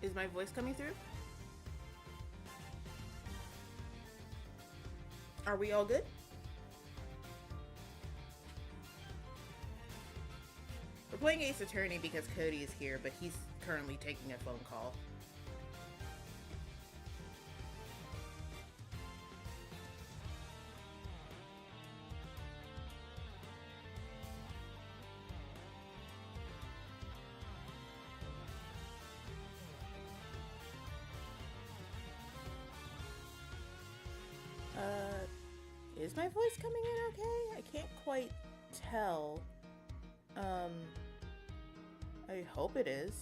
Is my voice coming through? Are we all good? We're playing Ace Attorney because Cody is here, but he's currently taking a phone call. Is my voice coming in okay? I can't quite tell. I hope it is.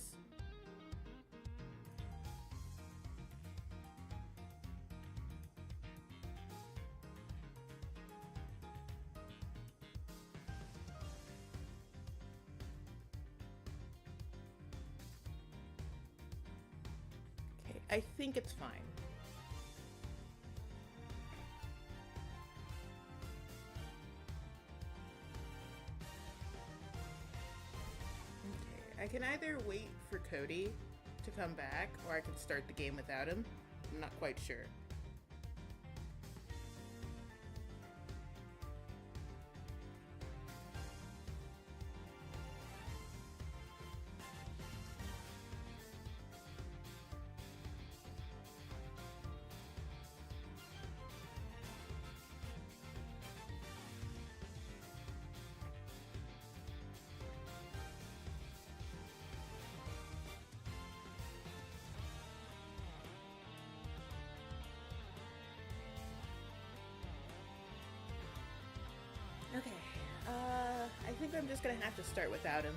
Okay, I think it's fine. I can either wait for Cody to come back, or I can start the game without him. I'm not quite sure. Okay, I think I'm just gonna have to start without him.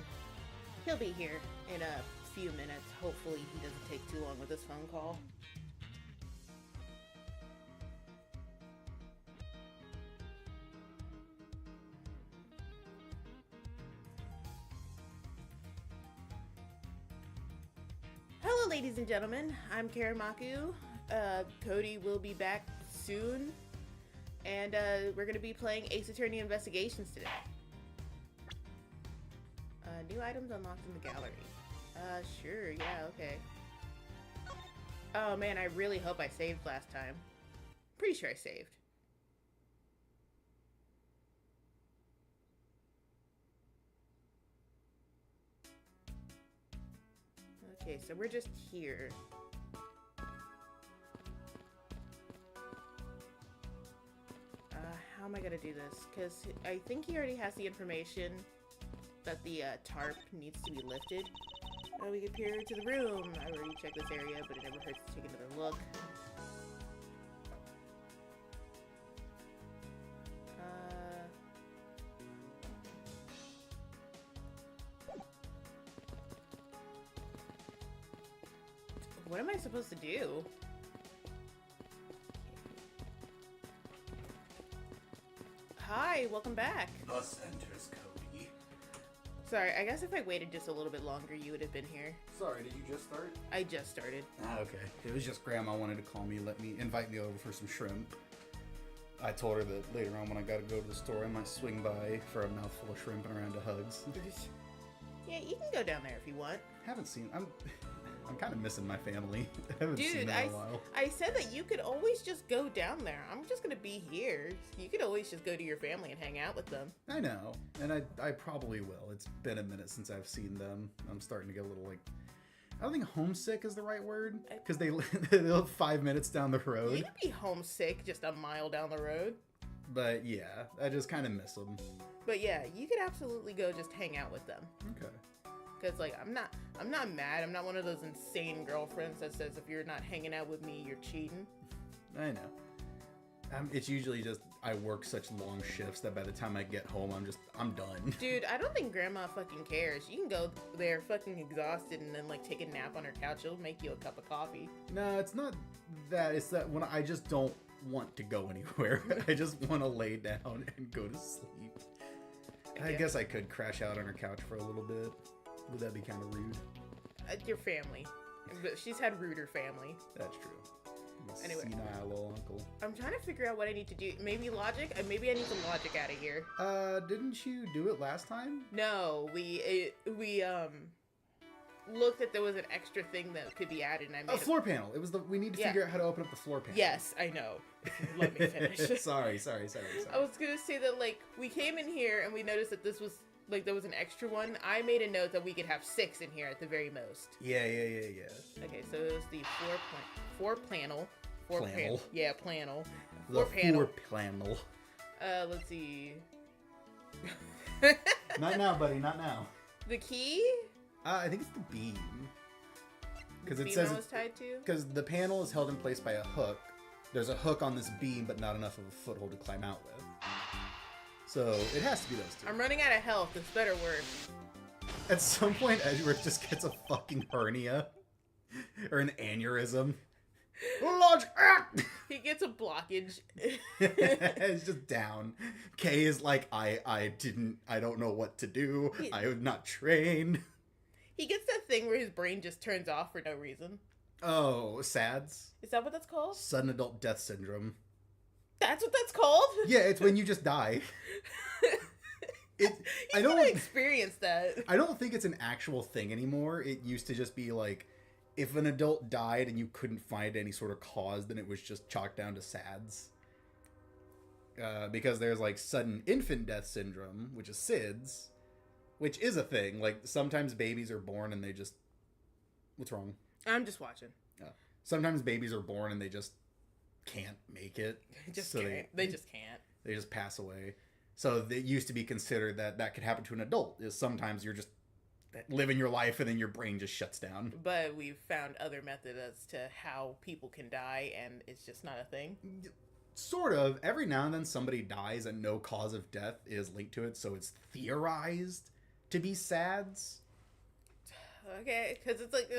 He'll be here in a few minutes. Hopefully he doesn't take too long with this phone call. Hello ladies and gentlemen, I'm Karamaku. Cody will be back soon. And we're going to be playing Ace Attorney Investigations today. New items unlocked in the gallery. Sure, yeah, okay. Oh man, I really hope I saved last time. Pretty sure I saved. Okay, so we're just here. How am I gonna do this? Because I think he already has the information that the tarp needs to be lifted. Oh, we appear to the room. I already checked this area, but it never hurts to take another look. What am I supposed to do? Hi, welcome back. Thus enters Cody. Sorry, I guess if I waited just a little bit longer, you would have been here. Sorry, did you just start? I just started. Ah, okay. It was just Grandma wanted to call me, invite me over for some shrimp. I told her that later on when I gotta go to the store, I might swing by for a mouthful of shrimp and a round of hugs. Yeah, you can go down there if you want. Haven't seen. I'm kind of missing my family. I haven't seen them in a while. I said that you could always just go down there. I'm just gonna be here. You could always just go to your family and hang out with them. I know, and I probably will. It's been a minute since I've seen them. I'm starting to get a little like, I don't think homesick is the right word, because they live 5 minutes down the road. You could be homesick just a mile down the road. But yeah, I just kind of miss them. But yeah, you could absolutely go just hang out with them. Okay. Cause like I'm not mad. I'm not one of those insane girlfriends that says if you're not hanging out with me, you're cheating. I know. It's usually just I work such long shifts that by the time I get home, I'm done. Dude, I don't think Grandma fucking cares. You can go there fucking exhausted and then like take a nap on her couch. She'll make you a cup of coffee. No, it's not that. It's that when I just don't want to go anywhere. I just want to lay down and go to sleep. I guess I could crash out on her couch for a little bit. Would that be kind of rude? Your family. But she's had ruder family. That's true. Anyway. Senile little uncle. I'm trying to figure out what I need to do. Maybe logic? Maybe I need some logic out of here. Didn't you do it last time? No, we looked that there was an extra thing that could be added, and I made A floor panel. It was we need to figure out how to open up the floor panel. Yes, I know. Let me finish. Sorry. I was gonna say that, like, we came in here and we noticed that this was, like, there was an extra one. I made a note that we could have 6 in here at the very most. Yeah. Okay, so it was the floor panel. Flannel. Yeah, flannel. The Floor panel. Let's see. Not now, buddy. Not now. The key? I think it's the beam. Because it beam says I was tied to? Because the panel is held in place by a hook. There's a hook on this beam, but not enough of a foothold to climb out with. So it has to be those 2. I'm running out of health. This better work. At some point, Edgeworth just gets a fucking hernia. Or an aneurysm. Large. He gets a blockage. It's just down. Kay is like, I don't know what to do. I am not trained. He gets that thing where his brain just turns off for no reason. Oh, SADS? Is that what that's called? Sudden Adult Death Syndrome. That's what that's called? Yeah, it's when you just die. I don't experience that. I don't think it's an actual thing anymore. It used to just be like, if an adult died and you couldn't find any sort of cause, then it was just chalked down to SADS. Because there's like sudden infant death syndrome, which is SIDS, which is a thing. Like sometimes babies are born and they just... What's wrong? I'm just watching. Sometimes babies are born and they just can't make it. They just can't. They just pass away. So it used to be considered that could happen to an adult. Is sometimes you're just living your life and then your brain just shuts down. But we've found other methods as to how people can die, and it's just not a thing. Sort of. Every now and then somebody dies and no cause of death is linked to it, so it's theorized to be SADS. Okay, because it's like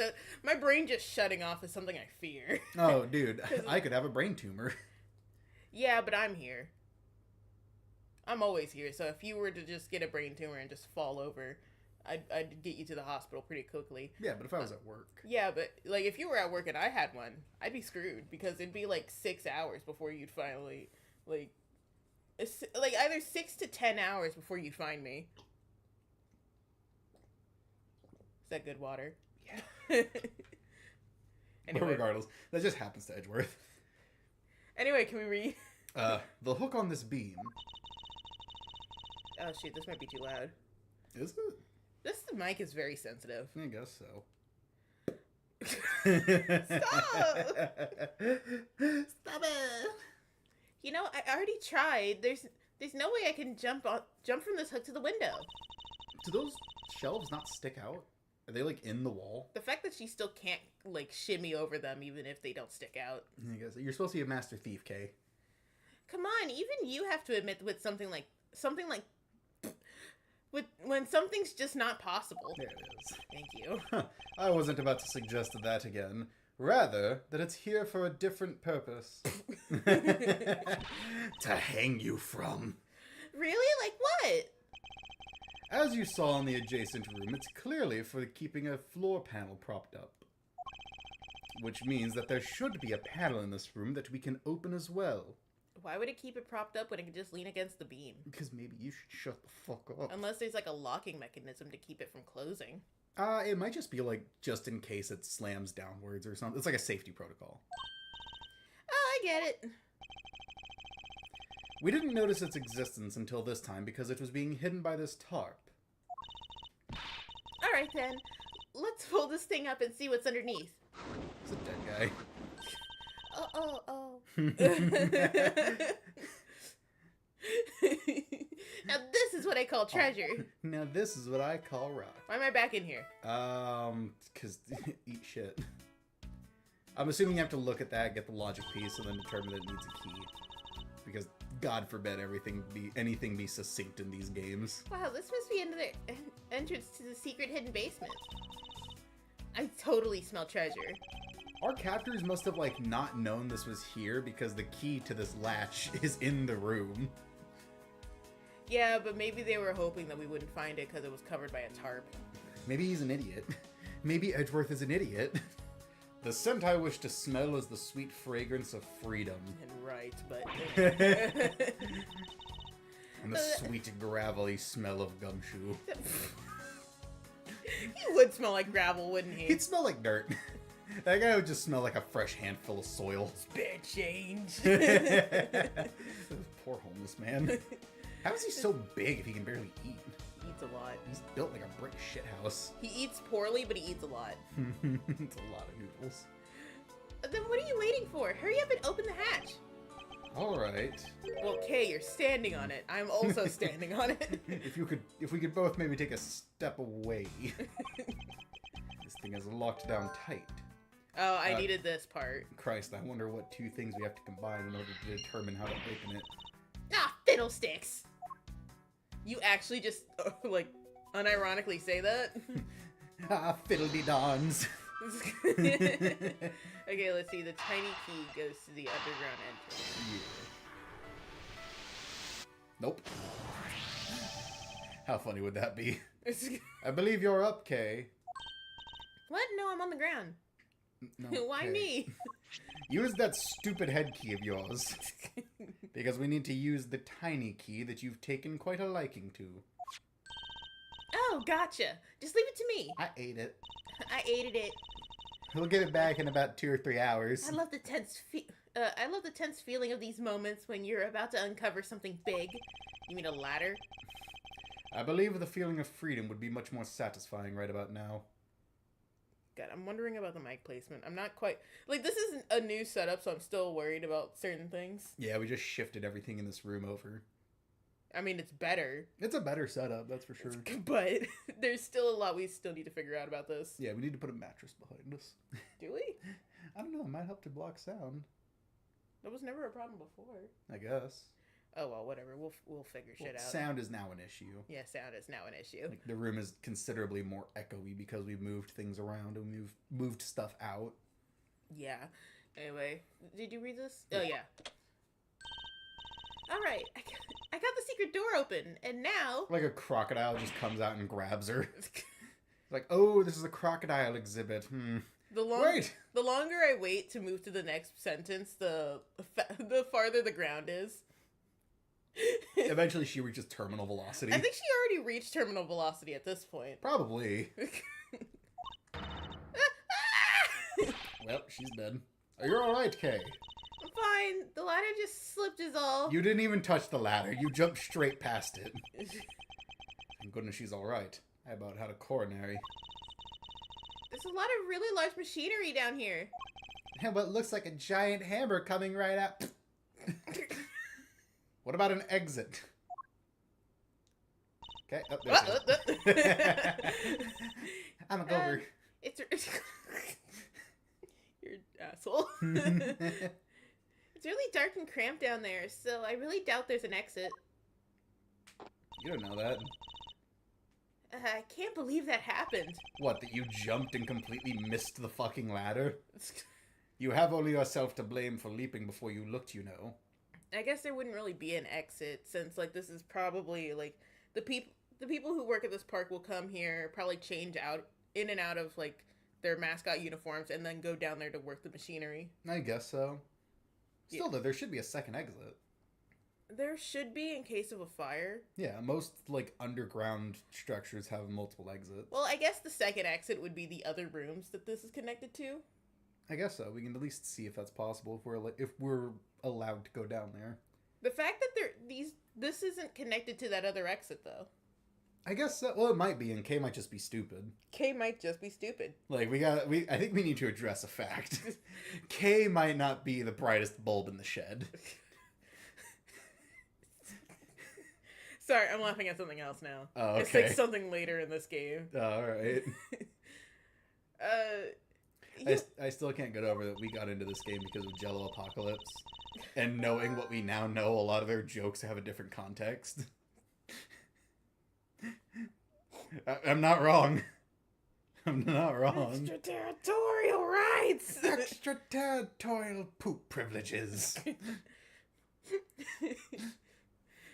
my brain just shutting off is something I fear. Oh, dude, I could have a brain tumor. Yeah, but I'm here. I'm always here, so if you were to just get a brain tumor and just fall over, I'd get you to the hospital pretty quickly. Yeah, but if I was at work. Yeah, but like if you were at work and I had one, I'd be screwed because it'd be like 6 hours before you'd finally like either 6 to 10 hours before you'd find me. Is that good water? Yeah. Anyway. But regardless, that just happens to Edgeworth. Anyway, can we read? The hook on this beam. Oh shoot, this might be too loud. Is it? This mic is very sensitive. I guess so. Stop! Stop it! You know, I already tried. There's no way I can jump from this hook to the window. Do those shelves not stick out? Are they like in the wall? The fact that she still can't like shimmy over them even if they don't stick out. I guess you're supposed to be a master thief, Kay. Come on, even you have to admit with something like when something's just not possible. There it is. Thank you. I wasn't about to suggest that again. Rather, that it's here for a different purpose. To hang you from. Really? Like what? As you saw in the adjacent room, it's clearly for keeping a floor panel propped up. Which means that there should be a panel in this room that we can open as well. Why would it keep it propped up when it can just lean against the beam? Because maybe you should shut the fuck up. Unless there's like a locking mechanism to keep it from closing. It might just be like, just in case it slams downwards or something. It's like a safety protocol. Oh, I get it. We didn't notice its existence until this time because it was being hidden by this tarp. Alright then. Let's pull this thing up and see what's underneath. It's a dead guy. Oh. Now this is what I call treasure. Now this is what I call rock. Why am I back in here? Because eat shit. I'm assuming you have to look at that, get the logic piece, and then determine that it needs a key. Because God forbid anything be succinct in these games. Wow, this must be another entrance to the secret hidden basement. I totally smell treasure. Our captors must have, like, not known this was here because the key to this latch is in the room. Yeah, but maybe they were hoping that we wouldn't find it because it was covered by a tarp. Maybe he's an idiot. Maybe Edgeworth is an idiot. The scent I wish to smell is the sweet fragrance of freedom. And right, but... And the sweet gravelly smell of gumshoe. He would smell like gravel, wouldn't he? He'd smell like dirt. That guy would just smell like a fresh handful of soil. Spare change. Poor homeless man. How is he so big if he can barely eat? He eats a lot. He's built like a brick shithouse. He eats poorly, but he eats a lot. It's a lot of noodles. Then what are you waiting for? Hurry up and open the hatch. Alright. Well, Kay, you're standing on it. I'm also standing on it. If we could both maybe take a step away. This thing is locked down tight. Oh, I needed this part. Christ, I wonder what two things we have to combine in order to determine how to open it. Ah, fiddlesticks! You actually just, like, unironically say that? Ah, fiddle-dee-dons. Okay, let's see. The tiny key goes to the underground entrance. Yeah. Nope. How funny would that be? I believe you're up, Kay. What? No, I'm on the ground. No, Why Kay. me? Use that stupid head key of yours. Because we need to use the tiny key that you've taken quite a liking to. Oh, gotcha. Just leave it to me. I ate it. I ate it. We'll get it back in about 2 or 3 hours. I love the tense feeling of these moments when you're about to uncover something big. You mean a ladder? I believe the feeling of freedom would be much more satisfying right about now. God, I'm wondering about the mic placement. I'm not quite... Like, this isn't a new setup, so I'm still worried about certain things. Yeah, we just shifted everything in this room over. I mean, it's better. It's a better setup, that's for sure. But there's still a lot we still need to figure out about this. Yeah, we need to put a mattress behind us. Do we? I don't know, it might help to block sound. That was never a problem before. I guess. Oh, well, whatever. We'll figure shit out. Sound is now an issue. Yeah, sound is now an issue. Like, the room is considerably more echoey because we moved things around and we've moved stuff out. Yeah. Anyway, did you read this? Oh, yeah. All right. I got the secret door open, and now... Like a crocodile just comes out and grabs her. Like, oh, this is a crocodile exhibit. Wait! The longer I wait to move to the next sentence, the farther the ground is. Eventually she reaches terminal velocity. I think she already reached terminal velocity at this point. Probably. Well, she's dead. Are you alright, Kay? I'm fine. The ladder just slipped is all. You didn't even touch the ladder. You jumped straight past it. Thank goodness she's alright. I about had a coronary. There's a lot of really large machinery down here. Yeah, but it looks like a giant hammer coming right out. What about an exit? Okay, oh, there's it. I'm gonna go over. You're an asshole. It's really dark and cramped down there, so I really doubt there's an exit. You don't know that. I can't believe that happened. What, that you jumped and completely missed the fucking ladder? You have only yourself to blame for leaping before you looked, you know. I guess there wouldn't really be an exit, since, like, this is probably, like, the people who work at this park will come here, probably change out, in and out of, like, their mascot uniforms, and then go down there to work the machinery. I guess so. Still, Yeah. though, there should be a second exit. There should be in case of a fire. Yeah, most, like, underground structures have multiple exits. Well, I guess the second exit would be the other rooms that this is connected to. I guess so. We can at least see if that's possible, if we're allowed to go down there. The fact that this isn't connected to that other exit, though. I guess so. Well, it might be, and Kay might just be stupid. Kay might just be stupid. Like, I think we need to address a fact. Kay might not be the brightest bulb in the shed. Sorry, I'm laughing at something else now. Oh, okay. It's like something later in this game. Alright. Yeah. I still can't get over that we got into this game because of Jello Apocalypse. And knowing what we now know, a lot of their jokes have a different context. I'm not wrong. I'm not wrong. Extraterritorial rights! Extraterritorial poop privileges.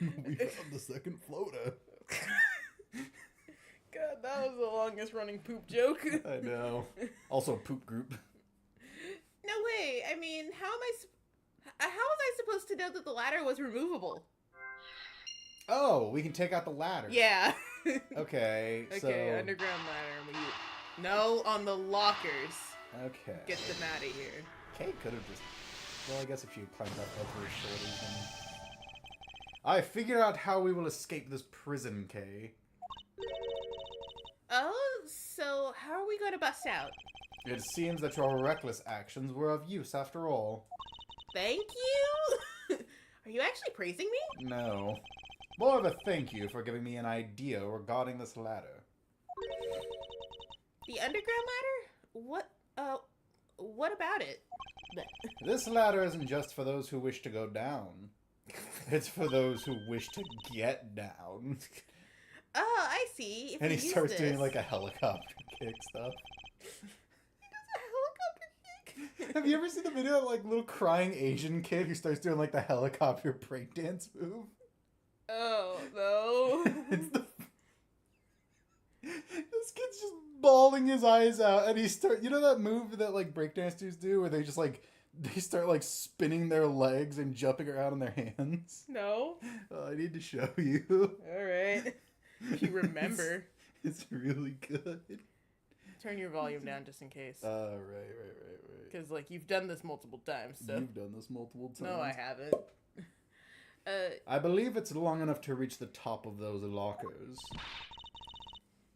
We found the second floater. God, that was the longest running poop joke. I know. Also, poop group. No way. I mean, how was I supposed to know that the ladder was removable? Oh, we can take out the ladder. Yeah. Okay, so... Okay, underground ladder. No, on the lockers. Okay. Get them out of here. Kay could have just... Well, I guess if she climbed up over his shoulders, then... I figured out how we will escape this prison, Kay. Oh, so how are we going to bust out? It seems that your reckless actions were of use after all. Thank you? Are you actually praising me? No. More of a thank you for giving me an idea regarding this ladder. The underground ladder? What about it? This ladder isn't just for those who wish to go down. It's for those who wish to get down. Oh, I see. If And he we use starts this... doing like a helicopter kick stuff. Have you ever seen the video of like little crying Asian kid who starts doing like the helicopter breakdance move? Oh, no. It's the... This kid's just bawling his eyes out, and you know that move that like breakdancers do where they just like they start like spinning their legs and jumping around on their hands? No. Oh, I need to show you. Alright. If you remember. It's really good. Turn your volume down just in case. Right. Because, like, you've done this multiple times, so... You've done this multiple times. No, I haven't. I believe it's long enough to reach the top of those lockers.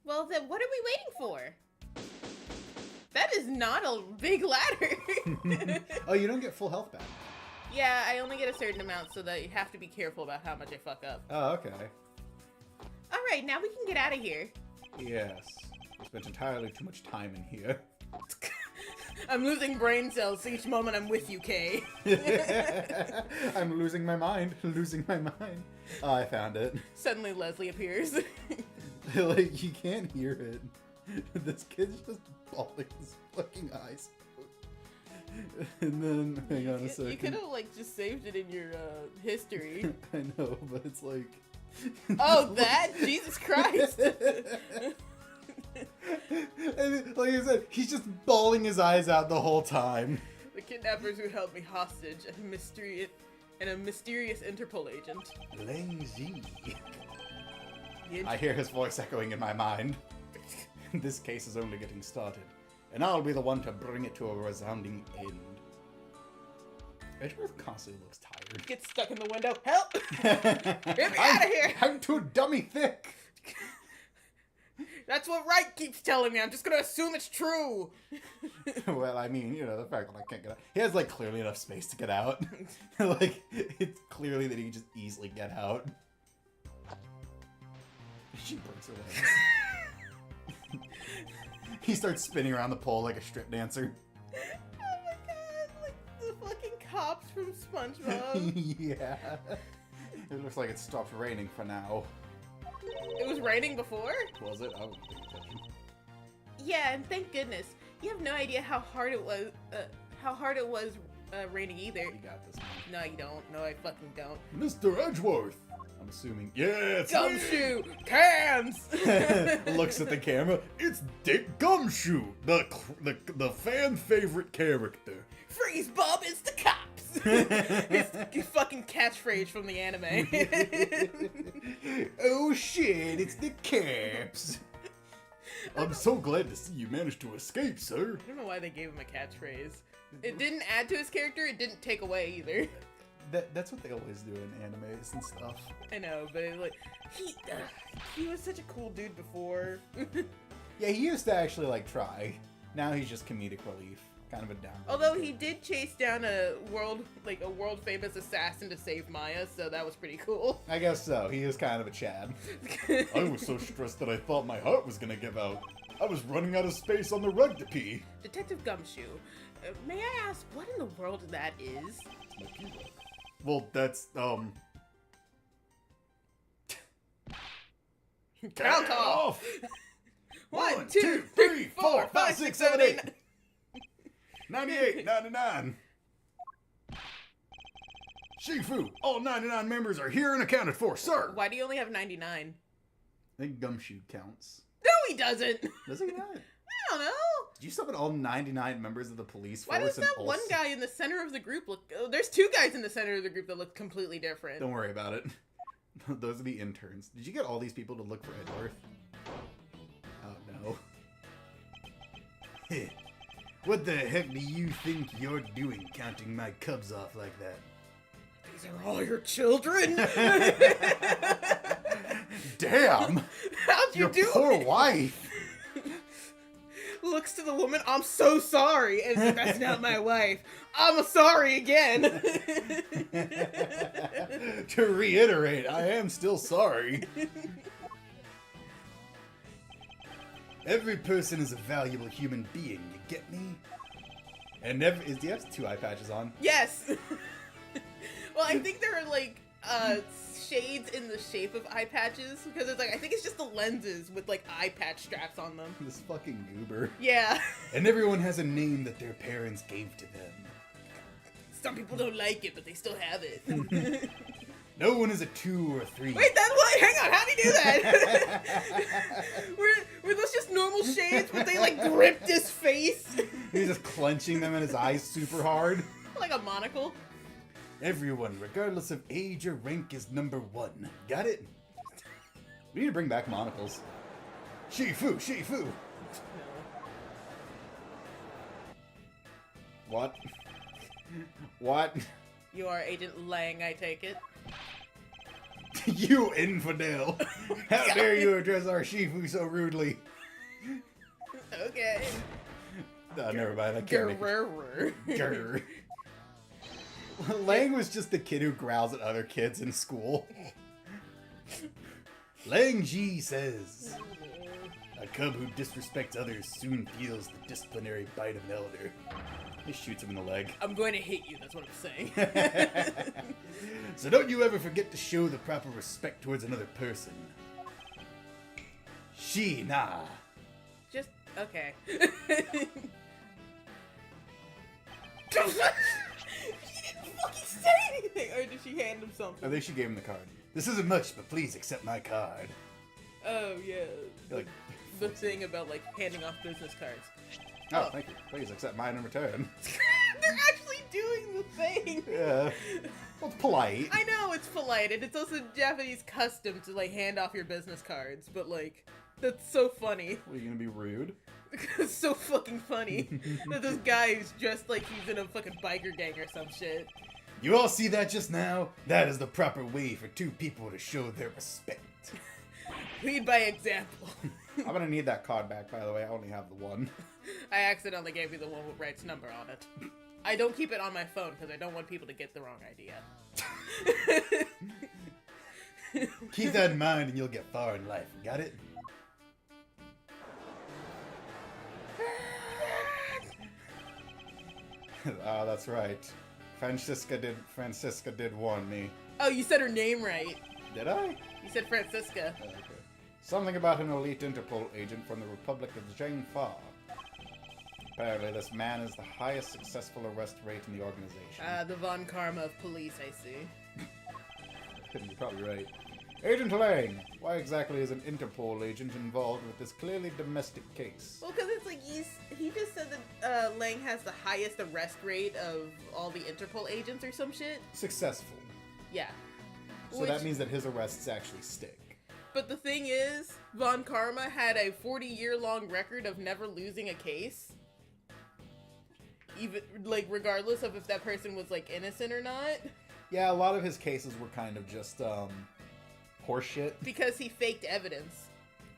Well, then what are we waiting for? That is not a big ladder. Oh, you don't get full health back. Yeah, I only get a certain amount, so that you have to be careful about how much I fuck up. Oh, okay. Alright, now we can get out of here. Yes. I spent entirely too much time in here. I'm losing brain cells each moment I'm with you, Kay. I'm losing my mind. Losing my mind. Oh, I found it. Suddenly Leslie appears. Like, you can't hear it. This kid's just bawling his fucking eyes. And then, hang on a second. You could have, like, just saved it in your, history. I know, but it's like... Oh, that? Jesus Christ! And like I said, he's just bawling his eyes out the whole time. The kidnappers who held me hostage and a mysterious Interpol agent. Lang Zi. I hear his voice echoing in my mind. This case is only getting started, and I'll be the one to bring it to a resounding end. Edgeworth constantly looks tired. Get stuck in the window. Help! Get me out of here! I'm too dummy thick. That's what Wright keeps telling me. I'm just gonna assume it's true. Well, I mean, you know, the fact that I can't get out. He has, like, clearly enough space to get out. Like, it's clearly that he can just easily get out. She breaks her legs. He starts spinning around the pole like a strip dancer. Oh my god, like the fucking cops from SpongeBob. Yeah. It looks like it stopped raining for now. It was raining before? Was it? I wasn't paying attention. Yeah, and thank goodness. You have no idea how hard it was, raining either. You got this, man. No, you don't. No, I fucking don't. Mr. Edgeworth! I'm assuming. Yeah, it's Gumshoe! Cans! Looks at the camera. It's Dick Gumshoe, the fan favorite character. Freeze, Bob! It's the cops! His fucking catchphrase from the anime. Oh shit! It's the cops. I'm so glad to see you managed to escape, sir. I don't know why they gave him a catchphrase. It didn't add to his character. It didn't take away either. That's what they always do in animes and stuff. I know, but he was such a cool dude before. Yeah, he used to actually like try. Now he's just comedic relief, kind of a down. Although he did chase down a world famous assassin to save Maya, so that was pretty cool. I guess so. He is kind of a Chad. I was so stressed that I thought my heart was gonna give out. I was running out of space on the rug to pee. Detective Gumshoe, may I ask what in the world that is? It's my pee rug. Well, that's, Count off! 1, 2, 3, 4, 5, 6, 7, 8. 98, 99. Shifu, all 99 members are here and accounted for, sir. Why do you only have 99? I think Gumshoe counts. No, he doesn't! Does he not? I don't know. Did you summon all 99 members of the police force? Why does that one guy in the center of the group look... Oh, there's two guys in the center of the group that look completely different. Don't worry about it. Those are the interns. Did you get all these people to look for Edworth? Oh no. What the heck do you think you're doing counting my cubs off like that? These are all your children? Damn! How'd you Your do poor it? wife! Looks to the woman, I'm so sorry. And said, that's not my wife. I'm sorry again. To reiterate, I am still sorry. Every person is a valuable human being, you get me? And do you have 2 eye patches on? Yes. Well, I think there are like shades in the shape of eye patches because it's like I think it's just the lenses with like eye patch straps on them. This fucking goober. Yeah. And everyone has a name that their parents gave to them. Some people don't like it, but they still have it. No one is a 2 or 3. Wait, that's what? Hang on, how do you do that? were those just normal shades, but they like gripped his face? He's just clenching them in his eyes super hard. Like a monocle. Everyone, regardless of age or rank, is number 1. Got it? We need to bring back monocles. Shifu, Shifu! No. What? What? You are Agent Lang, I take it. You infidel! How dare you address our Shifu so rudely? Okay. Never mind, I can't make it. Grr. Lang was just the kid who growls at other kids in school. Lang Ji says, a cub who disrespects others soon feels the disciplinary bite of an elder. He shoots him in the leg. I'm going to hit you, that's what I'm saying. So don't you ever forget to show the proper respect towards another person. She, nah. Just, okay. She didn't fucking say anything! Or did she hand him something? I think she gave him the card. This isn't much, but please accept my card. Oh, yeah. Like, The thing about, like, handing off business cards. oh, thank you. Please accept mine in return. They're actually doing the thing! Yeah. Well, it's polite. I know it's polite, and it's also Japanese custom to, like, hand off your business cards, but, like, that's so funny. What, are you gonna be rude? It's so fucking funny that this guy is dressed like he's in a fucking biker gang or some shit. You all see that just now? That is the proper way for 2 people to show their respect. Lead by example. I'm gonna need that card back, by the way. I only have the 1. I accidentally gave you the one with Wright's number on it. I don't keep it on my phone because I don't want people to get the wrong idea. Keep that in mind and you'll get far in life. Got it? Ah, that's right. Francisca did warn me. Oh, you said her name right. Did I? You said Francisca. Okay. Something about an elite Interpol agent from the Republic of Zhengfa. Apparently, this man is the highest successful arrest rate in the organization. The Von Karma of police, I see. You're probably right. Agent Lang, why exactly is an Interpol agent involved with this clearly domestic case? Well, because it's like he just said that Lang has the highest arrest rate of all the Interpol agents or some shit. Successful. Yeah. So that means that his arrests actually stick. But the thing is, Von Karma had a 40-year-long record of never losing a case. Even, like, regardless of if that person was, like, innocent or not. Yeah, a lot of his cases were kind of just, horseshit. Because he faked evidence.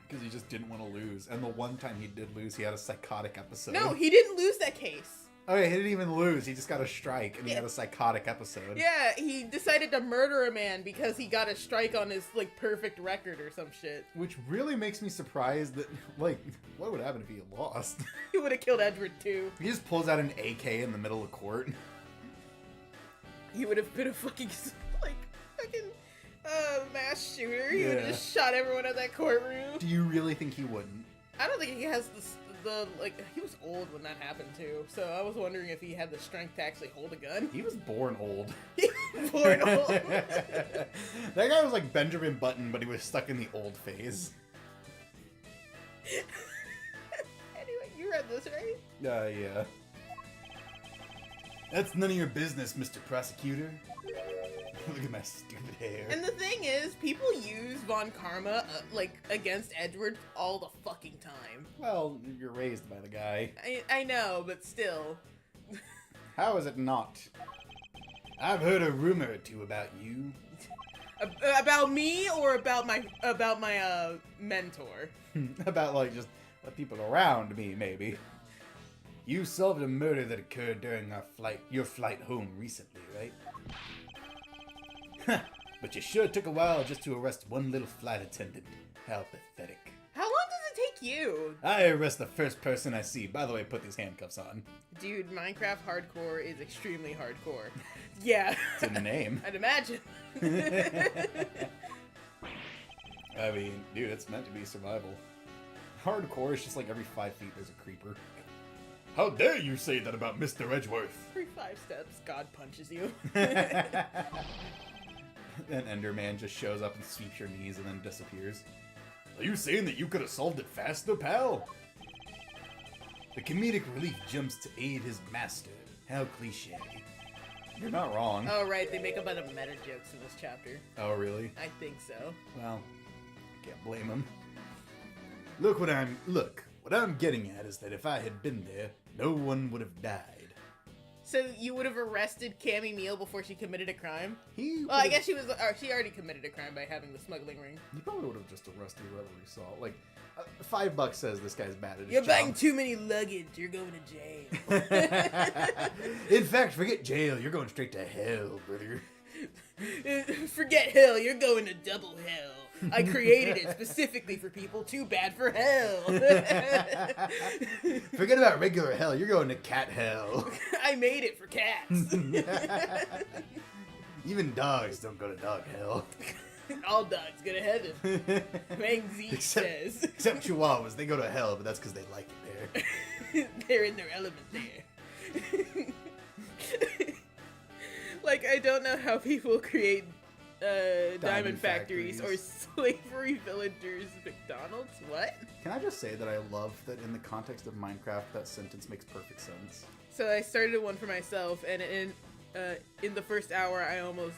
Because he just didn't want to lose. And the one time he did lose, he had a psychotic episode. No, he didn't lose that case. Oh yeah, he didn't even lose. He just got a strike, and he had a psychotic episode. Yeah, he decided to murder a man because he got a strike on his, like, perfect record or some shit. Which really makes me surprised that, like, what would happen if he had lost? He would have killed Edward, too. He just pulls out an AK in the middle of court. He would have been a fucking, like, mass shooter. He would have Yeah. just shot everyone in that courtroom. Do you really think he wouldn't? I don't think he has he was old when that happened too, so I was wondering if he had the strength to actually hold a gun. He was born old. He was born old. That guy was like Benjamin Button, but he was stuck in the old phase. Anyway, you read this, right? Yeah. That's none of your business, Mr. Prosecutor. Look at my stupid hair. And the thing is, people use Von Karma, like, against Edward all the fucking time. Well, you're raised by the guy. I know, but still. How is it not? I've heard a rumor or two about you. About me or about my mentor? About, like, just the people around me, maybe. You solved a murder that occurred during your flight home recently, right? But you sure took a while just to arrest one little flight attendant. How pathetic. How long does it take you? I arrest the first person I see. By the way, put these handcuffs on. Dude, Minecraft hardcore is extremely hardcore. Yeah. It's in the name. I'd imagine. I mean, dude, it's meant to be survival. Hardcore is just like every 5 feet there's a creeper. How dare you say that about Mr. Edgeworth? Every 5 steps, God punches you. Then Enderman just shows up and sweeps your knees and then disappears. Are you saying that you could have solved it faster, pal? The comedic relief jumps to aid his master. How cliche. You're not wrong. Oh, right, they make a bunch of meta jokes in this chapter. Oh, really? I think so. Well, can't blame him. Look, what I'm getting at is that if I had been there, no one would have died. So you would have arrested Cammy Meal before she committed a crime? He Well, I guess she already committed a crime by having the smuggling ring. He probably would have just arrested whoever he saw. Like, $5 says this guy's bad at his You're job. buying too many luggage. You're going to jail. In fact, forget jail. You're going straight to hell, brother. Forget hell. You're going to double hell. I created it specifically for people too bad for hell. Forget about regular hell. You're going to cat hell. I made it for cats. Even dogs don't go to dog hell. All dogs go to heaven. Wang Zi says. Except chihuahuas. They go to hell, but that's because they like it there. They're in their element there. Like, I don't know how people create diamond factories or slavery villagers McDonald's. What? Can I just say that I love that in the context of Minecraft, that sentence makes perfect sense. So I started one for myself, and in the first hour, I almost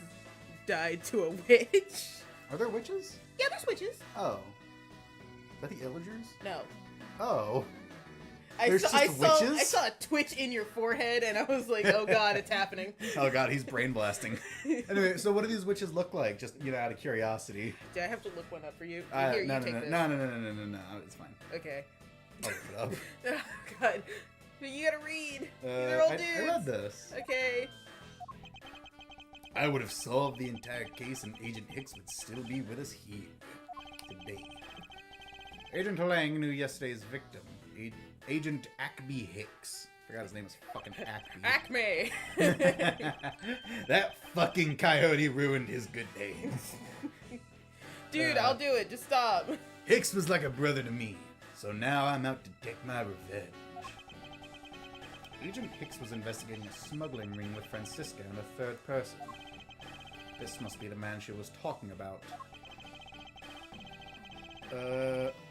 died to a witch. Are there witches? Yeah, there's witches. Oh. Are the illagers? No. Oh. I saw witches? a twitch in your forehead, and I was like, oh god, it's happening. Oh god, he's brain blasting. Anyway, so what do these witches look like? Just, out of curiosity. Do I have to look one up for you? No, you take this. No, it's fine. Okay. I'll look it up. Oh god. You gotta read. They're all dudes. I read this. Okay. I would have solved the entire case and Agent Hicks would still be with us here today. Agent Lang knew yesterday's victim, Agent Acme Hicks. Forgot his name was fucking Acme. Acme! That fucking coyote ruined his good day. Dude, I'll do it. Just stop. Hicks was like a brother to me, so now I'm out to take my revenge. Agent Hicks was investigating a smuggling ring with Francisca and a third person. This must be the man she was talking about.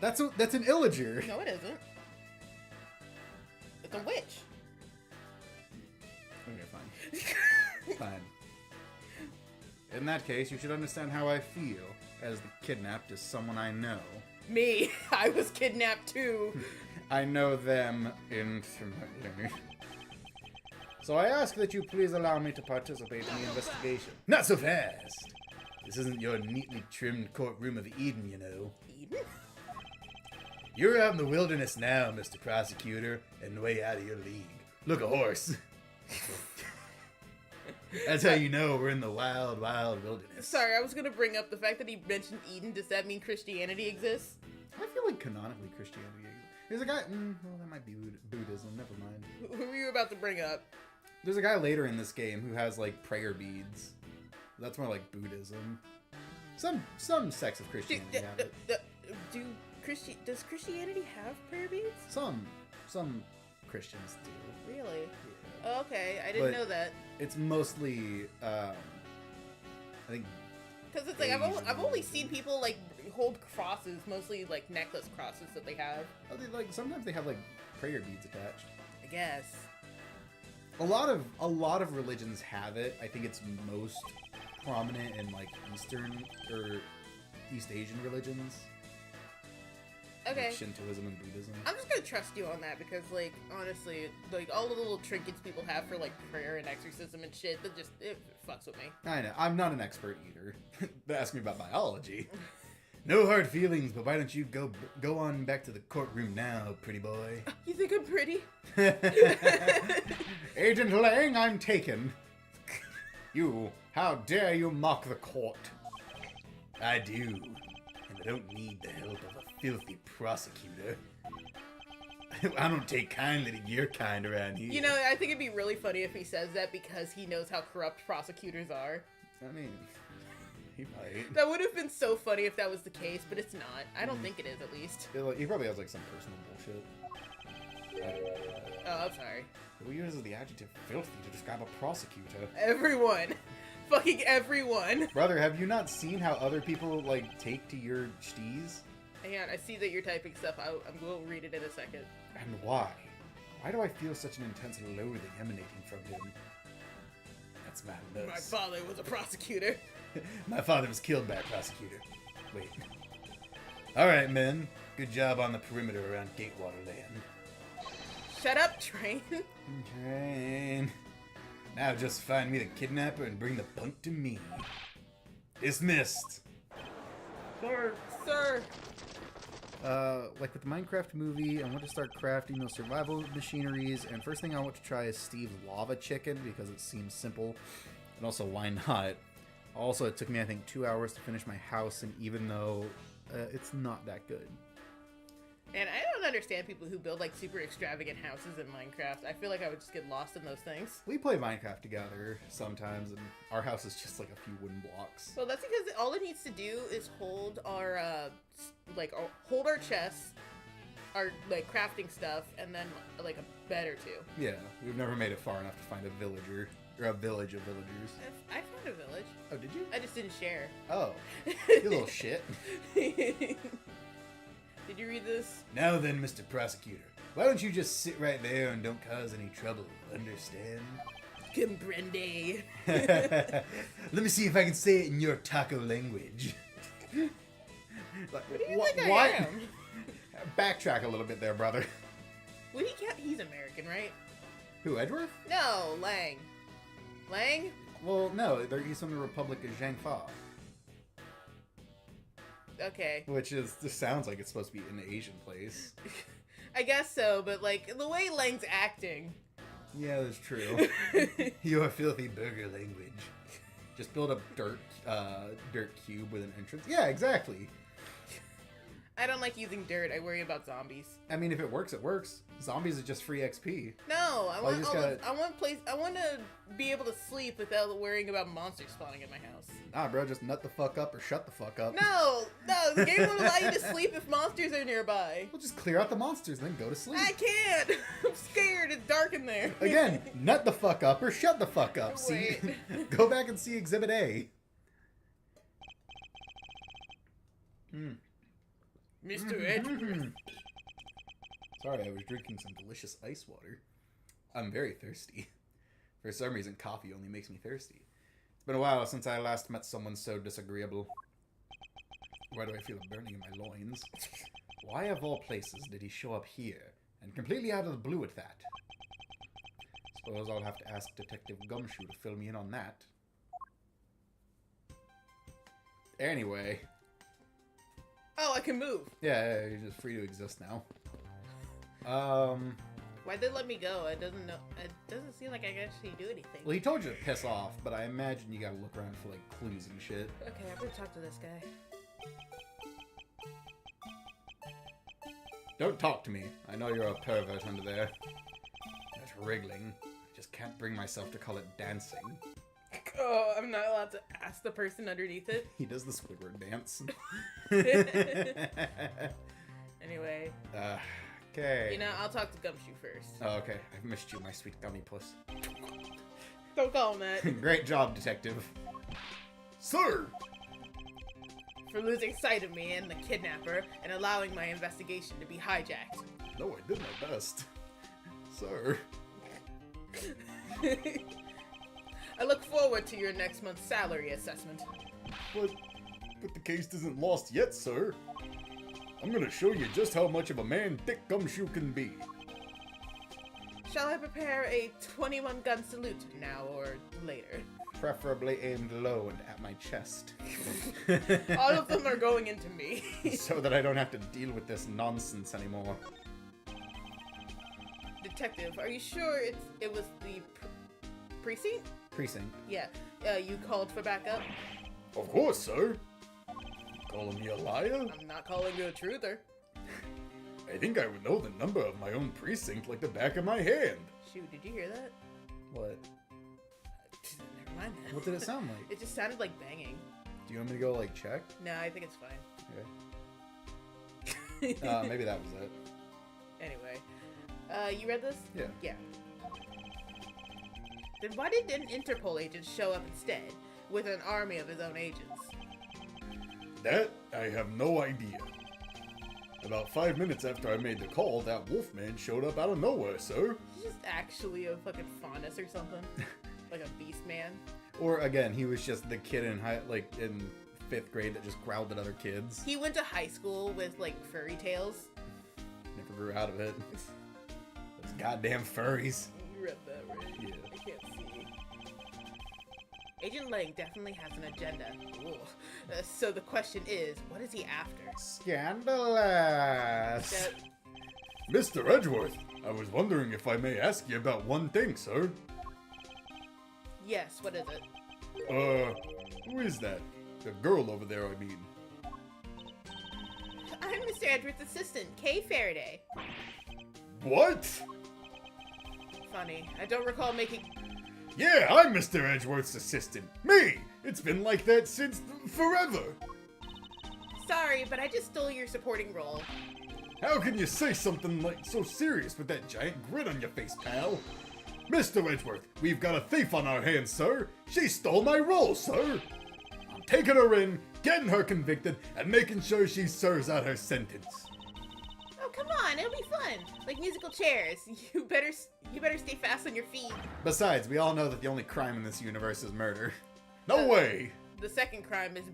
That's an illager. No, it isn't. It's a witch. Okay, fine. Fine. In that case, you should understand how I feel, as the kidnapped is someone I know. Me. I was kidnapped too. I know them intimately. So I ask that you please allow me to participate in the investigation. Not so fast! This isn't your neatly trimmed courtroom of Eden, you know. Eden? You're out in the wilderness now, Mr. Prosecutor, and way out of your league. Look, a horse. That's how you know we're in the wild, wild wilderness. Sorry, I was gonna bring up the fact that he mentioned Eden. Does that mean Christianity exists? I feel like canonically Christianity exists. There's a guy... well, that might be Buddhism. Never mind. Who were you about to bring up? There's a guy later in this game who has, like, prayer beads. That's more like Buddhism. Some sects of Christianity have it. Does Christianity have prayer beads? Some Christians do. Really? Yeah. Oh, okay, I didn't know that. It's mostly, I think... Because it's like, I've only seen people, like, hold crosses, mostly, like, necklace crosses that they have. Oh, sometimes they have, like, prayer beads attached. I guess. A lot of religions have it. I think it's most prominent in like Eastern or East Asian religions. Okay. Like Shintoism and Buddhism. I'm just gonna trust you on that because, like, honestly, like, all the little trinkets people have for, like, prayer and exorcism and shit, that just, it fucks with me. I know. I'm not an expert either. Ask me about biology. No hard feelings, but why don't you go on back to the courtroom now, pretty boy? You think I'm pretty? Agent Lang, I'm taken. You, how dare you mock the court? I do, and I don't need the help of a filthy prosecutor. I don't take kindly to your kind around here. You know, I think it'd be really funny if he says that because he knows how corrupt prosecutors are. I mean, he might. That would have been so funny if that was the case, but it's not. I don't think it is, at least. He probably has like some personal bullshit. Oh, I'm sorry. Who uses the adjective filthy to describe a prosecutor? Everyone. Fucking everyone. Brother, have you not seen how other people, like, take to your steez? Hang on, I see that you're typing stuff. I will read it in a second. And why? Why do I feel such an intense loathing emanating from him? That's madness. My father was a prosecutor. My father was killed by a prosecutor. Wait. Alright, men. Good job on the perimeter around Gatewater land. Shut up, Train. Train. Now just find me the kidnapper and bring the punk to me. Dismissed. Sir. Sir. Like with the Minecraft movie, I want to start crafting those survival machineries, and first thing I want to try is Steve's lava chicken, because it seems simple, and also, why not? Also, it took me, I think, 2 hours to finish my house, and even though it's not that good. And I don't understand people who build, like, super extravagant houses in Minecraft. I feel like I would just get lost in those things. We play Minecraft together sometimes, and our house is just like a few wooden blocks. Well, that's because all it needs to do is hold our, hold our chests, our, like, crafting stuff, and then, like, a bed or two. Yeah, we've never made it far enough to find a villager, or a village of villagers. I found a village. Oh, did you? I just didn't share. Oh, you little shit. Did you read this? Now then, Mr. Prosecutor, why don't you just sit right there and don't cause any trouble, understand? Comprende. Let me see if I can say it in your taco language. What do you think I am? Backtrack a little bit there, brother. Well, he's American, right? Who, Edgeworth? No, Lang. Lang? Well, no, he's from the Republic of Zhangfa. Okay. Which this sounds like it's supposed to be an Asian place. I guess so, but, like, the way Lang's acting. Yeah, that's true. Your filthy burger language. Just build a dirt cube with an entrance. Yeah, exactly. I don't like using dirt. I worry about zombies. I mean, if it works, it works. Zombies is just free XP. No, I want to be able to sleep without worrying about monsters spawning in my house. Nah, bro, just nut the fuck up or shut the fuck up. No, the game won't allow you to sleep if monsters are nearby. We'll just clear out the monsters and then go to sleep. I can't. I'm scared. It's dark in there. Again, nut the fuck up or shut the fuck up. Wait. See, go back and see Exhibit A. Mr. Edgeworth. Sorry, I was drinking some delicious ice water. I'm very thirsty. For some reason, coffee only makes me thirsty. It's been a while since I last met someone so disagreeable. Why do I feel a burning in my loins? Why of all places did he show up here, and completely out of the blue at that? Suppose I'll have to ask Detective Gumshoe to fill me in on that. Anyway. Oh, I can move. Yeah, you're just free to exist now. Why'd they let me go? It doesn't seem like I can actually do anything. Well, he told you to piss off, but I imagine you gotta look around for, like, clues and shit. Okay, I'm gonna talk to this guy. Don't talk to me. I know you're a pervert under there. That's wriggling. I just can't bring myself to call it dancing. Oh, I'm not allowed to ask the person underneath it. He does the Squidward dance. Anyway. Okay. You know, I'll talk to Gumshoe first. Oh, okay. I've missed you, my sweet gummy puss. Don't call him that. Great job, detective. Sir! For losing sight of me and the kidnapper and allowing my investigation to be hijacked. No, I did my best. Sir. I look forward to your next month's salary assessment. But the case isn't lost yet, sir. I'm gonna show you just how much of a man Dick Gumshoe can be. Shall I prepare a 21-gun salute now or later? Preferably aimed low and at my chest. All of them are going into me. So that I don't have to deal with this nonsense anymore. Detective, are you sure it was the precinct? Precinct? Yeah. You called for backup? Of course, sir. Calling me a liar? I'm not calling you a truther. I think I would know the number of my own precinct like the back of my hand. Shoot, did you hear that? What? Never mind that. What did it sound like? It just sounded like banging. Do you want me to go, like, check? No, I think it's fine. Okay. Maybe that was it. Anyway. You read this? Yeah. Yeah. Then why did an Interpol agent show up instead, with an army of his own agents? That, I have no idea. About 5 minutes after I made the call, that Wolfman showed up out of nowhere, sir. He's just actually a fucking faunus or something. Like a beast man. Or, again, he was just the kid in in 5th grade that just growled at other kids. He went to high school with, like, furry tails. Never grew out of it. Those goddamn furries. You read that, right? Yeah. I can't see. Agent Lang definitely has an agenda. So the question is, what is he after? Scandalous! Mr. Edgeworth, I was wondering if I may ask you about one thing, sir. Yes, what is it? Who is that? The girl over there, I mean. I'm Mr. Edgeworth's assistant, Kay Faraday. What? Funny. I don't recall making... Yeah, I'm Mr. Edgeworth's assistant. Me! It's been like that since forever. Sorry, but I just stole your supporting role. How can you say something like so serious with that giant grin on your face, pal? Mr. Edgeworth, we've got a thief on our hands, sir. She stole my role, sir. I'm taking her in, getting her convicted, and making sure she serves out her sentence. Oh, come on, it'll be fun. Like musical chairs. You better stay fast on your feet. Besides, we all know that the only crime in this universe is murder. No way! The second crime is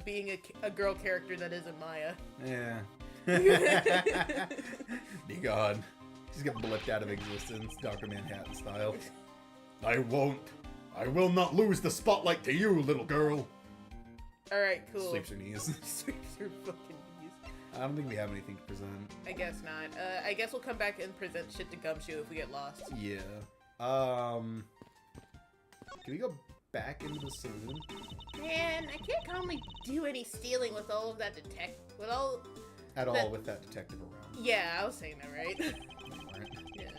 being a girl character that isn't Maya. Yeah. Be God. Just get blipped out of existence, Dr. Manhattan style. I won't. I will not lose the spotlight to you, little girl. Alright, cool. Sweeps her knees. Sweeps her fucking knees. I don't think we have anything to present. I guess not. I guess we'll come back and present shit to Gumshoe if we get lost. Yeah. Can we go back into the saloon? Man, I can't calmly do any stealing with all of that with that detective around. Yeah, I was saying that right. Yeah.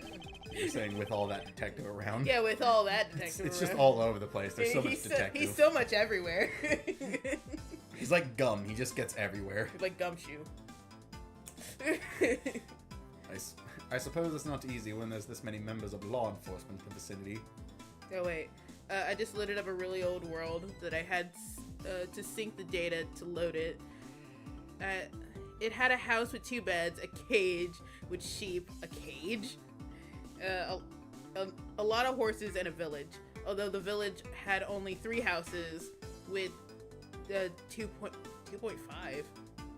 You're saying with all that detective around? Yeah, with all that detective it's around. just all over the place. There's so much detective. He's so much everywhere. He's like gum. He just gets everywhere. He's like Gumshoe. I suppose it's not easy when there's this many members of law enforcement in the vicinity. Oh, wait. I just loaded up a really old world that I had to sync the data to load it. It had a house with 2 beds, a cage with sheep, a cage, a lot of horses, and a village. Although the village had only 3 houses with 2.5.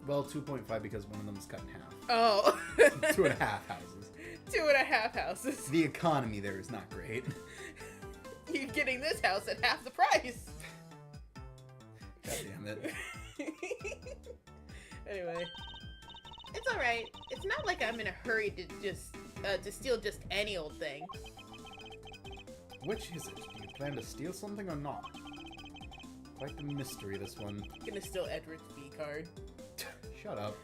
Well, 2.5 because one of them is cut in half. Oh. 2.5 houses. 2.5 houses. The economy there is not great. You're getting this house at half the price. God damn it. Anyway, it's all right. It's not like I'm in a hurry to just to steal just any old thing. Which is it? Do you plan to steal something or not? Quite the mystery, this one. I'm gonna steal Edward's V card. Shut up.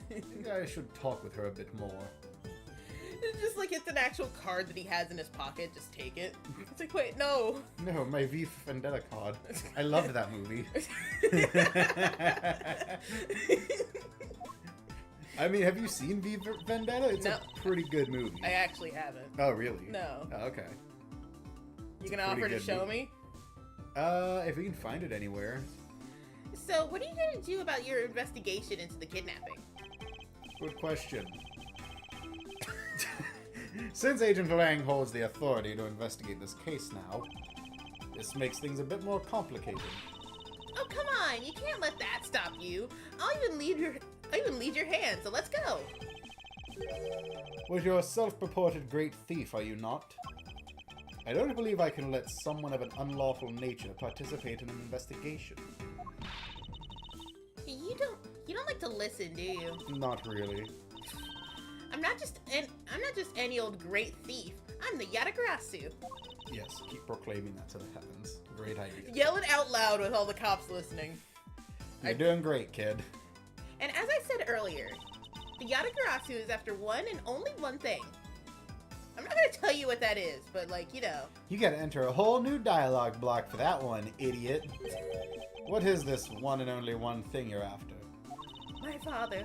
Maybe I should talk with her a bit more. It's just like it's an actual card that he has in his pocket. Just take it. It's like, wait, no. No, my V for Vendetta card. I loved that movie. I mean, have you seen V for Vendetta? It's a pretty good movie. I actually haven't. Oh, really? No. Oh, okay. You gonna offer to show me? If we can find it anywhere. So, what are you gonna do about your investigation into the kidnapping? Good question. Since Agent Lang holds the authority to investigate this case now, This makes things a bit more complicated. Oh, come on. You can't let that stop you. I'll even lead your hand, so let's go. Well, you're a self-purported great thief, are you not? I don't believe I can let someone of an unlawful nature participate in an investigation. You don't like to listen, do you? Not really. I'm not just any old great thief. I'm the Yatagarasu. Yes, keep proclaiming that to the heavens. Great idea. Yell it out loud with all the cops listening. You're doing great, kid. And as I said earlier, the Yatagarasu is after one and only one thing. I'm not gonna tell you what that is, but like, you know. You gotta enter a whole new dialogue block for that one, idiot. What is this one and only one thing you're after? My father.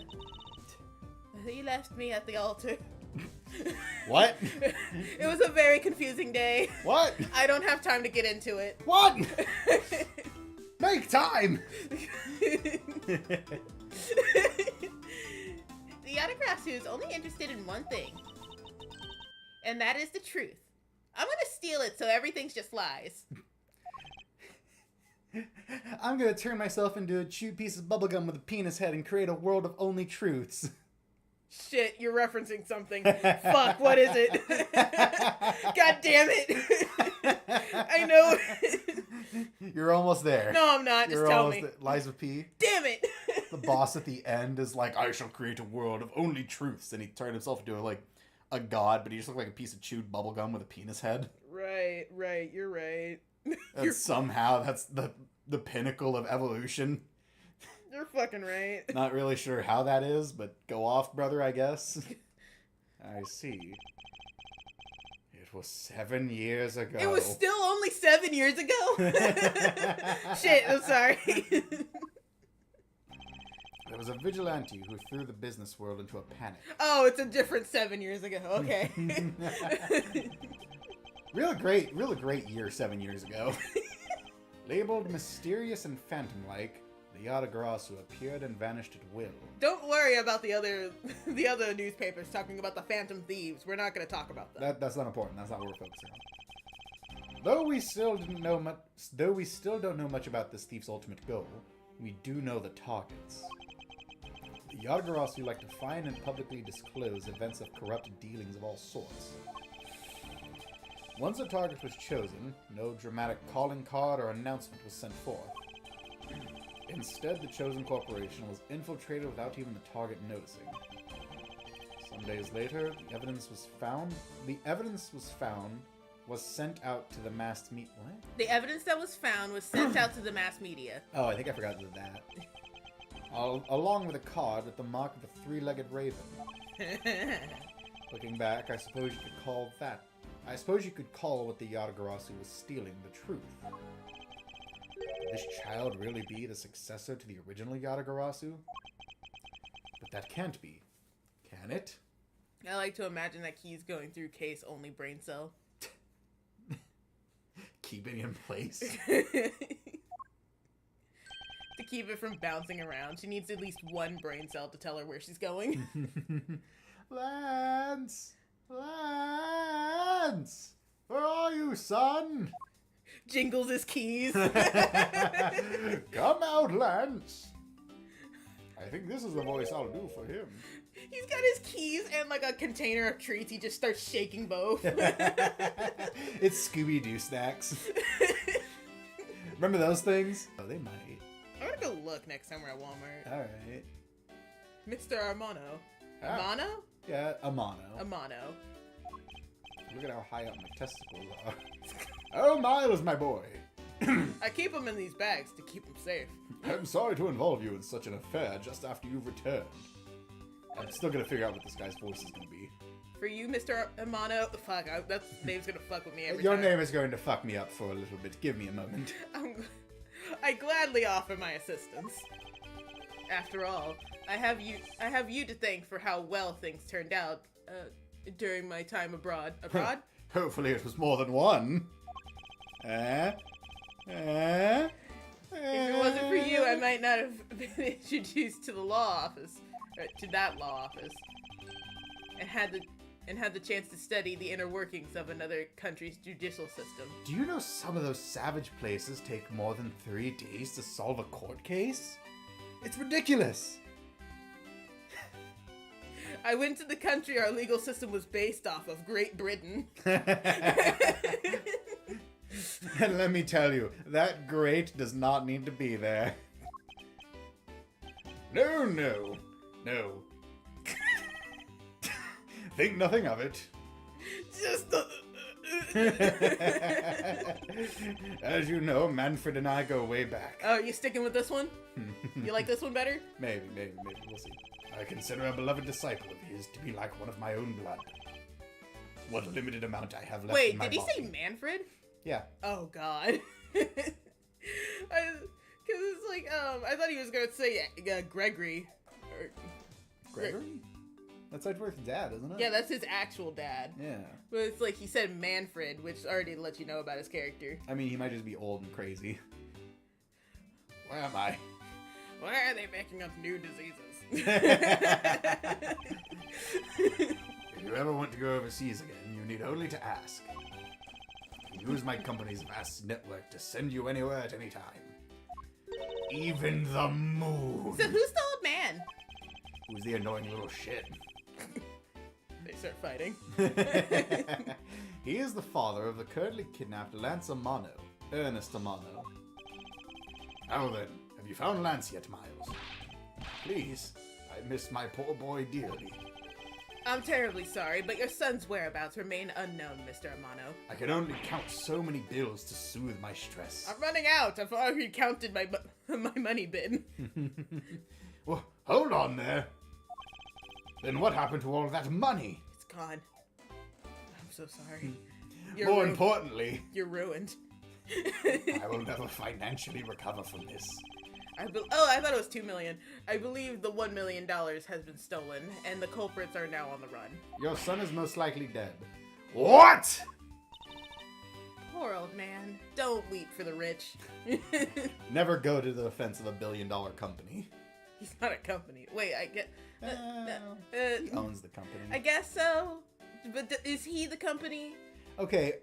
He left me at the altar. What? It was a very confusing day. What? I don't have time to get into it. What? Make time! The Yatagarasu is only interested in one thing. And that is the truth. I'm gonna steal it so everything's just lies. I'm gonna turn myself into a chewed piece of bubblegum with a penis head and create a world of only truths. Shit, you're referencing something. Fuck, what is it? God damn it. I know. You're almost there. No, I'm not. Just tell me. Liza P. Damn it. The boss at the end is like, I shall create a world of only truths. And he turned himself into like a god, but he just looked like a piece of chewed bubblegum with a penis head. Right. You're right. And somehow that's the pinnacle of evolution. You're fucking right. Not really sure how that is, but go off, brother, I guess. I see. It was 7 years ago. It was still only 7 years ago? Shit, I'm sorry. There was a vigilante who threw the business world into a panic. Oh, it's a different 7 years ago. Okay. Real great year 7 years ago. Labeled mysterious and phantom-like, the Yatagarasu appeared and vanished at will. Don't worry about the other newspapers talking about the phantom thieves. We're not going to talk about that. That's not important. That's not what we're focusing on. Though we still don't know much about this thief's ultimate goal, we do know the targets. The Yatagarasu like to find and publicly disclose events of corrupt dealings of all sorts. Once a target was chosen, no dramatic calling card or announcement was sent forth. Instead, the chosen corporation was infiltrated without even the target noticing. Some days later, the evidence was sent out to the mass media. What? The evidence that was found was sent out to the mass media. Oh, I think I forgot that. Along with a card with the mark of a three-legged raven. Looking back, I suppose you could call what the Yatagarasu was stealing the truth. Could this child really be the successor to the original Yatagarasu? But that can't be. Can it? I like to imagine that Key's going through case only brain cell. Keeping it in place. To keep it from bouncing around. She needs at least one brain cell to tell her where she's going. Lance! Lance! Where are you, son? Jingles his keys. Come out, Lance! I think this is the voice I'll do for him. He's got his keys and like a container of treats. He just starts shaking both. It's Scooby-Doo snacks. Remember those things? Oh, they might. I'm gonna go look next time we're at Walmart. Alright. Mr. Armano. Ah. Armano? Yeah, Amano. Amano. Look at how high up my testicles are. Oh, Miles, my boy. I keep them in these bags to keep them safe. I'm sorry to involve you in such an affair just after you've returned. I'm still gonna figure out what this guy's voice is gonna be. For you, Mr. Amano, fuck, that name's gonna fuck with me every Your time. name is going to fuck me up for a little bit. Give me a moment. I gladly offer my assistance. After all, I have you to thank for how well things turned out during my time abroad. Abroad? Hopefully it was more than one. If it wasn't for you, I might not have been introduced to the law office, to that law office, and had and had the chance to study the inner workings of another country's judicial system. Do you know some of those savage places take more than 3 days to solve a court case? It's ridiculous! I went to the country our legal system was based off of, Great Britain. And let me tell you, that great does not need to be there. No, no, no. Think nothing of it. Just As you know, Manfred and I go way back. Oh, you sticking with this one? You like this one better? Maybe. We'll see. I consider a beloved disciple of his to be like one of my own blood. What limited amount I have left in my body. Wait, did he say Manfred? Yeah. Oh, God. Because it's like, I thought he was going to say Gregory. Or, Gregory? That's Edgeworth's dad, isn't it? Yeah, that's his actual dad. Yeah. But it's like he said Manfred, which already lets you know about his character. I mean, he might just be old and crazy. Where am I? Why are they making up new diseases? If you ever want to go overseas again, you need only to ask. I can use my company's vast network to send you anywhere at any time. Even the moon. So who's the old man? Who's the annoying little shit? They start fighting. He is the father of the currently kidnapped Lance Amano, Ernest Amano. Now then, have you found Lance yet, Miles? Please, I miss my poor boy dearly. I'm terribly sorry, but your son's whereabouts remain unknown, Mr. Amano. I can only count so many bills to soothe my stress. I'm running out. I've already counted my money bin. Well, hold on there. Then what happened to all that money? It's gone. I'm so sorry. More importantly, you're ruined. I will never financially recover from this. I thought it was $2 million. I believe the $1 million has been stolen, and the culprits are now on the run. Your son is most likely dead. What? Poor old man. Don't weep for the rich. Never go to the defense of $1 billion company. He's not a company. Wait, I get. He owns the company. I guess so. But is he the company? Okay.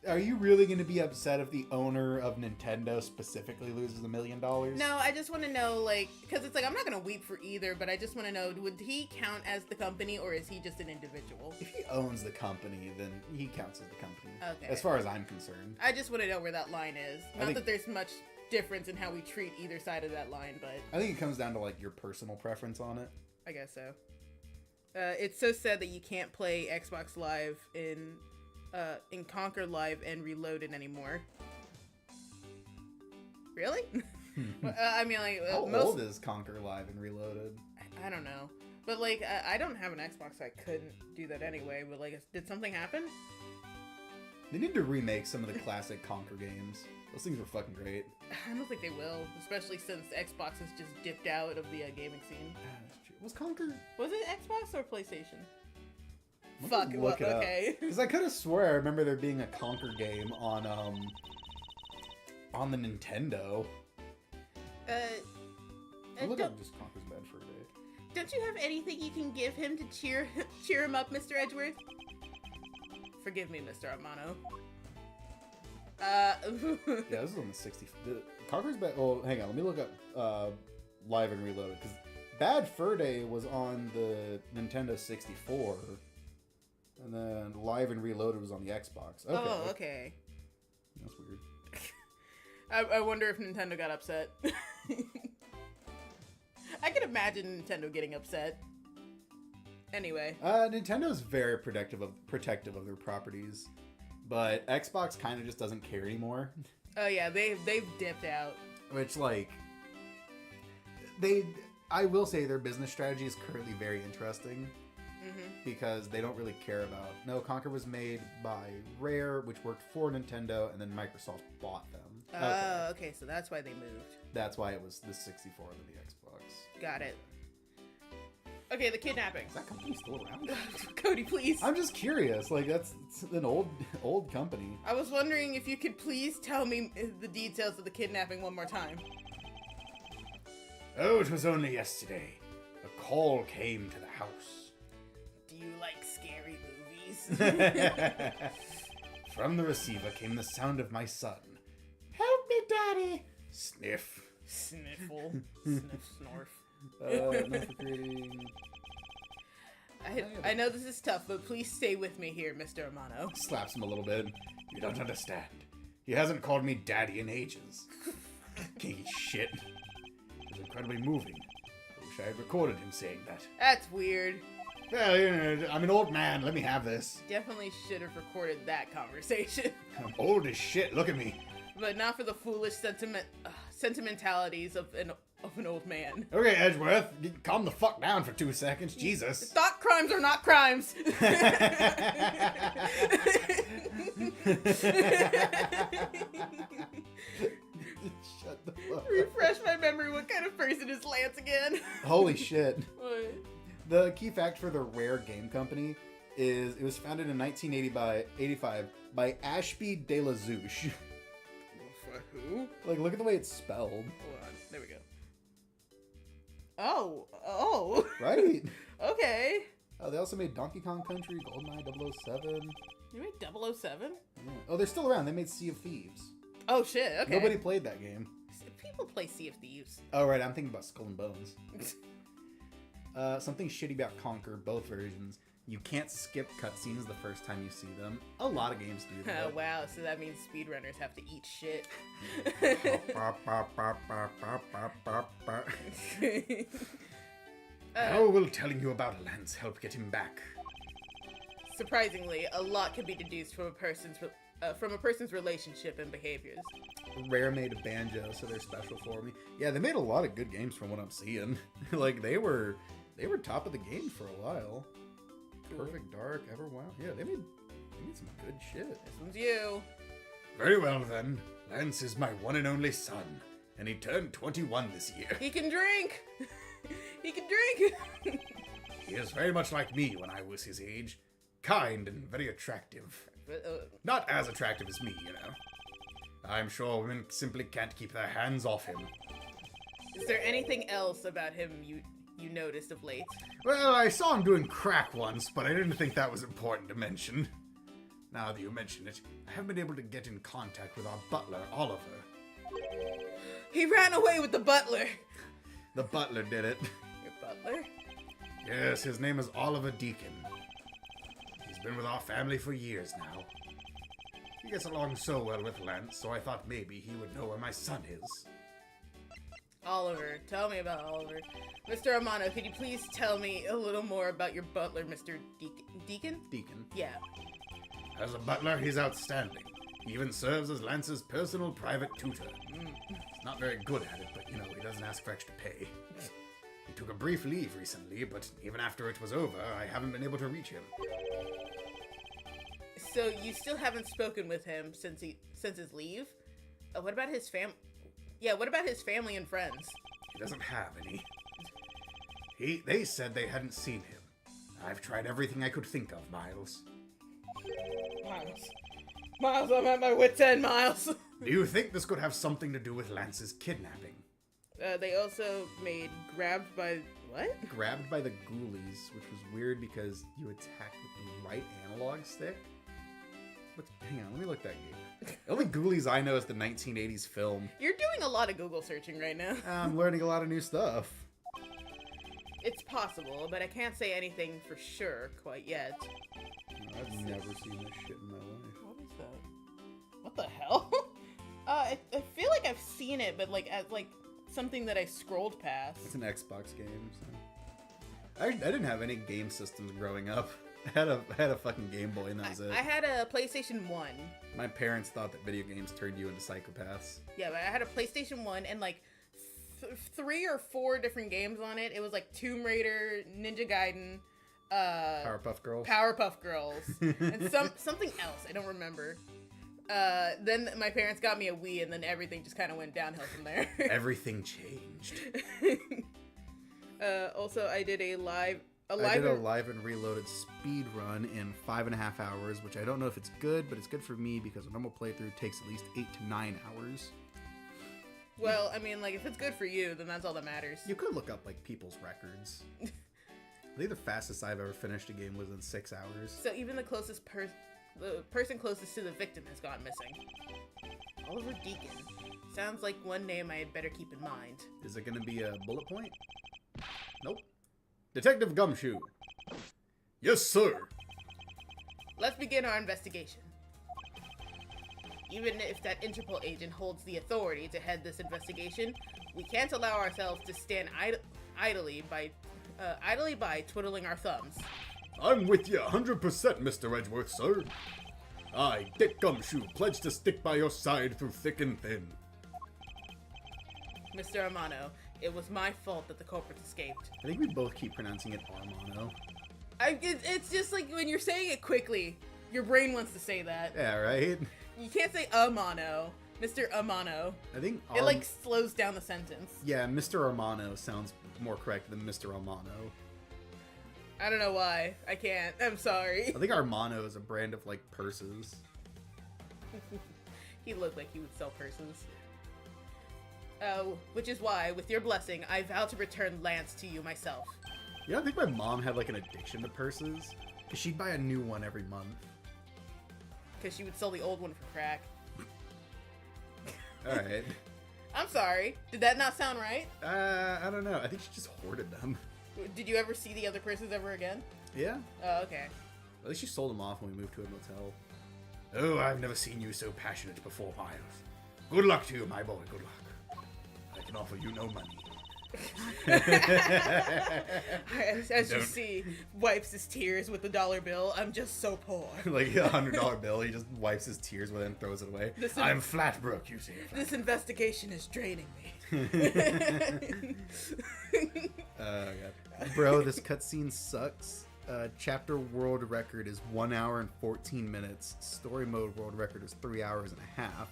Are you really going to be upset if the owner of Nintendo specifically loses $1 million? No, I just want to know, like, because it's like, I'm not going to weep for either, but I just want to know, would he count as the company, or is he just an individual? If he owns the company, then he counts as the company. Okay. As far as I'm concerned. I just want to know where that line is. Not that there's much difference in how we treat either side of that line, but... I think it comes down to, like, your personal preference on it. I guess so. It's so sad that you can't play Xbox Live in Conquer Live and Reloaded anymore. Really? I mean, like, how old is Conquer Live and Reloaded? I don't know, but like, I don't have an Xbox, so I couldn't do that anyway. But like, did something happen? They need to remake some of the classic Conquer games. Those things were fucking great. I don't think they will, especially since Xbox has just dipped out of the gaming scene. That's true. Was Conquer? Was it Xbox or PlayStation? Fuck, look it okay. Because I could have swore I remember there being a Conquer game on the Nintendo. Look up just Conquer's Bad for a day. Don't you have anything you can give him to cheer him up, Mr. Edgeworth? Forgive me, Mr. Amano. Yeah, this is on the 60. Conquer's Bad. Oh, hang on. Let me look up Live and Reloaded, because Bad Fur Day was on the Nintendo 64. And then Live and Reloaded was on the Xbox. Okay. Oh, okay. That's weird. I wonder if Nintendo got upset. I can imagine Nintendo getting upset. Anyway. Nintendo's very protective of their properties. But Xbox kind of just doesn't care anymore. Oh yeah, they've dipped out. Which, like... I will say their business strategy is currently very interesting. Mm-hmm. Because they don't really care about... No, Conquer was made by Rare, which worked for Nintendo, and then Microsoft bought them. Oh, okay, so that's why they moved. That's why it was the 64 and the Xbox. Got it. Okay, the kidnapping. Is that company still around? Cody, please. I'm just curious. Like, it's an old company. I was wondering if you could please tell me the details of the kidnapping one more time. Oh, it was only yesterday. A call came to the house. Do you like please. From the receiver came the sound of my son. Help me, Daddy! Sniff. Sniffle. Sniff, snorf. No for creating... I know this is tough, but please stay with me here, Mr. Amano. Slaps him a little bit. You don't understand. He hasn't called me Daddy in ages. Kinky shit. It was incredibly moving. I wish I had recorded him saying that. That's weird. Well, you know, I'm an old man. Let me have this. Definitely should have recorded that conversation. I'm old as shit. Look at me. But not for the foolish sentimentalities of an old man. Okay, Edgeworth, calm the fuck down for 2 seconds. Jesus. Thought crimes are not crimes. Shut the fuck up. Refresh my memory. What kind of person is Lance again? Holy shit. What? The key fact for the Rare Game Company is it was founded in 1985 by Ashby de la Zouche. Who? Like, look at the way it's spelled. Hold on. There we go. Oh. Right? Okay. Oh, they also made Donkey Kong Country, GoldenEye 007. You made 007? Yeah. Oh, they're still around. They made Sea of Thieves. Oh, shit. Okay. Nobody played that game. People play Sea of Thieves. Oh, right. I'm thinking about Skull and Bones. Something shitty about Conquer, both versions. You can't skip cutscenes the first time you see them. A lot of games do that. Oh, wow. So that means speedrunners have to eat shit. How will telling you about Lance help get him back? Surprisingly, a lot can be deduced from a person's relationship and behaviors. Rare made a Banjo, so they're special for me. Yeah, they made a lot of good games from what I'm seeing. Like, they were top of the game for a while. Cool. Perfect Dark, Everwild. Yeah, they made some good shit. This one's you. Very well, then. Lance is my one and only son, and he turned 21 this year. He can drink! He can drink! He is very much like me when I was his age. Kind and very attractive. Not as attractive as me, you know. I'm sure women simply can't keep their hands off him. Is there anything else about him you noticed of late? Well, I saw him doing crack once, but I didn't think that was important to mention. Now that you mention it, I haven't been able to get in contact with our butler, Oliver. He ran away with the butler! The butler did it. Your butler? Yes, his name is Oliver Deacon. He's been with our family for years now. He gets along so well with Lance, so I thought maybe he would know where my son is. Oliver. Tell me about Oliver. Mr. Amano, could you please tell me a little more about your butler, Mr. Deacon? Deacon. Yeah. As a butler, he's outstanding. He even serves as Lance's personal private tutor. He's not very good at it, but, you know, he doesn't ask for extra pay. He took a brief leave recently, but even after it was over, I haven't been able to reach him. So you still haven't spoken with him since his leave? What about his what about his family and friends? He doesn't have any. They said they hadn't seen him. I've tried everything I could think of, Miles. Miles, I'm at my wit's end, Miles. Do you think this could have something to do with Lance's kidnapping? They also made Grabbed by... What? Grabbed by the Ghoulies, which was weird because you attack with the right analog stick. Hang on, let me look that game. The only Ghoulies I know is the 1980s film. You're doing a lot of Google searching right now. I'm learning a lot of new stuff. It's possible, but I can't say anything for sure quite yet. I've never seen this shit in my life. What is that? What the hell? I feel like I've seen it, but like as like something that I scrolled past. It's an Xbox game. So. I didn't have any game systems growing up. I had a fucking Game Boy, and that was it. I had a PlayStation 1. My parents thought that video games turned you into psychopaths. Yeah, but I had a PlayStation 1 and like 3 or 4 different games on it. It was like Tomb Raider, Ninja Gaiden, Powerpuff Girls. Powerpuff Girls, and something else. I don't remember. Then my parents got me a Wii, and then everything just kind of went downhill from there. Everything changed. Also, I did a live and reloaded speed run in 5.5 hours, which I don't know if it's good, but it's good for me because a normal playthrough takes at least 8 to 9 hours. Well, I mean, like, if it's good for you, then that's all that matters. You could look up, like, people's records. think the fastest I've ever finished a game was in 6 hours. So even the person closest to the victim has gone missing. Oliver Deacon. Sounds like one name I had better keep in mind. Is it going to be a bullet point? Nope. Detective Gumshoe. Yes, sir. Let's begin our investigation. Even if that Interpol agent holds the authority to head this investigation, we can't allow ourselves to stand idly by twiddling our thumbs. I'm with you 100%, Mr. Edgeworth, sir. I, Dick Gumshoe, pledge to stick by your side through thick and thin. Mr. Amano, it was my fault that the culprits escaped. I think we both keep pronouncing it Armano. It's just like when you're saying it quickly, your brain wants to say that. Yeah, right? You can't say Amano. Mr. Amano. I think it like slows down the sentence. Yeah, Mr. Armano sounds more correct than Mr. Amano. I don't know why. I can't. I'm sorry. I think Armano is a brand of like purses. He looked like he would sell purses. Which is why, with your blessing, I vow to return Lance to you myself. Yeah, I think my mom had like an addiction to purses. Because she'd buy a new one every month. Because she would sell the old one for crack. Alright. I'm sorry. Did that not sound right? I don't know. I think she just hoarded them. Did you ever see the other purses ever again? Yeah. Oh, okay. At least she sold them off when we moved to a motel. Oh, I've never seen you so passionate before, Miles. Good luck to you, my boy, good luck. I can offer you no money. As you see, wipes his tears with the $1 bill. I'm just so poor. Like a $100 bill, he just wipes his tears with it and throws it away. I'm flat broke, you see. This investigation is draining me. God. Bro, this cutscene sucks. Chapter world record is 1 hour and 14 minutes. Story mode world record is 3 hours and a half.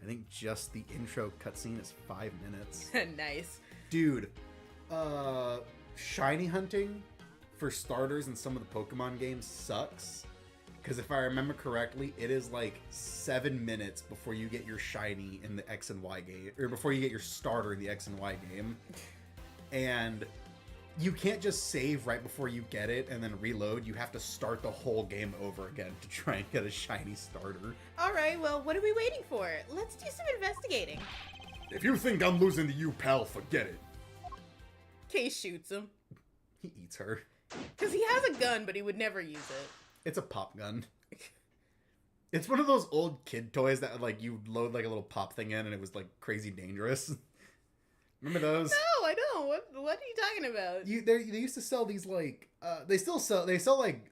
I think just the intro cutscene is 5 minutes. Nice. Dude, shiny hunting, for starters, in some of the Pokemon games sucks. Because if I remember correctly, it is like 7 minutes before you get your shiny in the X and Y game. Or before you get your starter in the X and Y game. And you can't just save right before you get it and then reload. You have to start the whole game over again to try and get a shiny starter. Alright, well, what are we waiting for? Let's do some investigating. If you think I'm losing to you, pal, forget it. Case shoots him. He eats her. Because he has a gun, but he would never use it. It's a pop gun. It's one of those old kid toys that like you load like a little pop thing in and it was like crazy dangerous. Remember those? No, I don't. What are you talking about? They used to sell these like they sell like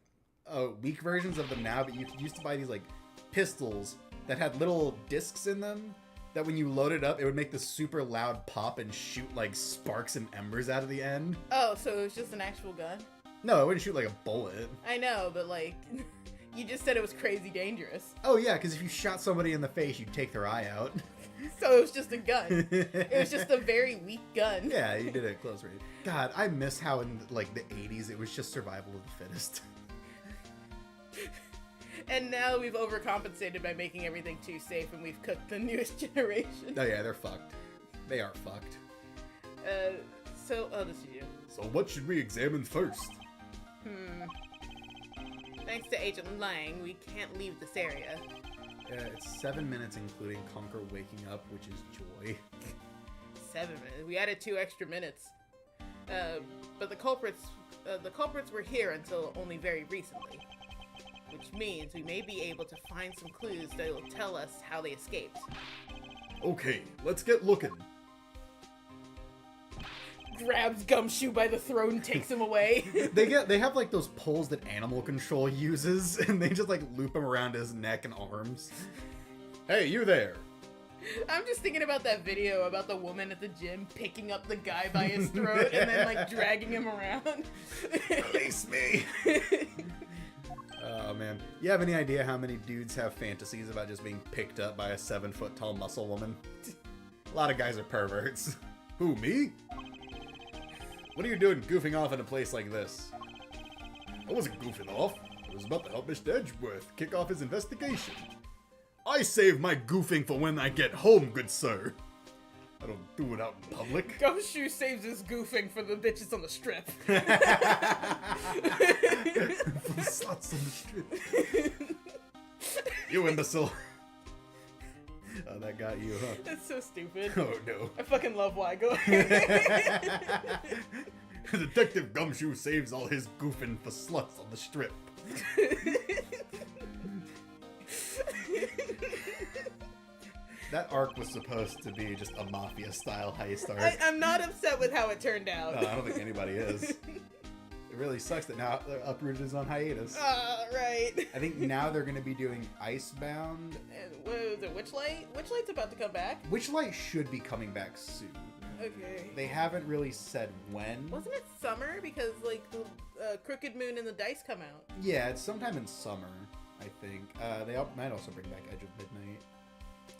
weak versions of them now, but you used to buy these like pistols that had little discs in them that when you load it up, it would make this super loud pop and shoot like sparks and embers out of the end. Oh, so it was just an actual gun? No, it wouldn't shoot like a bullet. I know, but like, you just said it was crazy dangerous. Oh yeah, because if you shot somebody in the face, you'd take their eye out. So it was just a gun. It was just a very weak gun. Yeah, you did it at close range. God, I miss how in like the 80s, it was just survival of the fittest. And now we've overcompensated by making everything too safe, and we've cooked the newest generation. Oh yeah, they're fucked. They are fucked. This is you. So what should we examine first? Thanks to Agent Lang, we can't leave this area. It's 7 minutes, including Conquer waking up, which is joy. 7 minutes. We added 2 extra minutes. But the culprits were here until only very recently. Which means we may be able to find some clues that will tell us how they escaped. Okay, let's get looking. Grabs Gumshoe by the throat and takes him away. They have like those poles that Animal Control uses, and they just like loop him around his neck and arms. Hey, you there. I'm just thinking about that video about the woman at the gym picking up the guy by his throat and then like dragging him around. Release me. Oh man. You have any idea how many dudes have fantasies about just being picked up by a 7-foot-tall muscle woman? A lot of guys are perverts. Who, me? What are you doing goofing off in a place like this? I wasn't goofing off. I was about to help Mr. Edgeworth kick off his investigation. I save my goofing for when I get home, good sir. I don't do it out in public. Gumshoe saves his goofing for the bitches on the strip. For sluts on the strip. You imbecile. Oh, that got you, huh? That's so stupid. Oh, no. I fucking love Wygo. Detective Gumshoe saves all his goofing for sluts on the strip. That arc was supposed to be just a mafia-style heist arc. I'm not upset with how it turned out. No, I don't think anybody is. It really sucks that now Uprooted is on hiatus. Right. I think now they're going to be doing Icebound. And what was it, Witchlight? Witchlight's about to come back. Witchlight should be coming back soon. Okay. They haven't really said when. Wasn't it summer? Because, like, the Crooked Moon and the Dice come out. Yeah, it's sometime in summer, I think. They might also bring back Edge of Midnight.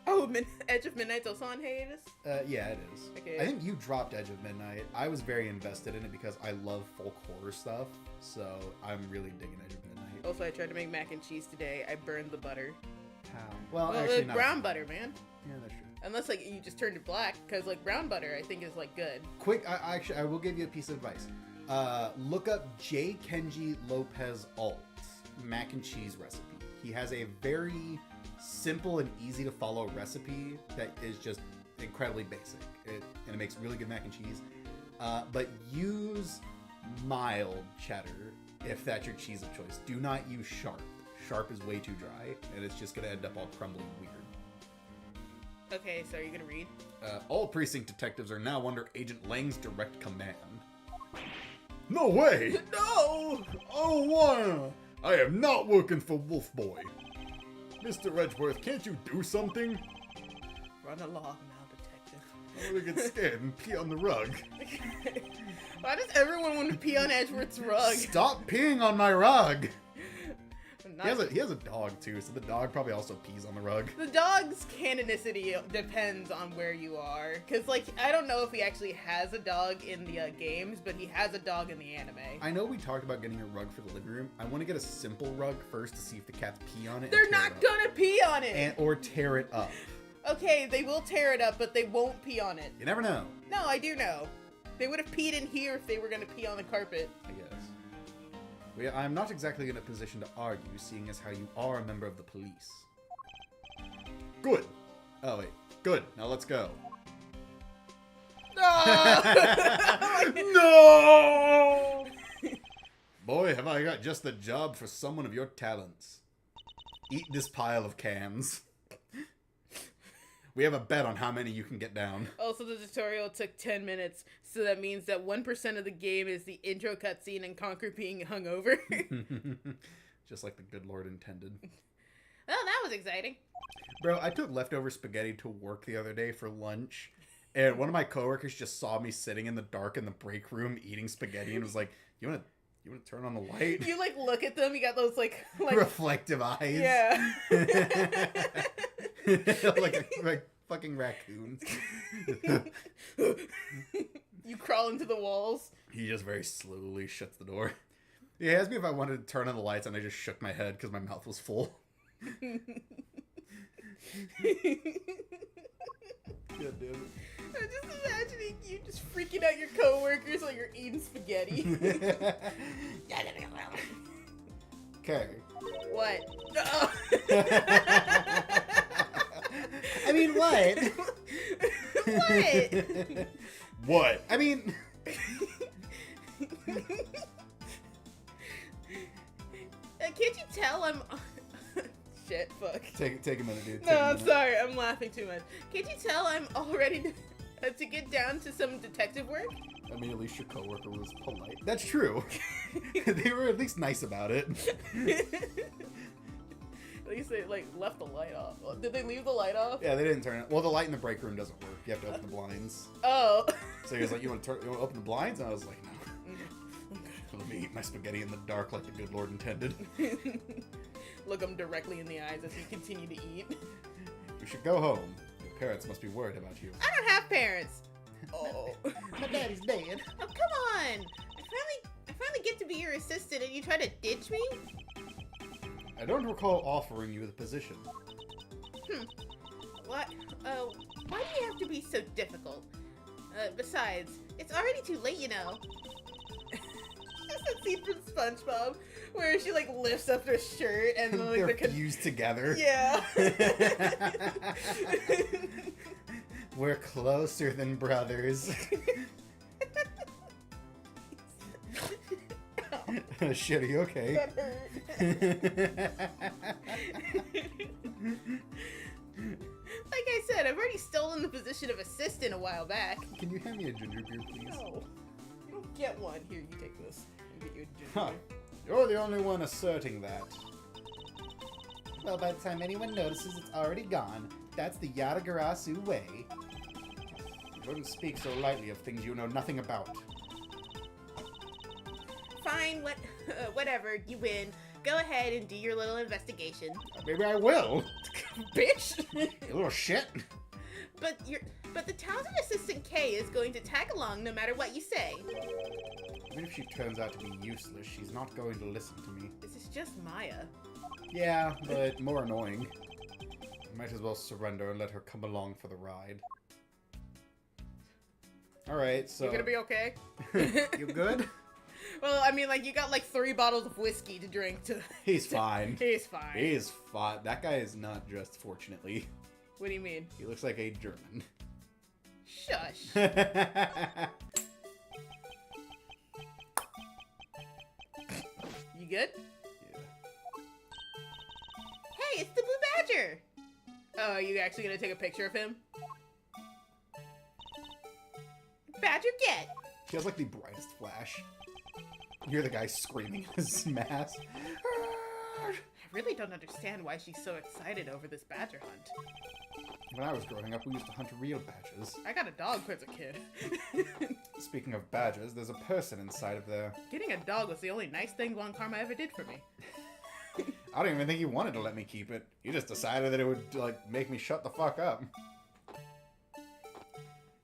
Oh, Edge of Midnight's also on hiatus? Yeah, it is. Okay. I think you dropped Edge of Midnight. I was very invested in it because I love folk horror stuff, so I'm really digging Edge of Midnight. Also, I tried to make mac and cheese today. I burned the butter. How? Well, Well, actually, not. brown butter, man. Yeah, that's true. Unless, like, you just turned it black, because, like, brown butter, I think, is, like, good. Quick, I will give you a piece of advice. Look up J. Kenji Lopez Alt mac and cheese recipe. He has a very simple and easy to follow recipe that is just incredibly basic. And it makes really good mac and cheese. But use mild cheddar if that's your cheese of choice. Do not use sharp. Sharp is way too dry, and it's just going to end up all crumbly weird. Okay, so are you gonna read? All precinct detectives are now under Agent Lang's direct command. No way! No! Oh, why? I am not working for Wolf Boy. Mr. Edgeworth, can't you do something? Run along now, detective. I'm gonna get scared and pee on the rug. Why does everyone want to pee on Edgeworth's rug? Stop peeing on my rug! Not- He has a dog too, so the dog probably also pees on the rug. The dog's canonicity depends on where you are. Because, like, I don't know if he actually has a dog in the games, but he has a dog in the anime. I know we talked about getting a rug for the living room. I want to get a simple rug first to see if the cats pee on it. They're not gonna pee on it! or tear it up. Okay, they will tear it up, but they won't pee on it. You never know. No, I do know. They would have peed in here if they were gonna pee on the carpet. I guess. I'm not exactly in a position to argue, seeing as how you are a member of the police. Good. Oh, wait. Good. Now let's go. No! Boy, have I got just the job for someone of your talents. Eat this pile of cans. We have a bet on how many you can get down. Also, the tutorial took 10 minutes, so that means that 1% of the game is the intro cutscene and Conquer being hungover. Just like the good Lord intended. Oh, that was exciting. Bro, I took leftover spaghetti to work the other day for lunch, and one of my coworkers just saw me sitting in the dark in the break room eating spaghetti and was like, you wanna turn on the light? You, like, look at them, you got those, like reflective eyes. yeah. like fucking raccoons. You crawl into the walls. He just very slowly shuts the door. He asked me if I wanted to turn on the lights, and I just shook my head because my mouth was full. God damn it. I'm just imagining you just freaking out your coworkers while you're eating spaghetti. Okay. What? I mean, what? What? What? I mean... Can't you tell I'm... Shit, fuck. Take a minute, dude. No, I'm sorry. I'm laughing too much. Can't you tell I'm all ready to get down to some detective work? I mean, at least your coworker was polite. That's true. They were at least nice about it. At least they, like, left the light off. Well, did they leave the light off? Yeah, they didn't turn it. Well, the light in the break room doesn't work. You have to open the blinds. Oh. So he was like, you want to open the blinds? And I was like, no. Let me eat my spaghetti in the dark like the good Lord intended. Look him directly in the eyes as you continue to eat. You should go home. Your parents must be worried about you. I don't have parents. Oh. My daddy's dead. Oh, come on. I finally get to be your assistant and you try to ditch me? I don't recall offering you the position. What? Why do you have to be so difficult? Besides, it's already too late, you know. Just that scene from SpongeBob where she like lifts up her shirt and like they're fused together. Yeah. We're closer than brothers. Shit, are you okay? That hurt. Like I said, I've already stolen the position of assistant a while back. Can you hand me a ginger beer, please? No. You don't get one. Here, you take this. I'll get you a ginger Huh. beer. You're the only one asserting that. Well, by the time anyone notices, it's already gone. That's the Yatagarasu way. You wouldn't speak so lightly of things you know nothing about. Fine, whatever. You win. Go ahead and do your little investigation. Maybe I will. Bitch! You little shit. But the talented assistant Kay is going to tag along no matter what you say. Even if she turns out to be useless, she's not going to listen to me. This is just Maya. Yeah, but more annoying. I might as well surrender and let her come along for the ride. Alright, so... You gonna be okay? You good? Well, I mean, like, you got like 3 bottles of whiskey to drink to... He's fine. He's fine. He's fine. That guy is not just, fortunately. What do you mean? He looks like a German. Shush. You good? Yeah. Hey, it's the Blue Badger! Oh, are you actually gonna take a picture of him? Badger get! She has like the brightest flash. You hear the guy screaming in his mask. I really don't understand why she's so excited over this badger hunt. When I was growing up, we used to hunt real badgers. I got a dog as a kid. Speaking of badgers, there's a person inside of there. Getting a dog was the only nice thing Von Karma ever did for me. I don't even think he wanted to let me keep it. He just decided that it would, like, make me shut the fuck up.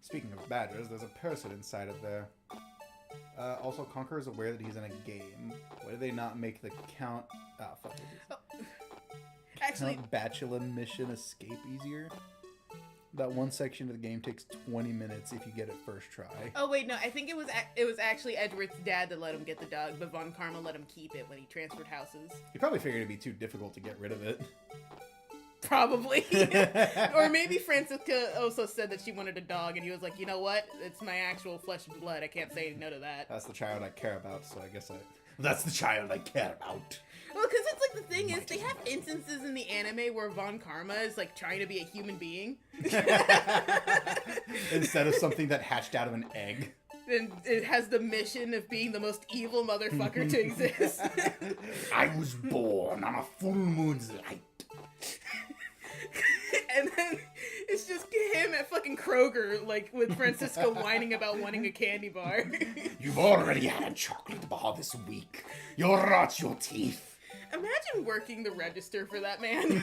Speaking of badgers, there's a person inside of there. Also, Conqueror is aware that he's in a game. Why did they not make the Count... Ah, fuck it. Oh. Actually... Count Bachelor mission escape easier? That one section of the game takes 20 minutes if you get it first try. Oh wait, no, I think it was actually Edward's dad that let him get the dog, but Von Karma let him keep it when he transferred houses. He probably figured it'd be too difficult to get rid of it. Probably. Or maybe Francisca also said that she wanted a dog, and he was like, you know what? It's my actual flesh and blood. I can't say no to that. That's the child I care about, so I guess that's the child I care about. Well, because it's like the thing is, they have instances in the anime where Von Karma is like trying to be a human being. Instead of something that hatched out of an egg. And it has the mission of being the most evil motherfucker to exist. I was born on a full moon's light. And then it's just him at fucking Kroger, like, with Francisco whining about wanting a candy bar. You've already had a chocolate bar this week. You'll rot your teeth. Imagine working the register for that man.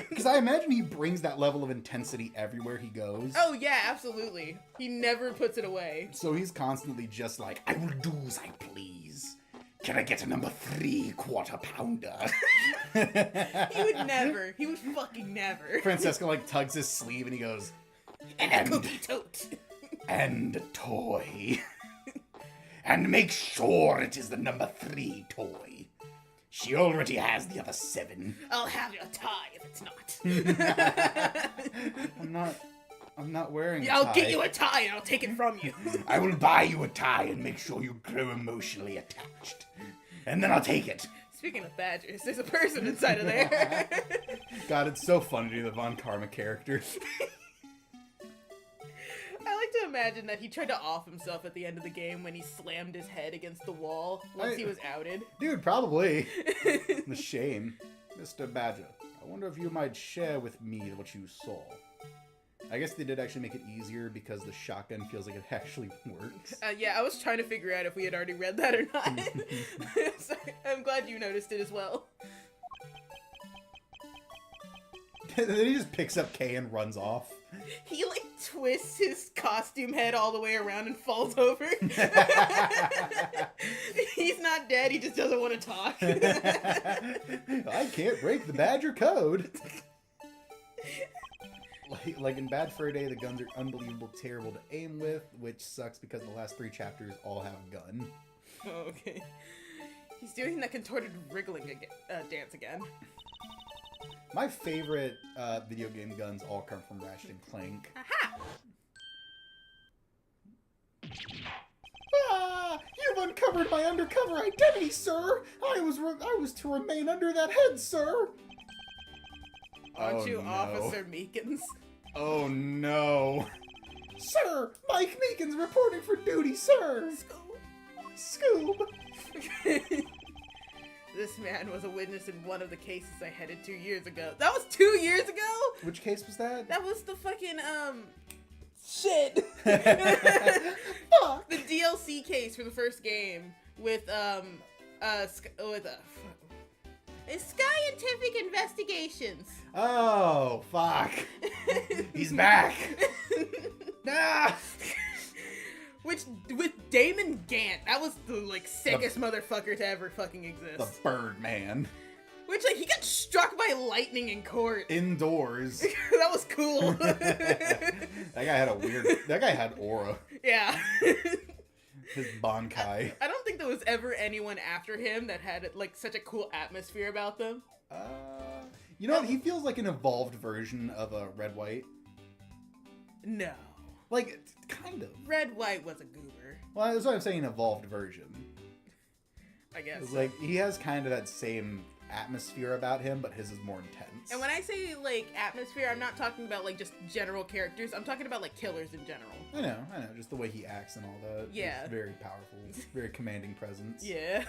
Because I imagine he brings that level of intensity everywhere he goes. Oh, yeah, absolutely. He never puts it away. So he's constantly just like, I will do as I please. Can I get a number 3 quarter pounder? He would never. He would fucking never. Francesca like tugs his sleeve and he goes, And a cookie tote. And a toy. And make sure it is the number 3 toy. She already has the other 7. I'll have your tie if it's not. I'm not wearing a tie. I'll get you a tie and I'll take it from you. I will buy you a tie and make sure you grow emotionally attached. And then I'll take it. Speaking of badgers, there's a person inside of there. God, it's so fun to do the Von Karma character. I like to imagine that he tried to off himself at the end of the game when he slammed his head against the wall once he was outed. Dude, probably. The shame. Mr. Badger, I wonder if you might share with me what you saw. I guess they did actually make it easier because the shotgun feels like it actually works. Yeah, I was trying to figure out if we had already read that or not. So I'm glad you noticed it as well. Then he just picks up Kay and runs off. He, like, twists his costume head all the way around and falls over. He's not dead, he just doesn't want to talk. I can't break the Badger code. like in Bad Fur Day, the guns are unbelievable terrible to aim with, which sucks because the last 3 chapters all have a gun. Oh, okay. He's doing that contorted wriggling dance again. My favorite video game guns all come from Ratchet and Clank. Aha! Ah! You've uncovered my undercover identity, sir! I was to remain under that head, sir! Aren't Oh, you no. Officer Meekins? Oh no! Sir! Mike Meekins reporting for duty, sir! Scoob! This man was a witness in one of the cases I headed 2 years ago. That was 2 years ago?! Which case was that? That was the fucking, shit! Fuck! The DLC case for the first game with, Scientific Investigations. Oh, fuck. He's back. Ah! Which, with Damon Gant, that was the, like, sickest motherfucker to ever fucking exist. The Birdman. Which, like, he got struck by lightning in court. Indoors. That was cool. That guy had aura. Yeah. His Bankai. I don't think there was ever anyone after him that had, like, such a cool atmosphere about them. You know what? He feels like an evolved version of a Red White. No. Like, kind of. Red White was a goober. Well, that's why I'm saying evolved version. I guess. It's like, he has kind of that same atmosphere about him, but his is more intense. And when I say, like, atmosphere, I'm not talking about, like, just general characters. I'm talking about, like, killers in general. I know. Just the way he acts and all that. Yeah. It's very powerful. Very commanding presence. Yeah.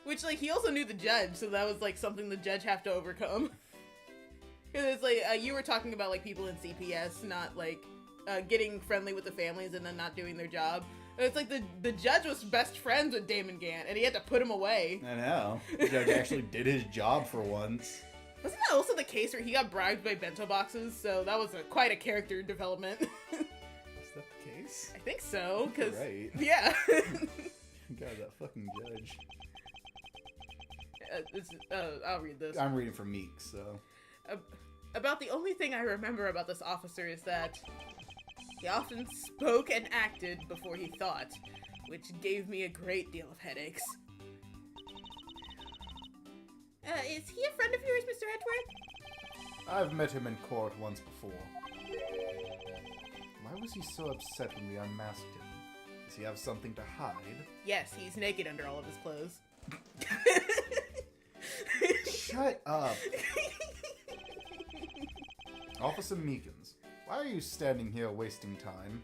Which, like, he also knew the judge, so that was, like, something the judge have to overcome. Because it's, like, you were talking about, like, people in CPS not, like, getting friendly with the families and then not doing their job. And it's like the judge was best friends with Damon Gant, and he had to put him away. I know. The judge actually did his job for once. Wasn't that also the case where he got bribed by bento boxes? So that was quite a character development. Is that the case? I think so, because... Right. Yeah. God, that fucking judge. I'll read this. I'm reading from Meek, so... About the only thing I remember about this officer is that he often spoke and acted before he thought, which gave me a great deal of headaches. Is he a friend of yours, Mr. Edgeworth? I've met him in court once before. Why was he so upset when we unmasked him? Does he have something to hide? Yes, he's naked under all of his clothes. Shut up. Officer Meekins, why are you standing here wasting time?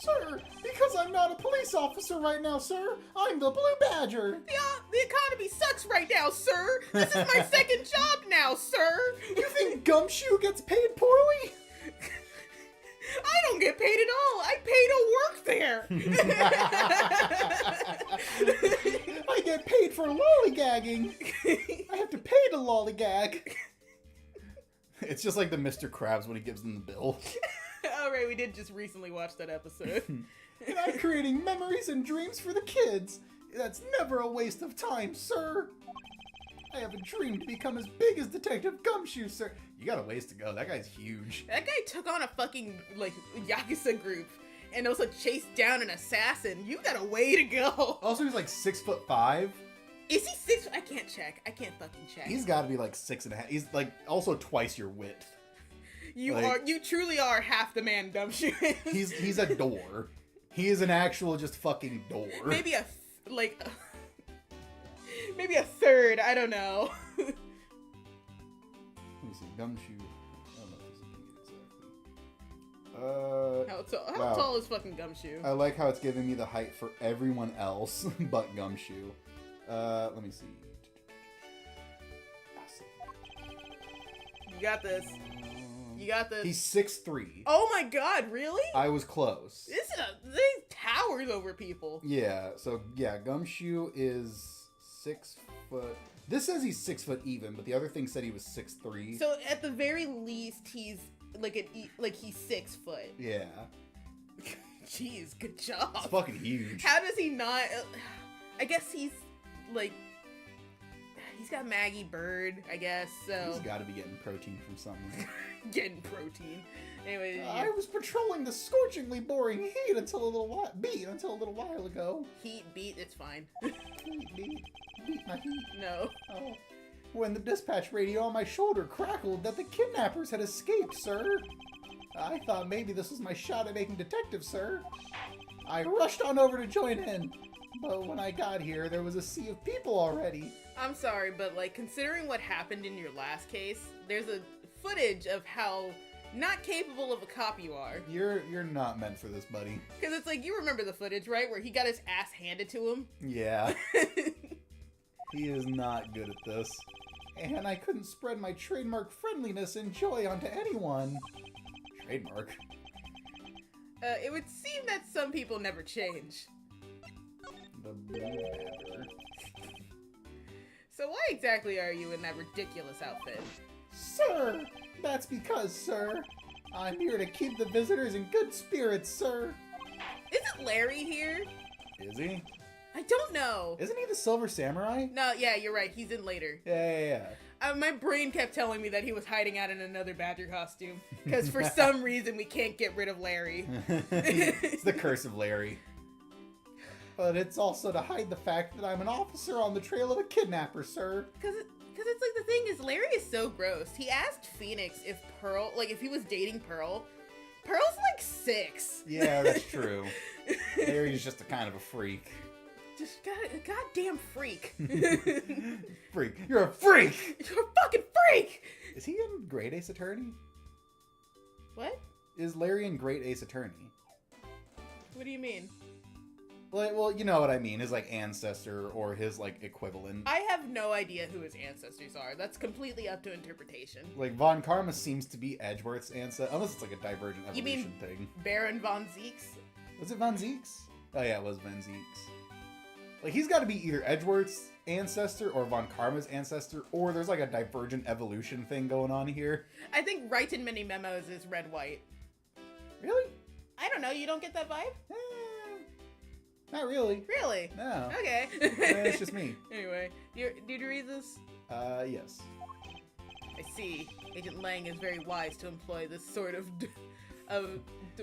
Sir, because I'm not a police officer right now, sir. I'm the Blue Badger. The economy sucks right now, sir. This is my second job now, sir. You think Gumshoe gets paid poorly? I don't get paid at all. I pay to work there. I get paid for lollygagging. I have to pay to lollygag. It's just like the Mr. Krabs when he gives them the bill. Alright, we did just recently watch that episode. And I'm creating memories and dreams for the kids. That's never a waste of time, sir. I have a dream to become as big as Detective Gumshoe, sir. You got a ways to go. That guy's huge. That guy took on a fucking, like, Yakuza group and also chased down an assassin. You got a way to go. Also, he's like 6'5". Is he 6? I can't check. I can't fucking check. He's got to be like 6.5. He's like also twice your width. You truly are half the man Gumshoe is. He's a door. He is an actual just fucking door. Maybe maybe a third. I don't know. Let me see. Gumshoe. I don't know if this is exactly. How tall is fucking Gumshoe? I like how it's giving me the height for everyone else but Gumshoe. Let me see. You got this. You got this. He's 6'3". Oh my god, really? I was close. This towers over people. Yeah, so yeah, Gumshoe is 6 foot. This says he's 6 foot even, but the other thing said he was 6'3". So at the very least, he's he's 6 foot. Yeah. Jeez, good job. It's fucking huge. How does he not? I guess he's like, He's got Maggie Bird, I guess, so... He's gotta be getting protein from somewhere. Getting protein. Anyway, I was patrolling the scorchingly boring heat until a little while ago. Heat, beat, it's fine. Beat my heat. No. Oh. When the dispatch radio on my shoulder crackled that the kidnappers had escaped, sir. I thought maybe this was my shot at making detective, sir. I rushed on over to join in, but when I got here, there was a sea of people already. I'm sorry, but, like, considering what happened in your last case, there's a footage of how not capable of a cop you are. You're not meant for this, buddy. Because it's like, you remember the footage, right? Where he got his ass handed to him? Yeah. He is not good at this. And I couldn't spread my trademark friendliness and joy onto anyone. Trademark? It would seem that some people never change. The blue matter. So why exactly are you in that ridiculous outfit? Sir! That's because, sir, I'm here to keep the visitors in good spirits, sir. Isn't Larry here? Is he? I don't know. Isn't he the Silver Samurai? No, yeah, you're right. He's in later. Yeah. My brain kept telling me that he was hiding out in another Badger costume. Because for some reason, we can't get rid of Larry. It's the curse of Larry. But it's also to hide the fact that I'm an officer on the trail of a kidnapper, sir. Because it's like, the thing is, Larry is so gross. He asked Phoenix if Pearl, like, if he was dating Pearl. Pearl's like 6. Yeah, that's true. Larry's just a kind of a freak. Just a goddamn freak. Freak. You're a freak! You're a fucking freak! Is he in Great Ace Attorney? What? Is Larry in Great Ace Attorney? What do you mean? Well, you know what I mean. His, like, ancestor or his, like, equivalent. I have no idea who his ancestors are. That's completely up to interpretation. Like, Von Karma seems to be Edgeworth's ancestor. Unless it's, like, a Divergent Evolution You mean thing. Baron von Zeeks? Was it Von Zeeks? Oh, yeah, it was Von Zeeks. Like, he's got to be either Edgeworth's ancestor or Von Karma's ancestor, or there's, like, a Divergent Evolution thing going on here. I think Right in Many Memos is red-white. Really? I don't know. You don't get that vibe? Not really. Really? No. Okay. It's just me. Anyway, did you read this? Yes. I see. Agent Lang is very wise to employ this sort of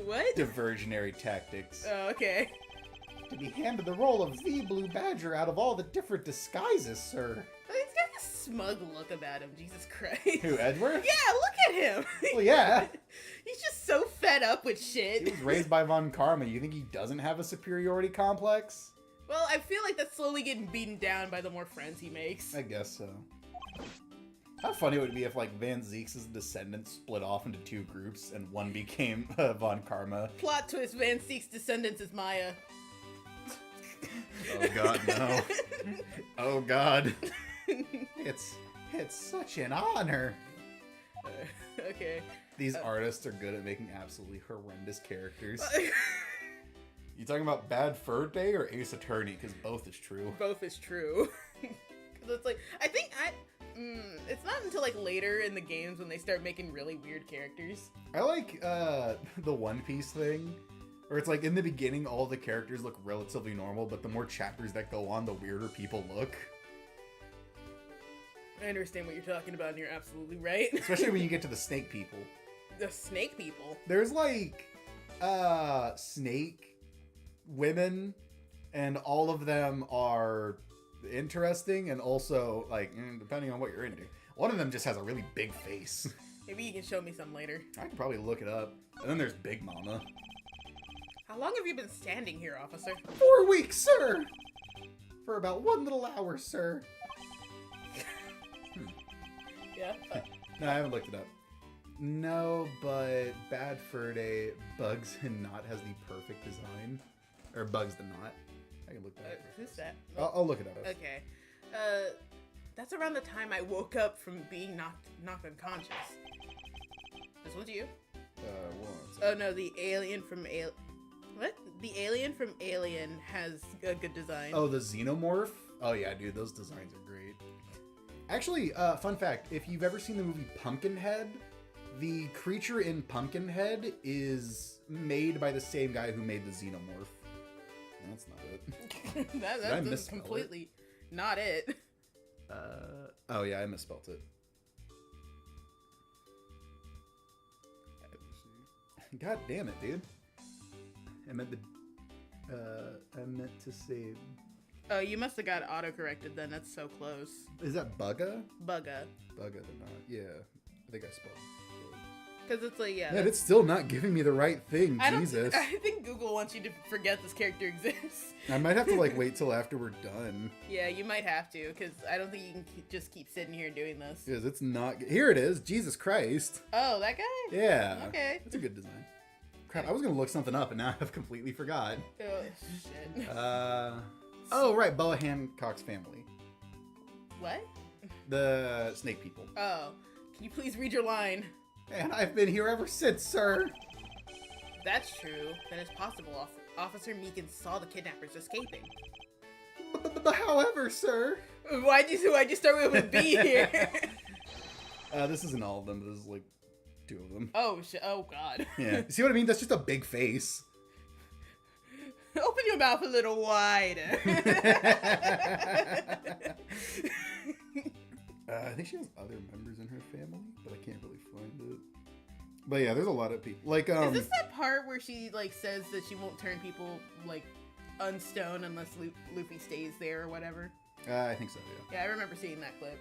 what? Diversionary tactics. Oh, okay. To be handed the role of the Blue Badger out of all the different disguises, sir. He's got this smug look about him, Jesus Christ. Who, Edward? Yeah, look at him. Well, yeah. He's just so fed up with shit. He was raised by Von Karma. You think he doesn't have a superiority complex? Well, I feel like that's slowly getting beaten down by the more friends he makes. I guess so. How funny would it be if, like, Van Zeeks' descendants split off into 2 groups and one became Von Karma? Plot twist, Van Zeek's descendants is Maya. Oh god, no. Oh god. It's such an honor. Okay. These artists are good at making absolutely horrendous characters. You talking about Bad Fur Day or Ace Attorney? Because both is true. Both is true. Because it's like, I think it's not until like later in the games when they start making really weird characters. I like the One Piece thing. Or it's like in the beginning, all the characters look relatively normal, but the more chapters that go on, the weirder people look. I understand what you're talking about, and you're absolutely right. Especially when you get to the snake people. The snake people? There's like, snake women, and all of them are interesting, and also, like, depending on what you're into. One of them just has a really big face. Maybe you can show me some later. I could probably look it up. And then there's Big Mama. How long have you been standing here, officer? 4 weeks, sir! For about 1 little hour, sir. Yeah? No, I haven't looked it up. No, but Bad Fur Day, Bugs and Knot has the perfect design. Or Bugs the Knot. I can look that up. Who's that? I'll look it up. Okay. That's around the time I woke up from being knocked unconscious. This one's you? Oh no, the alien from What? The alien from Alien has a good design. Oh, the Xenomorph? Oh yeah, dude, those designs are great. Actually, fun fact, if you've ever seen the movie Pumpkinhead, the creature in Pumpkinhead is made by the same guy who made the Xenomorph. That's not it. That's completely not it. Oh yeah, I misspelled it. God damn it, dude. I meant to say. Oh, you must have got auto-corrected then. That's so close. Is that Bugga? Bugga. Bugga, they're not. Yeah, I think I spelled it. Because it's like, yeah. Yeah, it's still not giving me the right thing. Jesus. I think Google wants you to forget this character exists. I might have to like wait till after we're done. Yeah, you might have to, because I don't think you can just keep sitting here doing this. Because it's not. Here it is. Jesus Christ. Oh, that guy? Yeah. Okay. That's a good design. Crap, I was gonna look something up and now I've completely forgot. Oh, shit. Oh, right, Boa Hancock's family. What? The snake people. Oh, can you please read your line? And I've been here ever since, sir. If that's true, then it's possible Officer Meekins saw the kidnappers escaping. However, sir. Why'd you start with a B here? This isn't all of them. This is like 2 of them. Oh, shit. Oh, God. Yeah. See what I mean? That's just a big face. Open your mouth a little wider. I think she has other members in her family, but I can't really find it. But yeah, there's a lot of people. Like, Is this that part where she like says that she won't turn people like unstone unless Luffy stays there or whatever? I think so. Yeah. Yeah, I remember seeing that clip.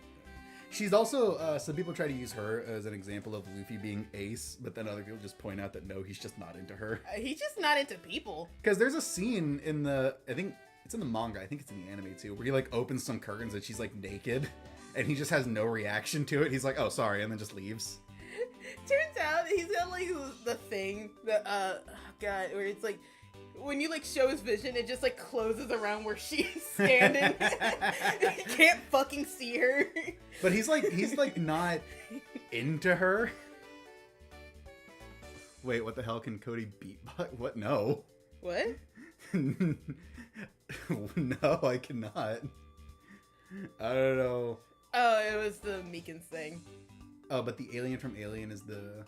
She's also some people try to use her as an example of Luffy being ace, but then other people just point out that no, he's just not into her. He's just not into people. Because there's a scene in I think it's in the manga, I think it's in the anime too, where he like opens some curtains and she's like naked, and he just has no reaction to it. He's like, oh, sorry, and then just leaves. Turns out he's got like the thing that God, where it's like when you like show his vision, it just like closes around where she's standing. You can't fucking see her. But he's like not into her. Wait, what the hell can Cody beatbox? What? No. What? No, I cannot. I don't know. Oh, it was the Meekins thing. Oh, but the alien from Alien is the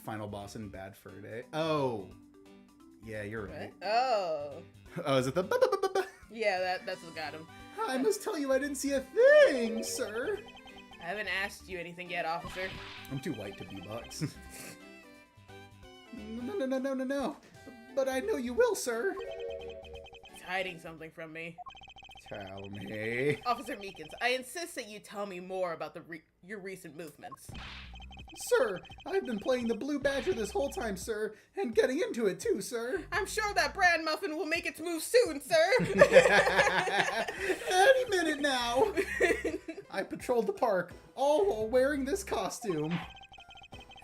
final boss in Bad Fur Day. Oh. Yeah, you're right. What? Oh. Oh, is it the Yeah, that's what got him. I must tell you I didn't see a thing, sir. I haven't asked you anything yet, officer. I'm too white to beatbox. No. But I know you will, sir. He's hiding something from me. Tell me. Officer Meekins, I insist that you tell me more about your recent movements. Sir, I've been playing the Blue Badger this whole time, sir, and getting into it too, sir. I'm sure that bran muffin will make its move soon, sir. Any minute now. I patrolled the park, all while wearing this costume.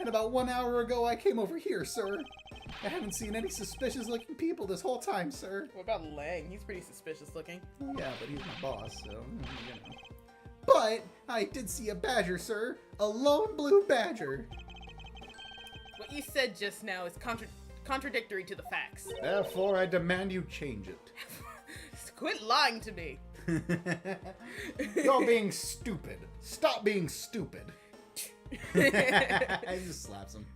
And about 1 hour ago, I came over here, sir. I haven't seen any suspicious-looking people this whole time, sir. What about Lang? He's pretty suspicious-looking. Yeah, but he's my boss, so, you know. But I did see a badger, sir. A lone blue badger. What you said just now is contradictory to the facts. Therefore, I demand you change it. Quit lying to me. You're being stupid. Stop being stupid. I just slaps him.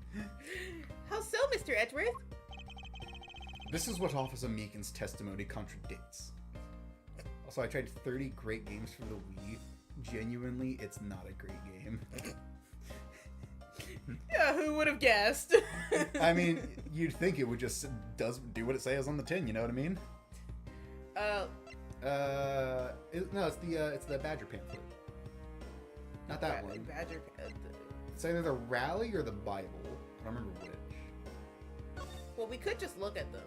How so, Mr. Edgeworth? This is what Officer Meekins' testimony contradicts. Also, I tried 30 great games for the Wii. Genuinely, it's not a great game. Yeah, who would have guessed? I mean, you'd think it would just do what it says on the tin, you know what I mean? No, it's the Badger pamphlet. Not that one. Badger. It's either the Rally or the Bible. I don't remember which. Well, we could just look at them.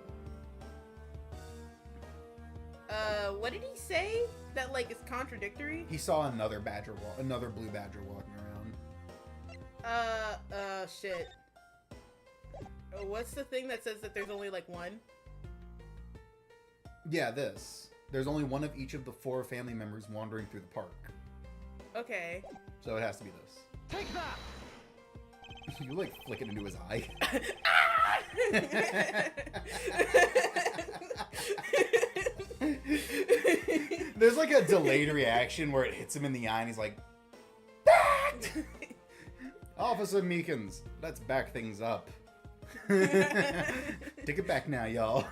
What did he say? That like is contradictory? He saw another blue badger walking around. Shit. What's the thing that says that there's only like one? Yeah, this. There's only one of each of the 4 family members wandering through the park. Okay. So it has to be this. Take that! You like flick it into his eye. There's like a delayed reaction where it hits him in the eye and he's like, Officer Meekins, let's back things up. Take it back now, y'all.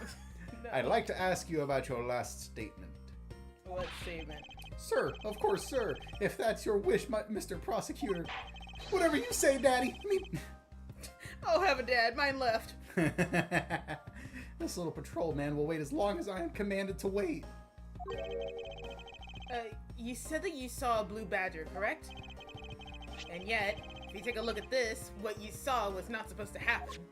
No. I'd like to ask you about your last statement. What statement? Sir, of course, sir. If that's your wish, Mr. Prosecutor. Whatever you say, Daddy. I'll have a dad. Mine left. This little patrol man will wait as long as I am commanded to wait. You said that you saw a blue badger, correct? And yet, if you take a look at this, what you saw was not supposed to happen.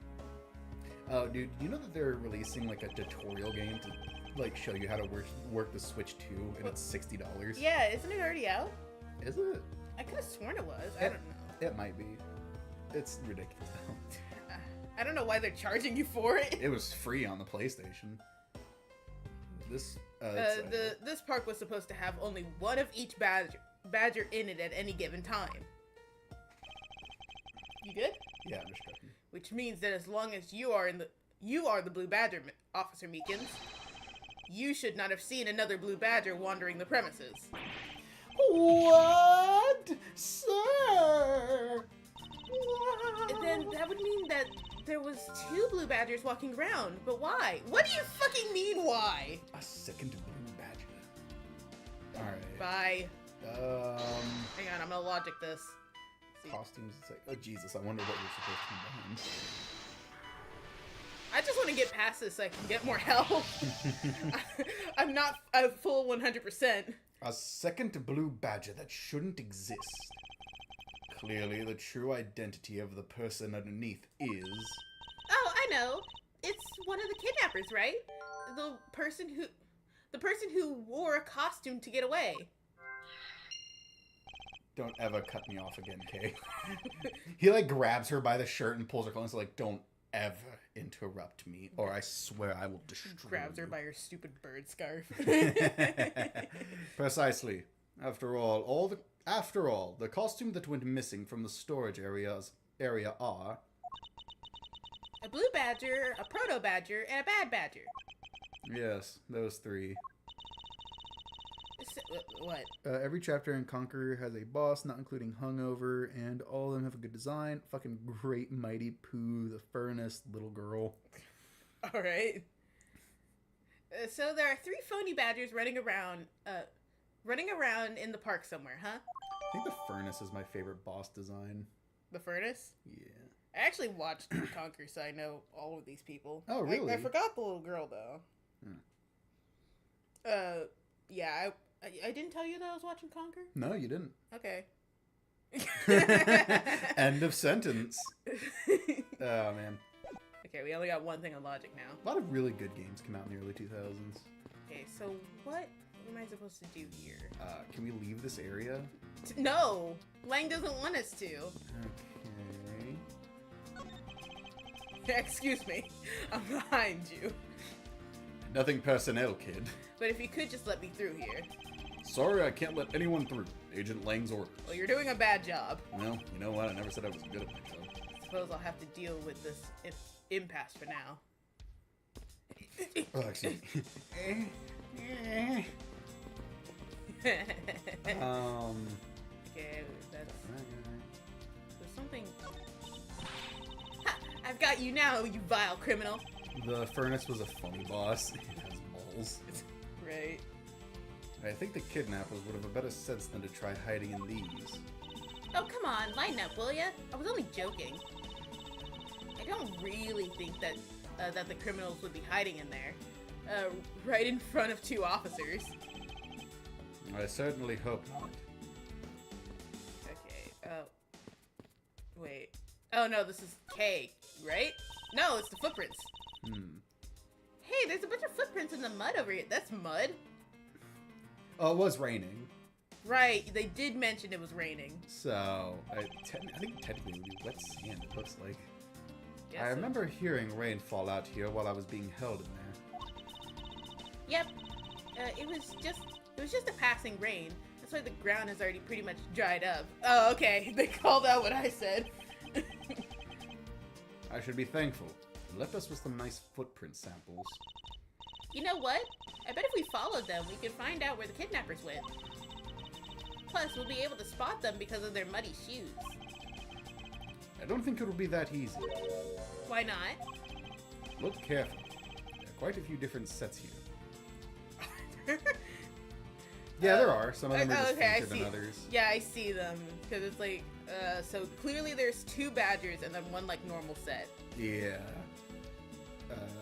Oh, dude, you know that they're releasing like a tutorial game to like show you how to work the Switch 2, and it's $60. Yeah, isn't it already out? Is it? I could have sworn it was. I don't know. It might be. It's ridiculous though. I don't know why they're charging you for it. It was free on the PlayStation. This this park was supposed to have only one of each badger in it at any given time. You good? Yeah, I'm just joking. Which means that as long as you are the blue badger, Officer Meekins, you should not have seen another blue badger wandering the premises. What, sir? What? Then that would mean that there was 2 blue badgers walking around. But why? What do you fucking mean, why? A second blue badger. All right. Bye. Hang on, I'm gonna logic this. Costumes. It's like, oh Jesus, I wonder what you're supposed to be behind. I just want to get past this so I can get more help. I'm not a full 100%. A second blue badger that shouldn't exist. Clearly, the true identity of the person underneath is... Oh, I know. It's one of the kidnappers, right? The person who wore a costume to get away. Don't ever cut me off again, Kay. He like grabs her by the shirt and pulls her close, like, don't ever interrupt me, or I swear I will destroy you. Grabs her by her stupid bird scarf. Precisely. After all, the costume that went missing from the storage area are a blue badger, a proto badger, and a bad badger. Yes, those 3. What? Every chapter in Conquer has a boss, not including Hungover, and all of them have a good design. Fucking great Mighty Pooh, the furnace, little girl. All right. So there are 3 phony badgers running around in the park somewhere, huh? I think the furnace is my favorite boss design. The furnace? Yeah. I actually watched Conquer, so I know all of these people. Oh, really? I forgot the little girl, though. Yeah, I didn't tell you that I was watching Conquer? No, you didn't. Okay. End of sentence. Oh, man. Okay, we only got one thing on logic now. A lot of really good games come out in the early 2000s. Okay, so what am I supposed to do here? Can we leave this area? No! Lang doesn't want us to. Okay. Excuse me. I'm behind you. Nothing personnel, kid. But if you could just let me through here. Sorry, I can't let anyone through. Agent Lang's orders. Well, you're doing a bad job. Well, you know what? I never said I was good at my job. I suppose I'll have to deal with this impasse for now. Oh, excuse me. Okay, that's... There's something... Ha! I've got you now, you vile criminal! The furnace was a funny boss. It has balls. Right. I think the kidnappers would have a better sense than to try hiding in these. Oh, come on, lighten up, will ya? I was only joking. I don't really think that that the criminals would be hiding in there. Right in front of 2 officers. I certainly hope not. Okay, wait. Oh no, this is K, right? No, it's the footprints. Hey, there's a bunch of footprints in the mud over here. That's mud. Oh, it was raining. Right, they did mention it was raining. So, I think technically it would be wet sand, it looks like. Guess I so. remember hearing rain fall out here while I was being held in there. Yep. It was just a passing rain. That's why the ground is already pretty much dried up. Oh, okay. They called out what I said. I should be thankful. You left us with some nice footprint samples. You know what? I bet if we followed them, we could find out where the kidnappers went. Plus, we'll be able to spot them because of their muddy shoes. I don't think it'll be that easy. Why not? Look carefully. There are quite a few different sets here. Yeah, there are. Some of them are just okay, I fainter than see. others. Yeah, I see them because it's like so clearly there's 2 badgers and then one like normal set. Yeah.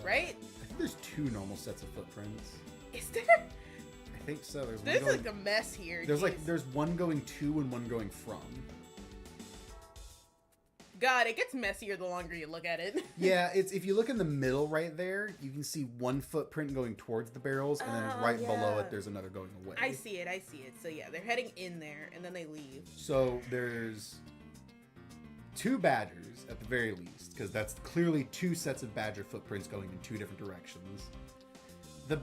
Right? I think there's 2 normal sets of footprints. Is there? I think so. There's like a mess here. There's one going to and one going from. God, it gets messier the longer you look at it. Yeah, it's if you look in the middle right there, you can see one footprint going towards the barrels, and then right below it, there's another going away. I see it. So yeah, they're heading in there, and then they leave. So there's 2 badgers at the very least, because that's clearly 2 sets of badger footprints going in 2 different directions. The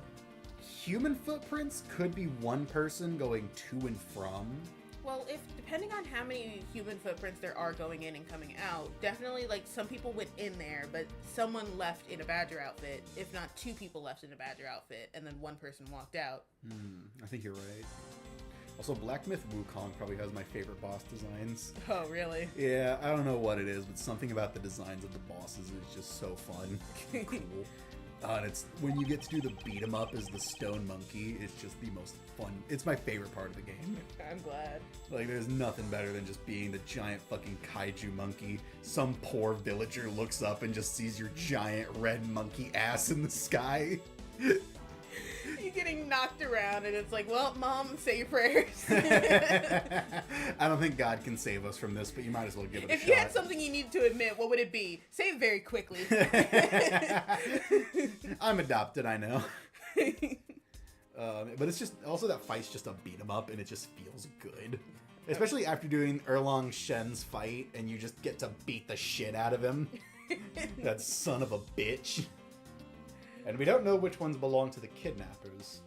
human footprints could be one person going to and from. Well, depending on how many human footprints there are going in and coming out, definitely like some people went in there, but someone left in a badger outfit. If not 2 people left in a badger outfit, and then 1 person walked out. I think you're right. Also, Black Myth Wukong probably has my favorite boss designs. Oh, really? Yeah, I don't know what it is, but something about the designs of the bosses is just so fun. Cool. And it's when you get to do the beat 'em up as the stone monkey, it's just the most fun. It's my favorite part of the game. I'm glad. Like, there's nothing better than just being the giant fucking kaiju monkey. Some poor villager looks up and just sees your giant red monkey ass in the sky. You're getting knocked around, and it's like, well, Mom, say your prayers. I don't think God can save us from this, but you might as well give it a shot. If you had something you needed to admit, what would it be? Say it very quickly. I'm adopted, I know. But it's just, also that fight's just a beat 'em up, and it just feels good. Especially after doing Erlong Shen's fight, and you just get to beat the shit out of him. That son of a bitch. And we don't know which ones belong to the kidnappers.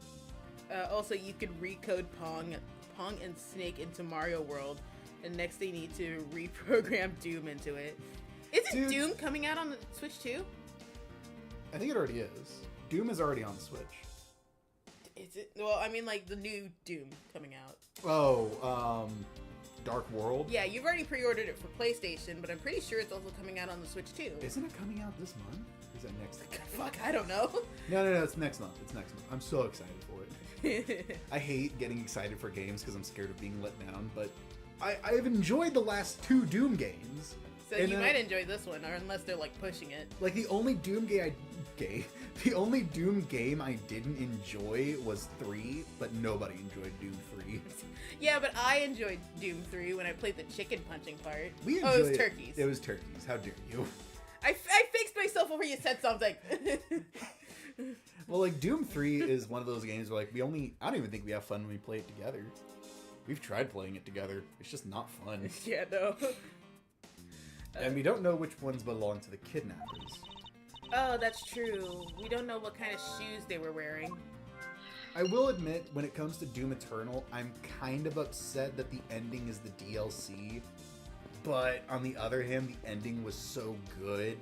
Also, you could recode Pong and Snake into Mario World, and next they need to reprogram Doom into it. Isn't Doom coming out on the Switch too? I think it already is. Doom is already on the Switch. Is it? Well, I mean, like the new Doom coming out. Oh, Dark World? Yeah, you've already pre-ordered it for PlayStation, but I'm pretty sure it's also coming out on the Switch too. Isn't it coming out this month? Is that next month? Fuck, I don't know. No, it's next month. It's next month. I'm so excited for it. I hate getting excited for games because I'm scared of being let down, but I've enjoyed the last 2 Doom games. So you might enjoy this one, or unless they're like pushing it. Like the only Doom game I didn't enjoy was 3, but nobody enjoyed Doom 3. Yeah, but I enjoyed Doom 3 when I played the chicken punching part. It was turkeys. It was turkeys. How dare you? I fixed myself before you said something. Well, like Doom 3 is one of those games where like I don't even think we have fun when we play it together. We've tried playing it together. It's just not fun. Yeah, no. And we don't know which ones belong to the kidnappers. Oh, that's true. We don't know what kind of shoes they were wearing. I will admit, when it comes to Doom Eternal, I'm kind of upset that the ending is the DLC. But on the other hand, the ending was so good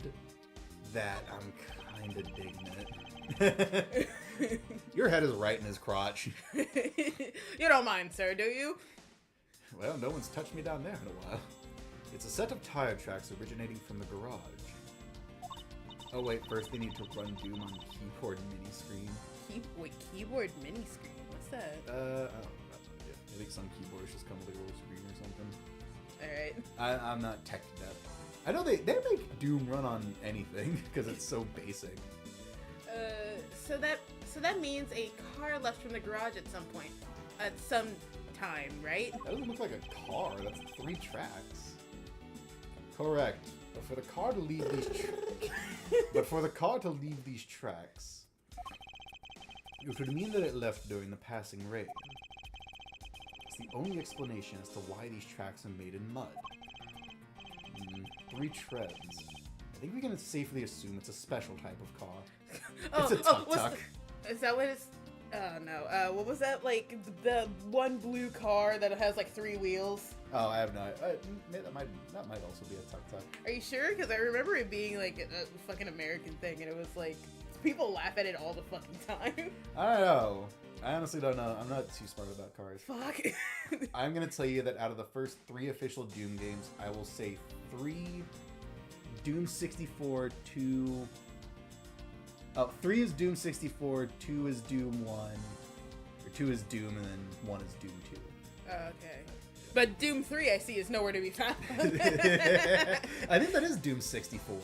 that I'm kind of digging it. Your head is right in his crotch. You don't mind, sir, do you? Well, no one's touched me down there in a while. It's a set of tire tracks originating from the garage. Oh wait, first they need to run Doom on keyboard mini screen. Keyboard mini screen? What's that? I don't know. I think some keyboards just come with a little screen or something. Alright. I'm not tech dev. I know they make Doom run on anything because it's so basic. So that means a car left from the garage at some point. At some time, right? That doesn't look like a car. That's 3 tracks. Correct. But for the car to leave these tracks, it would mean that it left during the passing rain. It's the only explanation as to why these tracks are made in mud. 3 treads. I think we can safely assume it's a special type of car. It's a tuk-tuk. Is that what it's... Oh, no. What was that? Like, the one blue car that has, like, 3 wheels? Oh, I have no... that might also be a tuk-tuk. Are you sure? Because I remember it being, like, a fucking American thing, and it was, like... People laugh at it all the fucking time. I don't know. I honestly don't know. I'm not too smart about cars. Fuck. I'm going to tell you that out of the first 3 official Doom games, I will say 3 Doom 64, 2... 3 is Doom 64, 2 is Doom 1, or 2 is Doom, and then 1 is Doom 2. Okay. But Doom 3, I see, is nowhere to be found. I think that is Doom 64.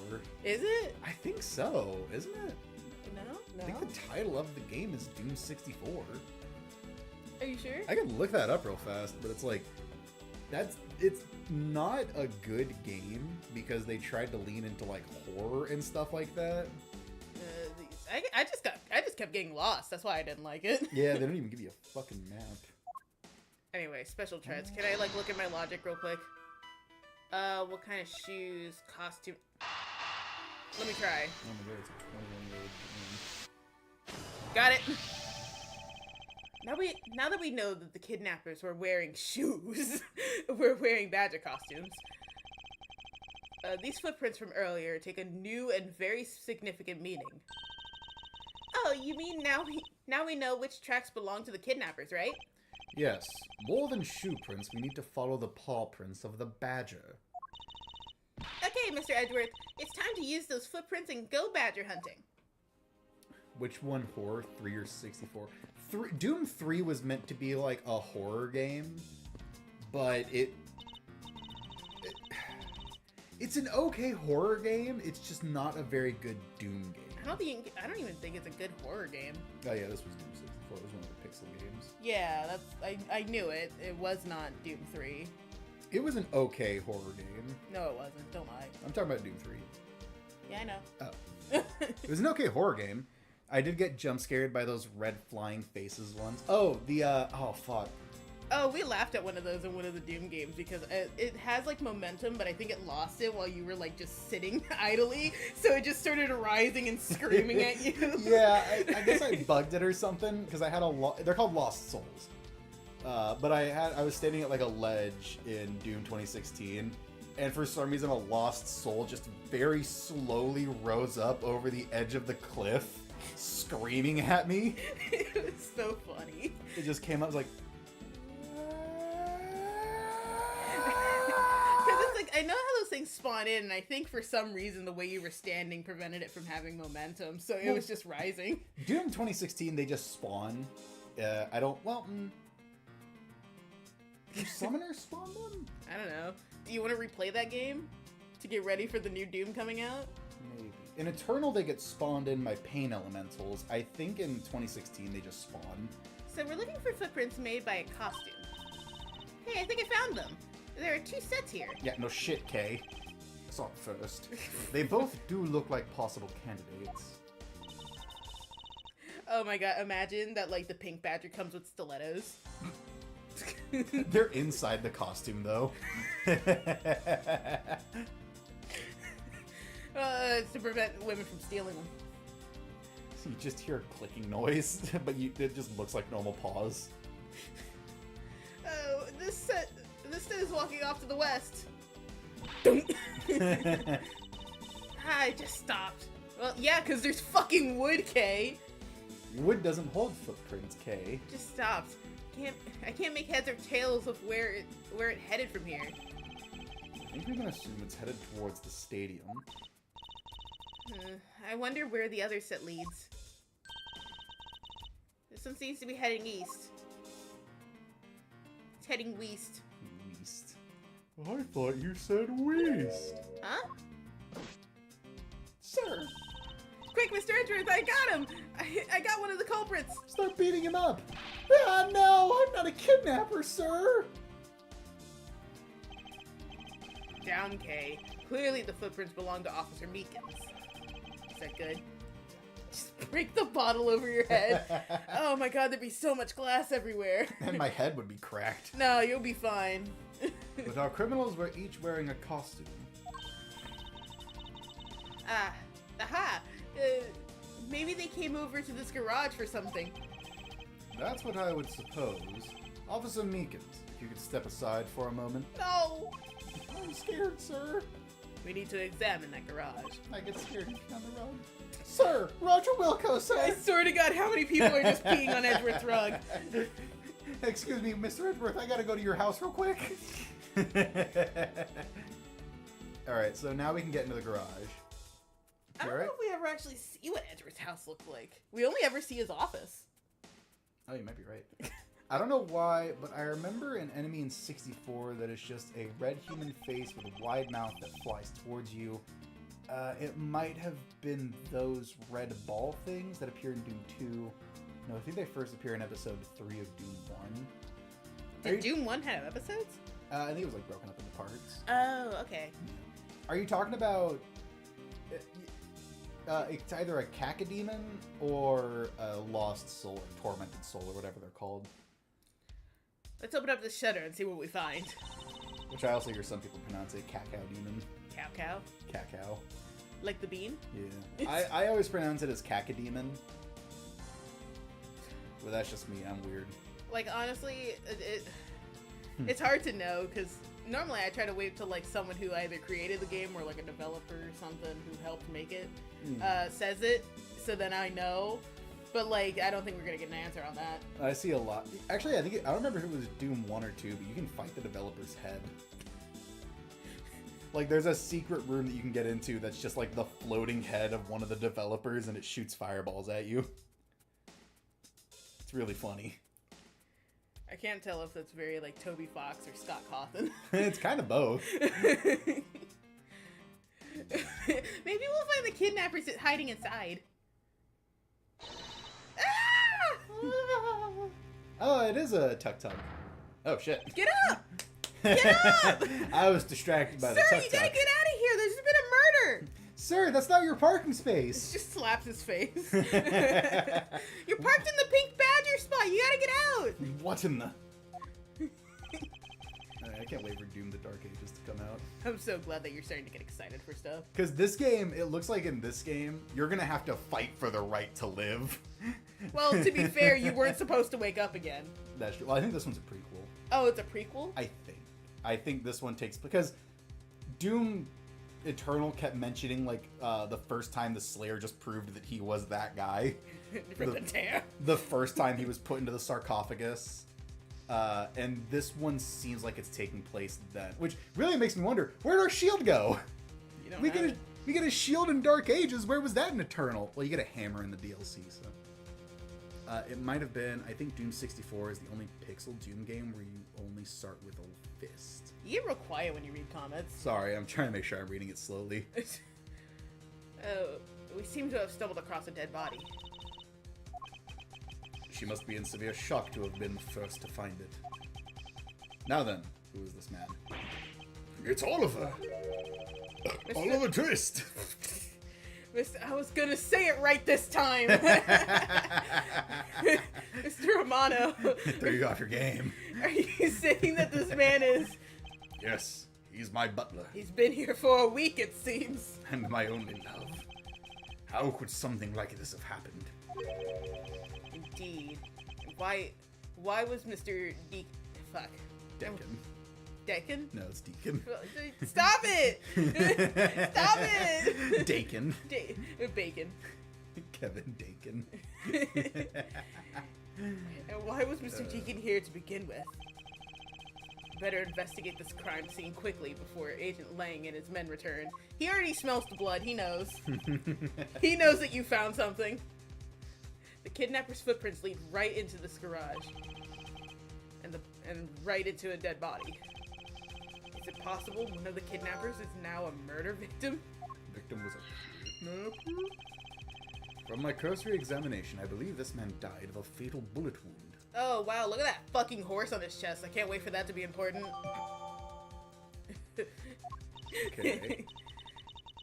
Is it? I think so, isn't it? No? I think the title of the game is Doom 64. Are you sure? I can look that up real fast, but it's like, it's not a good game because they tried to lean into like horror and stuff like that. I just kept getting lost. That's why I didn't like it. Yeah, they don't even give you a fucking map. Anyway, special treads. Can I like look at my logic real quick? What kind of shoes, costume? Let me try. Oh my god, it's a 21-year-old game. Got it. Now that we know that the kidnappers were wearing shoes, we're wearing badger costumes. These footprints from earlier take a new and very significant meaning. Oh, you mean now we know which tracks belong to the kidnappers, right? Yes, more than shoe prints, we need to follow the paw prints of the badger. Okay, Mr. Edgeworth, it's time to use those footprints and go badger hunting. Which one, horror 3 or 64? Doom 3 was meant to be like a horror game, but it's an okay horror game. It's just not a very good Doom game. I don't even think it's a good horror game. Oh yeah, this was Doom 64. It was one of the pixel games. Yeah, I knew it. It was not Doom 3. It was an okay horror game. No, it wasn't. Don't lie. I'm talking about Doom 3. Yeah, I know. Oh. It was an okay horror game. I did get jump scared by those red flying faces ones. Oh, oh fuck. Oh, we laughed at one of those in one of the Doom games because it has like momentum, but I think it lost it while you were like just sitting idly, so it just started rising and screaming at you. Yeah, I guess I bugged it or something because I had they're called Lost Souls. But I was standing at like a ledge in Doom 2016, and for some reason a lost soul just very slowly rose up over the edge of the cliff, screaming at me. It was so funny. It just came up, I was like, because it's like, I know how those things spawn in, and I think for some reason the way you were standing prevented it from having momentum, so it was just rising. Doom 2016, they just spawn. Do summoners spawn them? I don't know. Do you want to replay that game to get ready for the new Doom coming out? Maybe. In Eternal, they get spawned in by pain elementals. I think in 2016, they just spawn. So we're looking for footprints made by a costume. Hey, I think I found them. There are 2 sets here. Yeah, no shit, Kay. I saw it first. They both do look like possible candidates. Oh my god, imagine that like the pink badger comes with stilettos. They're inside the costume, though. It's to prevent women from stealing them. So you just hear a clicking noise, but it just looks like normal paws. Oh, this set is walking off to the west. I just stopped. Well, yeah, because there's fucking wood, Kay. Wood doesn't hold footprints, Kay. Just stopped. I can't make heads or tails of where it headed from here. I think we can assume it's headed towards the stadium. I wonder where the other set leads. This one seems to be heading east. It's heading west. West. I thought you said west. Huh? Sir! Quick, Mr. Edgeworth, I got him! I got one of the culprits! Start beating him up! Ah, no! I'm not a kidnapper, sir! Down, Kay. Clearly the footprints belong to Officer Meekins. Is that good? Just break the bottle over your head. Oh my god, there'd be so much glass everywhere. And my head would be cracked. No, you'll be fine. But our criminals were each wearing a costume. Aha! Maybe they came over to this garage for something. That's what I would suppose. Officer Meekins, if you could step aside for a moment. No! I'm scared, sir. We need to examine that garage. I get scared down the road. Sir! Roger Wilco, sir! I swear to god, how many people are just peeing on Edgeworth's rug? Excuse me, Mr. Edgeworth, I gotta go to your house real quick. Alright, so now we can get into the garage. I don't know if we ever actually see what Edgeworth's house looked like. We only ever see his office. Oh, you might be right. I don't know why, but I remember an enemy in 64 that is just a red human face with a wide mouth that flies towards you. It might have been those red ball things that appear in Doom 2. No, I think they first appear in episode 3 of Doom 1. Did Doom 1 have episodes? I think it was like broken up into parts. Oh, okay. Are you talking about... it's either a cacodemon or a lost soul or tormented soul or whatever they're called. Let's open up the shutter and see what we find. Which I also hear some people pronounce it cacao demon. Cow. Cacao. Like the bean? Yeah. I always pronounce it as cacodemon. But that's just me. I'm weird. Like, honestly, it's hard to know, because normally I try to wait till, like, someone who either created the game or, like, a developer or something who helped make it says it, so then I know. But, like, I don't think we're going to get an answer on that. I see a lot. Actually, I don't remember if it was Doom 1 or 2, but you can fight the developer's head. Like, there's a secret room that you can get into that's just, like, the floating head of one of the developers, and it shoots fireballs at you. It's really funny. I can't tell if that's very, like, Toby Fox or Scott Cawthon. It's kind of both. Maybe we'll find the kidnappers hiding inside. Oh, it is a tuk-tuk. Oh, shit. Get up! Get up! I was distracted by the tuk-tuk. Sir, you gotta get out of here! There's been a murder! Sir, that's not your parking He space. just slaps his face. You're parked in the pink badger spot! You gotta get out! What in the... I can't wait for Doom the Dark Ages to come out. I'm so glad that you're starting to get excited for stuff. Because this game, it looks like in this game, you're going to have to fight for the right to live. Well, to be fair, you weren't supposed to wake up again. That's true. Well, I think this one's a prequel. Oh, it's a prequel? I think this one takes... Because Doom Eternal kept mentioning, like, the first time the Slayer just proved that he was that guy. From the tear. The first time he was put into the sarcophagus. And this one seems like it's taking place then, which really makes me wonder, where'd our shield go? You don't We get a shield in Dark Ages. Where was that in Eternal? Well, you get a hammer in the DLC, so. It might have been, I think Doom 64 is the only pixel Doom game where you only start with a fist. You get real quiet when you read comments. Sorry, I'm trying to make sure I'm reading it slowly. Oh, we seem to have stumbled across a dead body. She must be in severe shock to have been the first to find it. Now then, who is this man? It's Oliver. Oliver Twist. I was gonna say it right this time. Mr. Romano. There you go, off your game. Are you saying that this man is... Yes, he's my butler. He's been here for a week, it seems. And my only love. How could something like this have happened? Indeed. Why was Mr. Fuck. Deacon. Deacon? No, it's Deacon. Stop it! Stop it! Dakin. Bacon. Kevin Dakin. And why was Mr. Deacon here to begin with? Better investigate this crime scene quickly before Agent Lang and his men return. He already smells the blood, he knows. He knows that you found something. The kidnapper's footprints lead right into this garage. And right into a dead body. Is it possible one of the kidnappers is now a murder victim? Victim was a kidnapper? From my cursory examination, I believe this man died of a fatal bullet wound. Oh wow, look at that fucking horse on his chest. I can't wait for that to be important. Okay.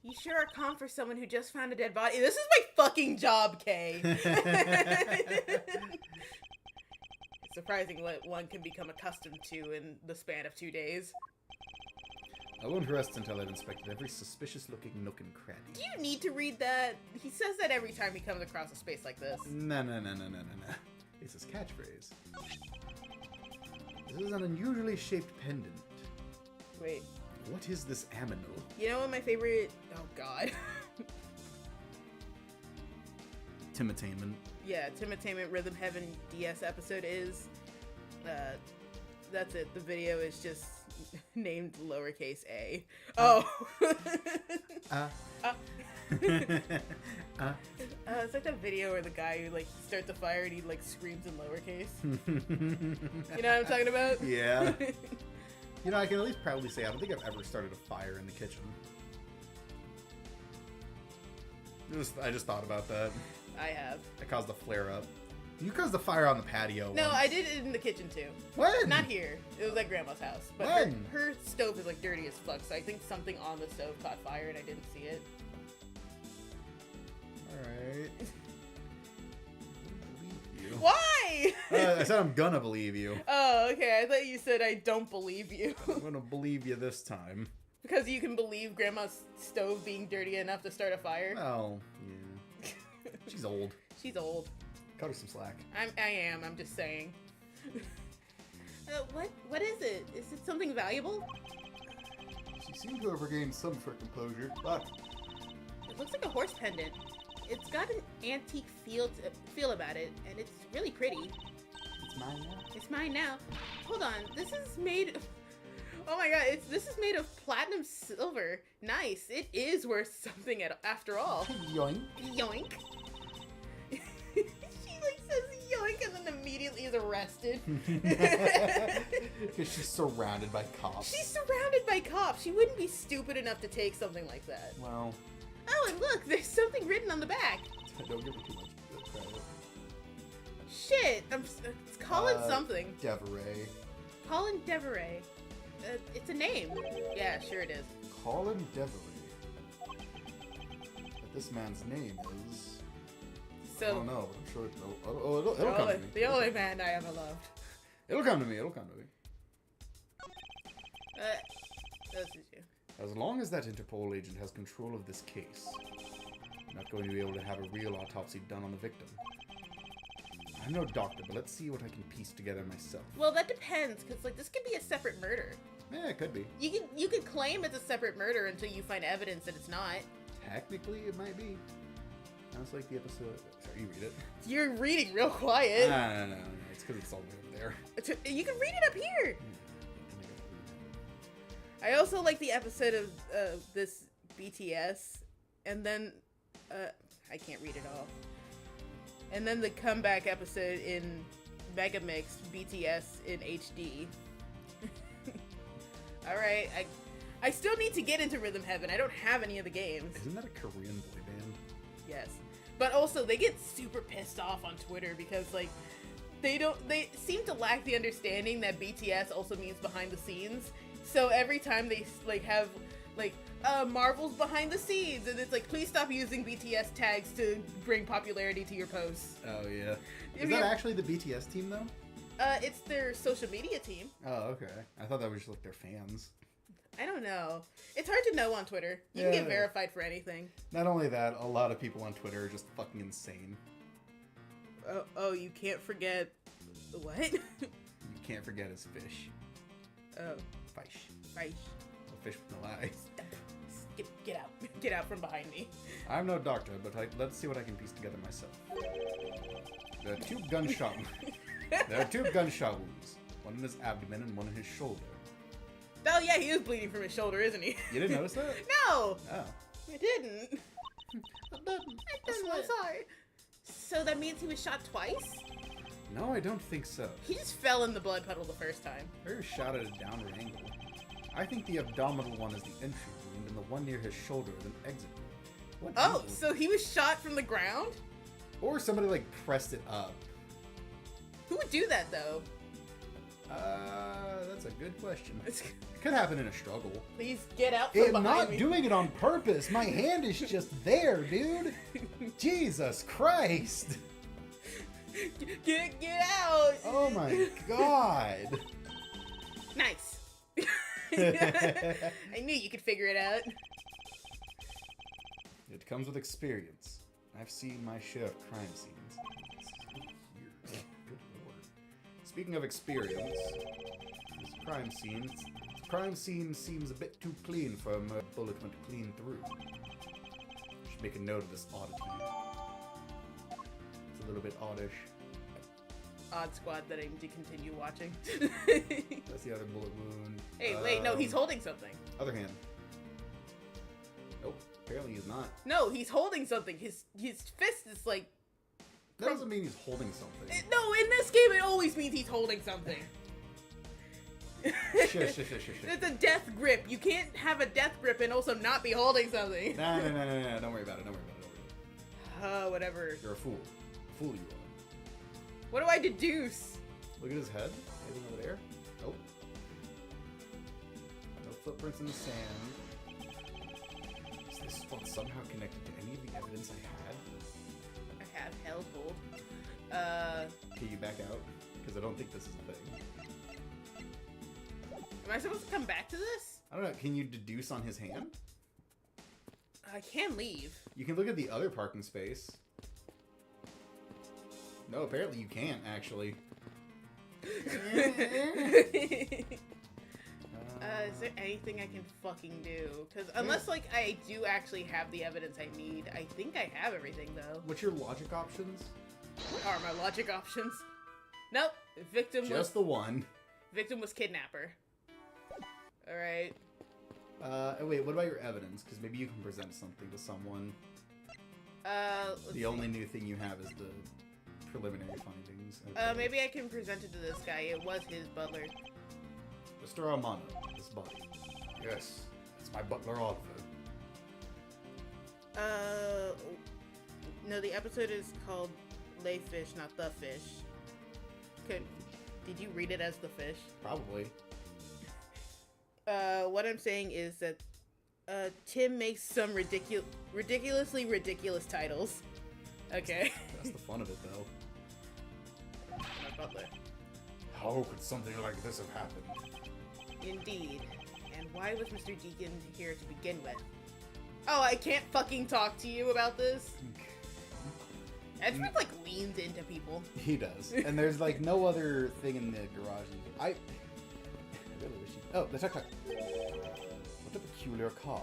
You sure are calm for someone who just found a dead body. This is my fucking job, Kay. It's surprising what one can become accustomed to in the span of 2 days. I won't rest until I've inspected every suspicious-looking nook and cranny. Do you need to read that? He says that every time he comes across a space like this. No. It's his catchphrase. This is an unusually shaped pendant. Wait. What is this aminal? You know what my favorite... Oh, God. Timatainment. Yeah, Timatainment Rhythm Heaven DS episode is. That's it. The video is just named lowercase a. Oh. it's like that video where the guy who like starts a fire and he like screams in lowercase. You know what I'm talking about? Yeah. You know, I can at least proudly say I don't think I've ever started a fire in the kitchen. I just thought about that. I have. I caused a flare up. You caused the fire on the patio. No, once. I did it in the kitchen too. When? Not here. It was at Grandma's house. But When? her stove is like dirty as fuck, so I think something on the stove caught fire and I didn't see it. Alright. Believe you. Why? I said I'm gonna believe you. Oh, okay. I thought you said I don't believe you. I'm gonna believe you this time. Because you can believe Grandma's stove being dirty enough to start a fire? Oh, yeah. She's old. She's old. Cut her some slack. I am. I'm just saying. What is it? Is it something valuable? She seems to have regained some of her composure, but It looks like a horse pendant. It's got an antique feel about it, and it's really pretty. it's mine now. It's mine now. Hold on. This is made. Oh my god! This is made of platinum silver. Nice. It is worth something after all. Yoink. Yoink. She like says yoink and then immediately is arrested. Because she's surrounded by cops. She's surrounded by cops. She wouldn't be stupid enough to take something like that. Well, Oh, and look, there's something written on the back. don't give her too much credit. Shit, it's Colin something. Deveray. Colin Deveray. It's a name. Yeah, sure it is. Colin Deveray. But this man's name is... I So, don't know, but I'm sure it'll come to me. the only man I ever loved. It'll come to me, it'll come to me. This is you. As long as that Interpol agent has control of this case, I'm not going to be able to have a real autopsy done on the victim. I'm no doctor, but let's see what I can piece together myself. Well, that depends, because like this could be a separate murder. Yeah, it could be. You could claim it's a separate murder until you find evidence that it's not. Technically, it might be. Sounds like the episode... Sorry, you read it. You're reading real quiet. No. It's because it's all the way over there. You can read it up here. I also like the episode of this BTS, and then I can't read it all. And then the comeback episode in Megamix BTS in HD. All right, I still need to get into Rhythm Heaven. I don't have any of the games. Isn't that a Korean boy band? Yes, but also they get super pissed off on Twitter because like they seem to lack the understanding that BTS also means behind the scenes. So every time they like have like Marvel's behind the scenes, and it's like, please stop using BTS tags to bring popularity to your posts. Oh yeah. Is that actually the BTS team though? It's their social media team. Oh okay. I thought that was just like their fans. I don't know. It's hard to know on Twitter. You can get verified for anything. Not only that, a lot of people on Twitter are just fucking insane. Oh, you can't forget what? You can't forget his fish. Oh, Fish. right. A fish with no eyes. Get out from behind me. I'm no doctor, but let's see what I can piece together myself. There are two gunshot wounds. One in his abdomen and one in his shoulder. Oh yeah, he is bleeding from his shoulder, isn't he? You didn't notice that? No, Oh. I didn't. I'm sorry. So that means he was shot twice? No, I don't think so. He just fell in the blood puddle the first time. He was shot at a downward angle. I think the abdominal one is the entry wound, and the one near his shoulder is an exit wound. What Oh, angle? so he was shot from the ground? Or somebody like pressed it up. Who would do that though? That's a good question. It could happen in a struggle. Please get out from I'm behind not me. doing it on purpose. My hand is just there, dude. Jesus Christ. Get out! Oh my god. Nice. I knew you could figure it out. It comes with experience. I've seen my share of crime scenes. Good lord. Speaking of experience, this crime scene seems a bit too clean for a bullet went clean through. Should make a note of this oddity. It's a little bit oddish. Odd Squad that I need to continue watching. That's the other bullet wound. Hey, wait, no, he's holding something. Other hand. Nope. Apparently he's not. No, he's holding something. His fist is like... That doesn't mean he's holding something. No, in this game it always means he's holding something. Sure. It's a death grip. You can't have a death grip and also not be holding something. No. Don't worry about it. Whatever. You're a fool. A fool you are. What do I deduce? Look at his head. Anything over there? Nope. No footprints in the sand. Is this spot somehow connected to any of the evidence I had? I have hellhole. Can you back out? Because I don't think this is a thing. Am I supposed to come back to this? I don't know. Can you deduce on his hand? I can leave. You can look at the other parking space. No, apparently you can't, actually. Is there anything I can fucking do? Because unless, like, I do actually have the evidence I need, I think I have everything, though. What's your logic options? What are my logic options? Nope. Just the one. Victim was kidnapper. Alright. Wait, what about your evidence? Because maybe you can present something to someone. The only new thing you have is the preliminary findings. Okay. Maybe I can present it to this guy. It was his butler. Mr. Armano, this body. Yes, it's my butler Oliver. No, the episode is called Lay Fish, not The Fish. Did you read it as The Fish? Probably. What I'm saying is that Tim makes some ridiculously ridiculous titles. Okay. That's the fun of it, though. My butler. How could something like this have happened? Indeed. And why was Mr. Deacon here to begin with? Oh, I can't fucking talk to you about this? Edward, like, leans into people. He does. And there's, like, no other thing in the garage. I really wish you... Oh, the tuk-tuk. What a peculiar car.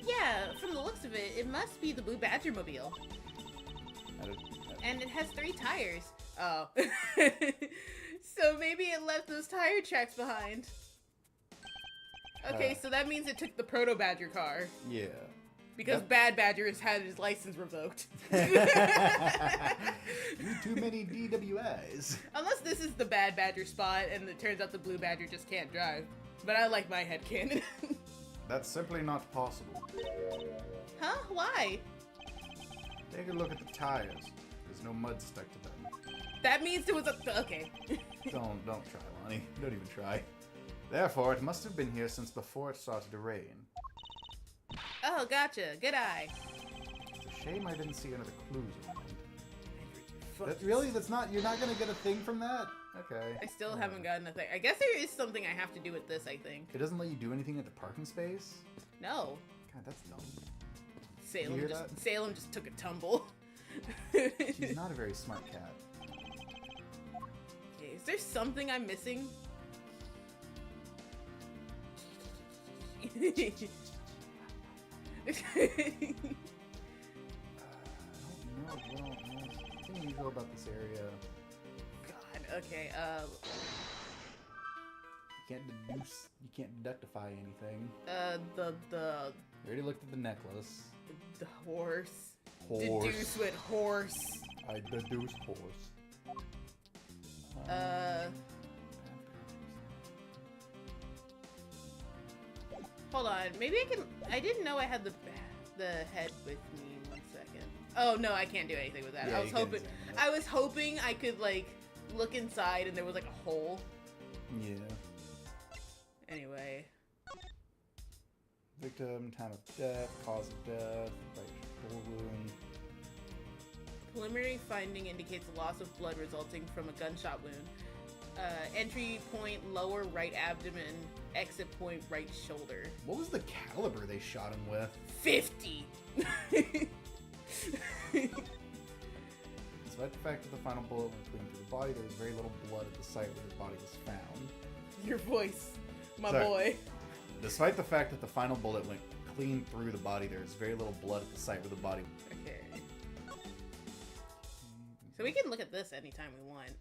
Yeah, from the looks of it, it must be the Blue Badger mobile. And it has 3 tires. Oh. So maybe it left those tire tracks behind. Okay, so that means it took the Proto Badger car. Yeah. Because Bad Badger has had his license revoked. Too many DWIs. Unless this is the Bad Badger spot and it turns out the Blue Badger just can't drive. But I like my headcanon. That's simply not possible. Huh? Why? Take a look at the tires. There's no mud stuck to them. That means it was a... Okay. Don't try, Lonnie. Don't even try. Therefore, it must have been here since before it started to rain. Oh, gotcha. Good eye. It's a shame I didn't see any other clues around. Really? You're not gonna get a thing from that? Okay. I still haven't gotten a thing. I guess there is something I have to do with this, I think. It doesn't let you do anything at the parking space? No. God, that's dumb. Salem just took a tumble. She's not a very smart cat. Okay, is there something I'm missing? I don't know. What's unusual about this area? God, okay, You can't deductify anything. the You already looked at the necklace. The horse. Horse. Deduce with horse. I deduced horse. Hold on. Maybe I didn't know I had the head with me. 1 second. Oh no, I can't do anything with that. Yeah, I was hoping I could like look inside and there was like a hole. Yeah. Anyway. Victim, time of death, cause of death, bull wound. Preliminary finding indicates a loss of blood resulting from a gunshot wound. Entry point lower right abdomen, exit point right shoulder. What was the caliber they shot him with? 50! Despite the fact that the final bullet went clean through the body, there was very little blood at the site where the body was found. Your voice, my Sorry. boy. Despite the fact that the final bullet went clean through the body, there is very little blood at the site where the body... Okay. So we can look at this anytime we want.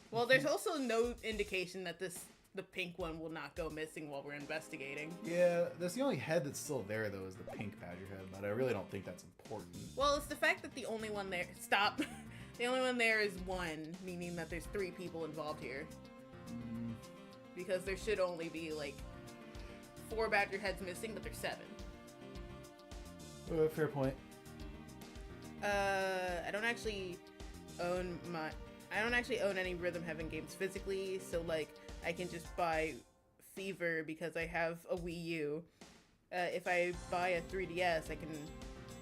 Well, there's also no indication that this the pink one will not go missing while we're investigating. Yeah, that's the only head that's still there, though, is the pink badger head, but I really don't think that's important. Well, it's the fact that the only one there... Stop! The only one there is one, meaning that there's 3 people involved here. Because there should only be, like, 4 badger heads missing, but there's 7. Fair point. I don't actually own any Rhythm Heaven games physically, so like I can just buy Fever because I have a Wii U. If I buy a 3DS,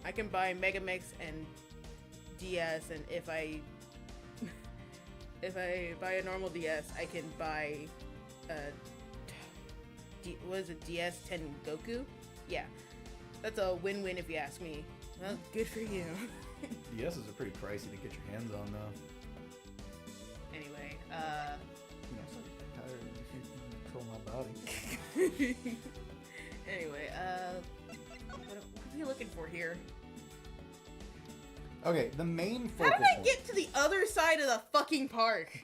I can buy Mega Mix and DS, and if I buy a normal DS, I can buy what is it, DS 10 Goku? Yeah, that's a win-win if you ask me. Well, good for you. DS's are pretty pricey to get your hands on, though. Anyway, You know, so tired, you can't control my body. anyway, what are we looking for here? Okay, the main How focus did I get to the other side of the fucking park?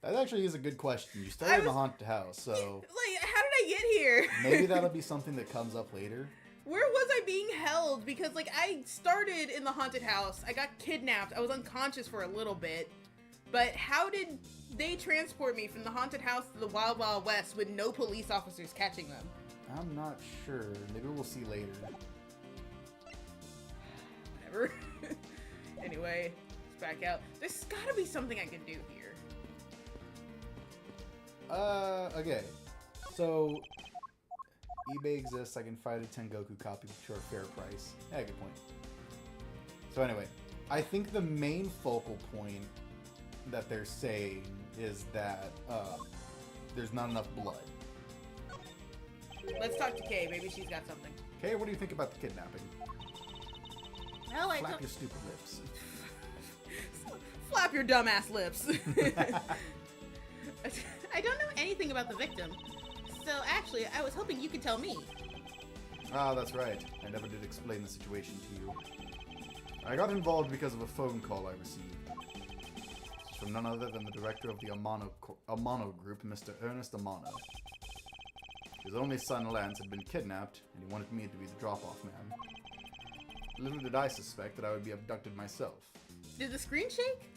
That actually is a good question. You started in the haunted house, so... Like, how did I get here? maybe that'll be something that comes up later. Where was I being held? Because, like, I started in the haunted house. I got kidnapped. I was unconscious for a little bit. But how did they transport me from the haunted house to the Wild Wild West with no police officers catching them? I'm not sure. Maybe we'll see later. Whatever. Anyway, let's back out. There's gotta be something I can do here. Okay. So, eBay exists. I can find a Tengoku copy for a fair price. Yeah, good point. So anyway, I think the main focal point that they're saying is that there's not enough blood. Let's talk to Kay. Maybe she's got something. Okay, what do you think about the kidnapping? Well, Flap your stupid lips. Flap your dumbass lips. I don't know anything about the victim. So actually, I was hoping you could tell me. Ah, that's right. I never did explain the situation to you. I got involved because of a phone call I received. It's from none other than the director of the Amano group, Mr. Ernest Amano. His only son, Lance, had been kidnapped, and he wanted me to be the drop-off man. Little did I suspect that I would be abducted myself. Did the screen shake?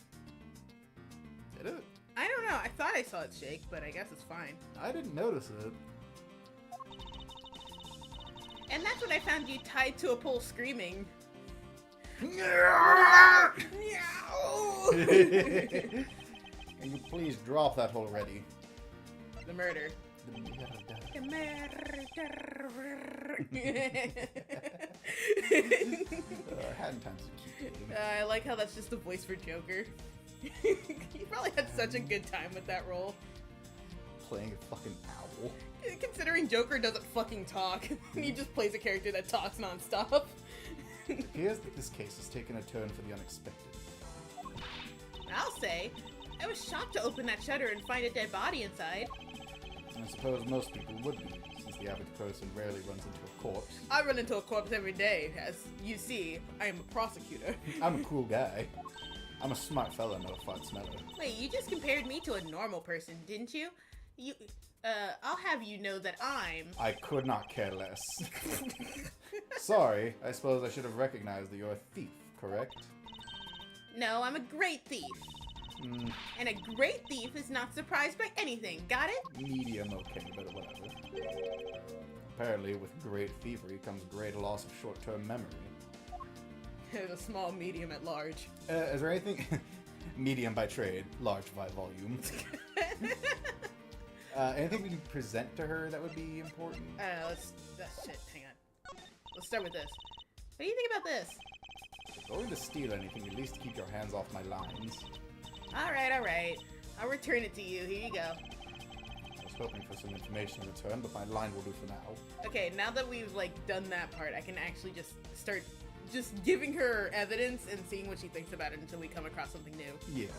Did it? I don't know. I thought I saw it shake, but I guess it's fine. I didn't notice it. And that's when I found you tied to a pole screaming. Can you please drop that already? The murder. The The murder. I hadn't time to keep it. I like how that's just the voice for Joker. You probably had such a good time with that role. Playing a fucking owl. Considering Joker doesn't fucking talk, he just plays a character that talks nonstop. It appears that this case has taken a turn for the unexpected. I'll say, I was shocked to open that shutter and find a dead body inside. And I suppose most people would be, since the average person rarely runs into a corpse. I run into a corpse every day. As you see, I am a prosecutor. I'm a cool guy. I'm a smart fella, not a fart smeller. Wait, you just compared me to a normal person, didn't you? I'll have you know that I could not care less. Sorry, I suppose I should have recognized that you're a thief, correct? No, I'm a great thief. And a great thief is not surprised by anything, got it? Medium okay, but whatever. Apparently, with great thievery comes great loss of short-term memory. There's a small, medium at large. Is there anything... medium by trade, large by volume. Anything we can present to her that would be important? Shit, hang on. Let's start with this. What do you think about this? If you're going to steal anything, at least keep your hands off my lines. Alright. I'll return it to you. Here you go. I was hoping for some information in return, but my line will do for now. Okay, now that we've, like, done that part, I can actually just start just giving her evidence and seeing what she thinks about it until we come across something new. Yeah.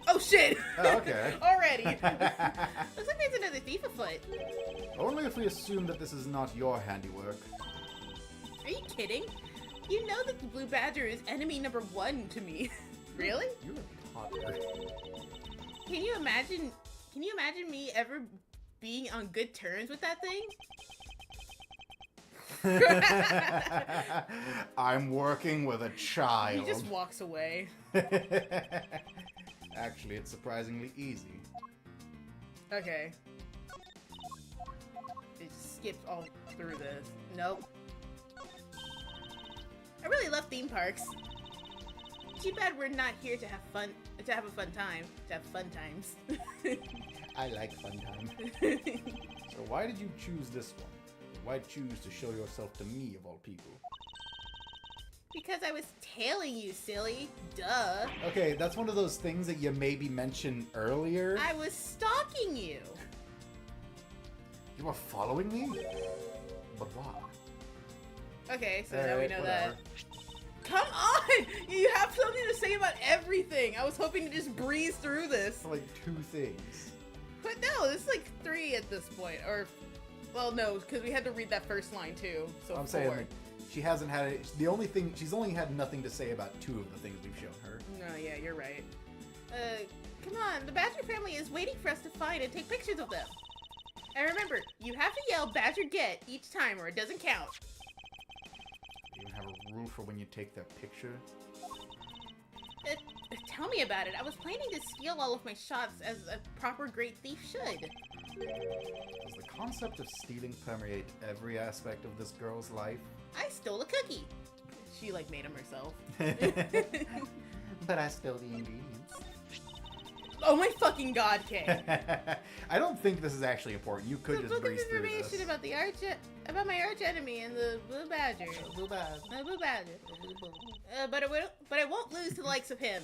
Oh, shit! Oh, okay. Already. Looks like there's another thief afoot. Only if we assume that this is not your handiwork. Are you kidding? You know that the Blue Badger is enemy number 1 to me. Really? You're a toddler. Can you imagine Can you imagine me ever being on good terms with that thing? I'm working with a child. He just walks away. Actually, it's surprisingly easy. Okay. It skips all through this. Nope. I really love theme parks. Too bad we're not here to have fun, to have a fun time, to have fun times. I like fun time. So why did you choose this one? Why choose to show yourself to me of all people? Because I was tailing you, silly. Duh. Okay, that's one of those things that you maybe mentioned earlier. I was stalking you. You were following me? But why? Okay, so now we know whatever. that. Come on! You have something to say about everything. I was hoping to just breeze through this. Like 2 things. But no, this is like 3 at this point. Or, well, no, because we had to read that first line too. So I'm 4. saying like, she hasn't had it. The only thing, she's only had nothing to say about 2 of the things we've shown her. No, yeah, you're right. Come on, the Badger family is waiting for us to find and take pictures of them. And remember, you have to yell Badger get each time or it doesn't count. You even have a rule for when you take their picture? Tell me about it. I was planning to steal all of my shots as a proper great thief should. Does the concept of stealing permeate every aspect of this girl's life? I stole a cookie. She, like, made them herself. But I stole the ingredients. Oh my fucking god, Kay. I don't think this is actually important. You could The just book of breeze through information this. about the about my arch enemy and the blue badger. Blue badger. The blue badger. But I won't lose to the likes of him.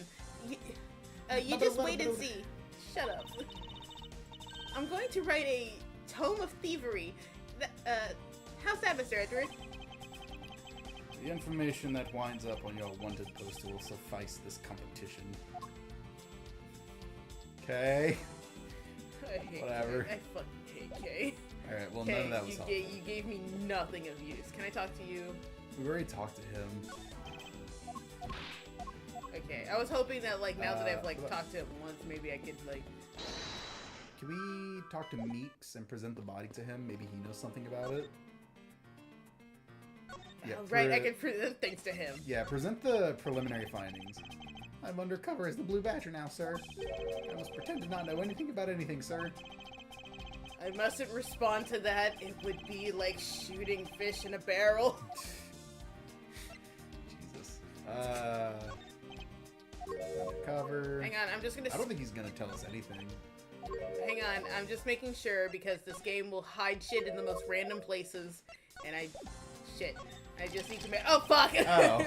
You just wait and see. Shut up. I'm going to write a tome of thievery. How's that, Mr. Edward? The information that winds up on your wanted poster will suffice this competition. Okay. I hate Whatever. Kay. I fucking hate Kay. Alright, well, Kay, none of that was helpful. you gave me nothing of use. Can I talk to you? We already talked to him. Okay, I was hoping that, like, now that I've, like, but- talked to him once, maybe I could, like... Can we talk to Meeks and present the body to him? Maybe he knows something about it? Yeah, right, I could present things to him. Yeah, present the preliminary findings. I'm undercover as the Blue Badger now, sir. I must pretend to not know anything about anything, sir. I mustn't respond to that. It would be like shooting fish in a barrel. Jesus. Undercover. Hang on, I'm just gonna... I don't think he's gonna tell us anything. Hang on, I'm just making sure because this game will hide shit in the most random places. And shit. I just need to make... Oh, fuck! Oh.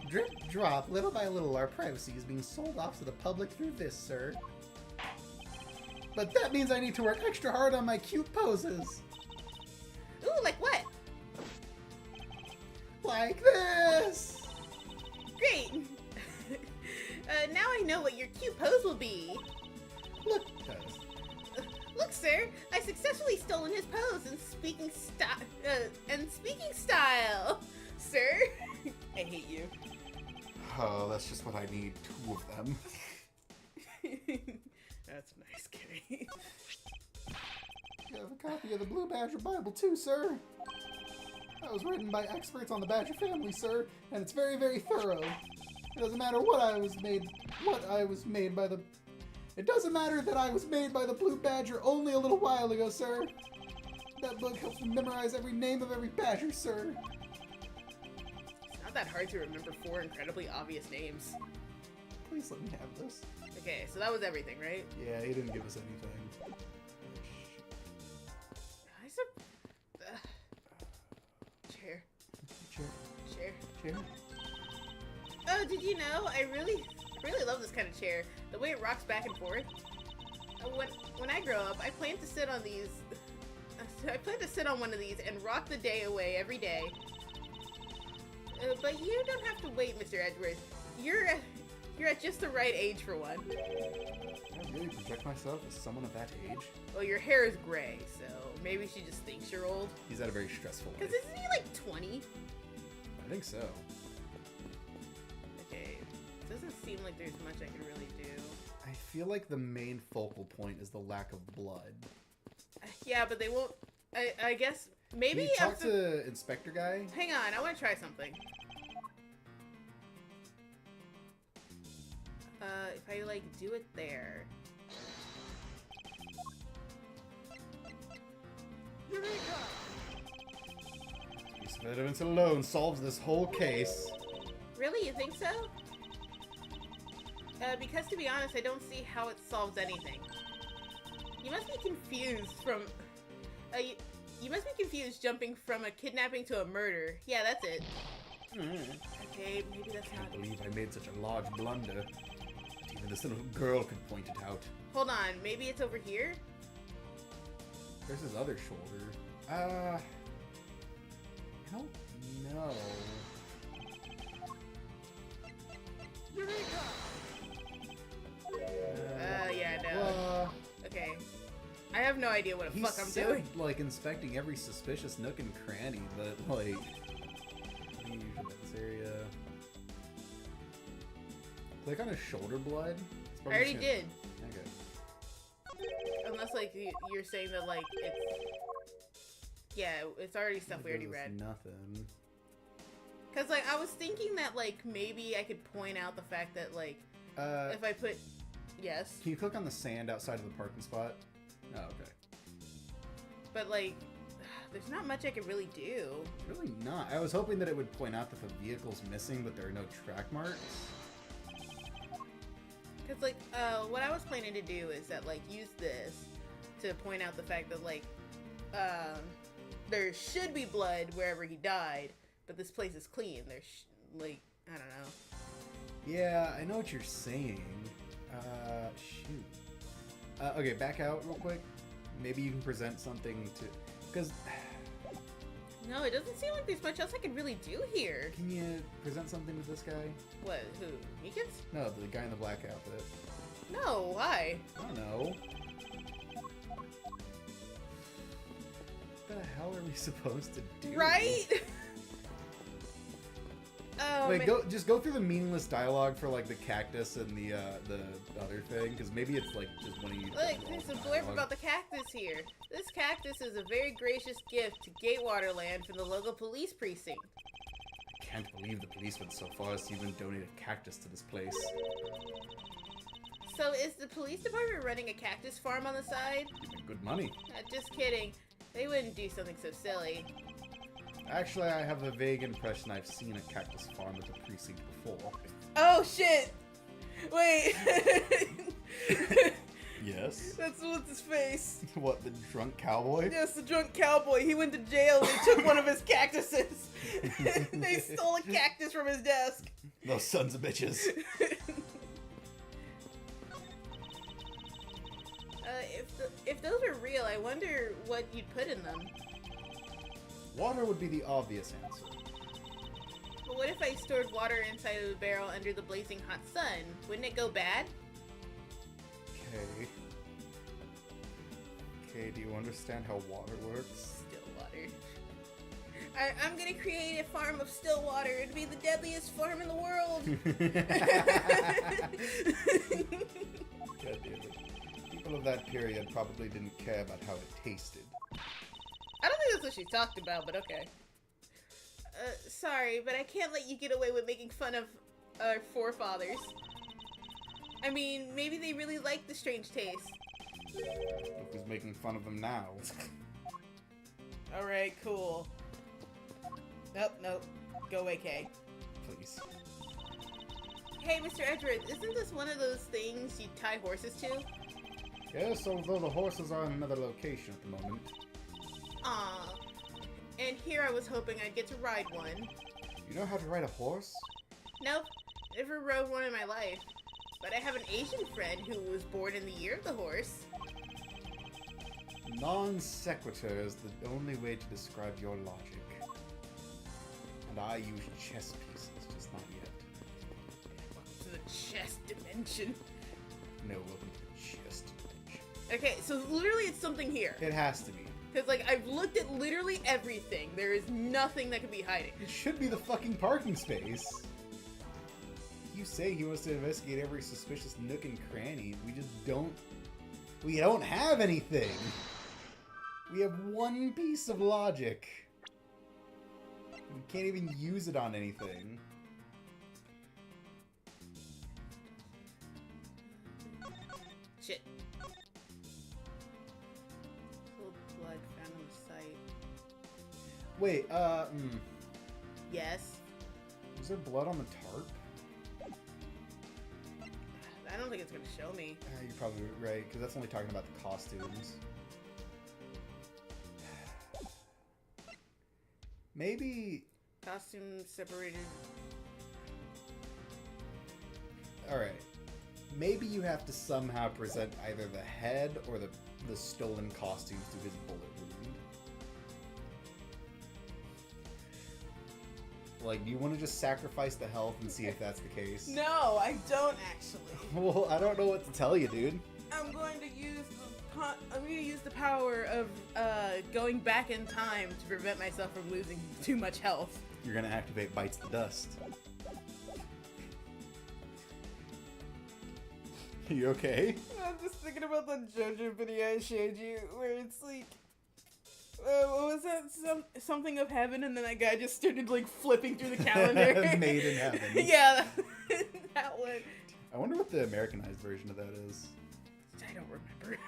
Drip, drop, little by little, our privacy is being sold off to the public through this, sir. But that means I need to work extra hard on my cute poses. Ooh, like what? Like this! Great! Now I know what your cute pose will be. Look, Look, sir, I successfully stolen his pose and speaking style, sir. I hate you. oh, that's just what I need, 2 of them. That's nice, Kitty. You have a copy of the Blue Badger Bible too, sir. That was written by experts on the Badger family, sir, and it's very, very thorough. It doesn't matter It doesn't matter that I was made by the Blue Badger only a little while ago, sir. That book helps me memorize every name of every badger, sir. It's not that hard to remember 4 incredibly obvious names. Please let me have this. Okay, so that was everything, right? Yeah, he didn't give us anything. Chair. Chair. Oh, did you know? I really love this kind of chair. The way it rocks back and forth. When I grow up, I plan to sit on these. I plan to sit on one of these and rock the day away every day. But you don't have to wait, Mr. Edgeworth. You're at just the right age for one. I really project myself as someone of that age. Well, your hair is gray, so maybe she just thinks you're old. He's had a very stressful life. Because isn't he like 20? I think so. Okay. Doesn't seem like there's much I can really do. I I feel like the main focal point is the lack of blood. Yeah, but they won't... I guess... Maybe Can you talk to Inspector Guy? Hang on, I want to try something. If I, like, do it there... Eureka! Use of evidence alone solves this whole case. Really? You think so? Because to be honest, I don't see how it solves anything. You must be confused from... you must be confused jumping from a kidnapping to a murder. Yeah, that's it. Okay, maybe that's I can't not... believe I made such a large blunder. Even this little girl could point it out. Hold on, maybe it's over here? There's his other shoulder. I don't know. Eureka! Yeah, no. Okay. I have no idea what the fuck I'm doing. Like inspecting every suspicious nook and cranny, but like, usually this area. Click on his shoulder blood. I already did. Okay. Unless, like, you're saying that, like, it's... Yeah, it's already stuff we already read. Nothing. Because, like, I was thinking that, like, maybe I could point out the fact that, like, if I put... Yes. Can you click on the sand outside of the parking spot? Oh, okay. But, like, there's not much I could really do. Really not. I was hoping that it would point out that the vehicle's missing, but there are no track marks. Because, like, what I was planning to do is that, like, use this to point out the fact that, like, there should be blood wherever he died, but this place is clean. There's, like, I don't know. Yeah, I know what you're saying. Shoot. Okay, back out real quick. Maybe you can present something to... Because... No, it doesn't seem like there's much else I can really do here. Can you present something to this guy? What, who? Meekins? No, the guy in the black outfit. No, why? I don't know. What the hell are we supposed to do? Right? Oh, Wait, just go through the meaningless dialogue for like the cactus and the other thing, because maybe it's like just one of you. Look, there's a blurb about the cactus here. This cactus is a very gracious gift to Gatewater land from the local police precinct. I can't believe the police went so far as to even donate a cactus to this place. So is the police department running a cactus farm on the side? You make good money. Just kidding. They wouldn't do something so silly. Actually, I have a vague impression I've seen a cactus farm at the precinct before. Oh shit! Wait. Yes? That's what's his face. What, the drunk cowboy? Yes, the drunk cowboy. He went to jail and they took one of his cactuses. They stole a cactus from his desk. Those sons of bitches. If those are real, I wonder what you'd put in them. Water would be the obvious answer. But what if I stored water inside of the barrel under the blazing hot sun? Wouldn't it go bad? Okay. Okay, do you understand how water works? Still water. I'm gonna create a farm of still water. It'd be the deadliest farm in the world. God damn it. People of that period probably didn't care about how it tasted. I don't think that's what she talked about, but okay. Sorry, but I can't let you get away with making fun of our forefathers. I mean, maybe they really like the strange taste. Look who's making fun of them now. Alright, cool. Nope. Go away, Kay. Please. Hey, Mr. Edgeworth, isn't this one of those things you tie horses to? Yes, although the horses are in another location at the moment. Aw. And here I was hoping I'd get to ride one. You know how to ride a horse? Nope, never rode one in my life. But I have an Asian friend who was born in the year of the horse. Non sequitur is the only way to describe your logic. And I use chess pieces, just not yet. Welcome to the chess dimension. No, welcome to the chess dimension. Okay, so literally it's something here. It has to be. Because, like, I've looked at literally everything. There is nothing that could be hiding. It should be the fucking parking space. You say he wants to investigate every suspicious nook and cranny. We just don't... We don't have anything! We have one piece of logic. We can't even use it on anything. Shit. Little blood found on the site. Wait, Yes. was there blood on the tarp? I don't think it's gonna show me. You're probably right, because that's only talking about the costumes. Maybe... Costume separated. Alright. Maybe you have to somehow present either the head or the stolen costumes to his bullet wound. Like, do you want to just sacrifice the health and see if that's the case? No, I don't actually. Well, I don't know what to tell you, dude. I'm going to use the power of going back in time to prevent myself from losing too much health. You're gonna activate Bites the Dust. You okay? I'm just thinking about the JoJo video I showed you, where it's like, what was that? Something of heaven, and then that guy just started like flipping through the calendar. Made in heaven. Yeah, that one. I wonder what the Americanized version of that is. I don't remember.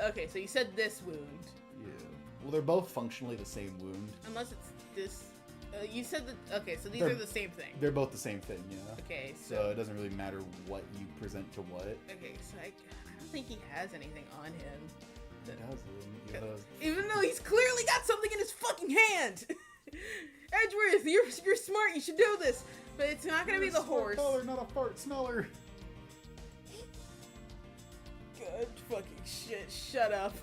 Okay, so you said this wound. Yeah. Well, they're both functionally the same wound. Unless it's this. You said that. Okay, so these They're- are the same thing. They're both the same thing, yeah. Okay, So it doesn't really matter what you present to what. Okay, so I don't think he has anything on him. It does. Even though he's clearly got something in his fucking hand! Edgeworth, you're smart, you should know this! But it's not gonna be the horse. Color, not a fart smeller. Good fucking shit, shut up.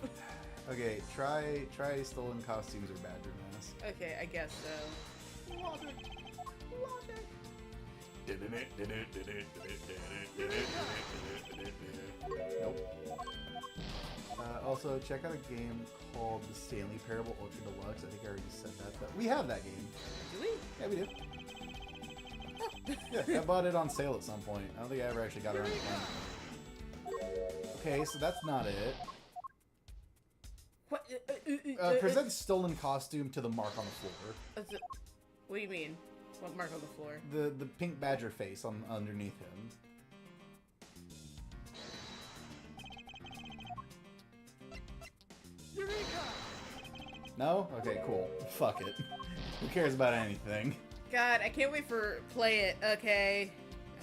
Okay, try stolen costumes or badger mask. Okay, I guess so. Logic. Nope. Also, check out a game called The Stanley Parable Ultra Deluxe. I think I already said that. But we have that game. Do we? Yeah, we do. Yeah, I bought it on sale at some point. I don't think I ever actually got around to playing it. Okay, so that's not it. What? Present stolen costume to the mark on the floor. What do you mean? What mark on the floor? The pink badger face on underneath him. No? Okay, cool. Fuck it. Who cares about anything? God, I can't wait for play it. Okay.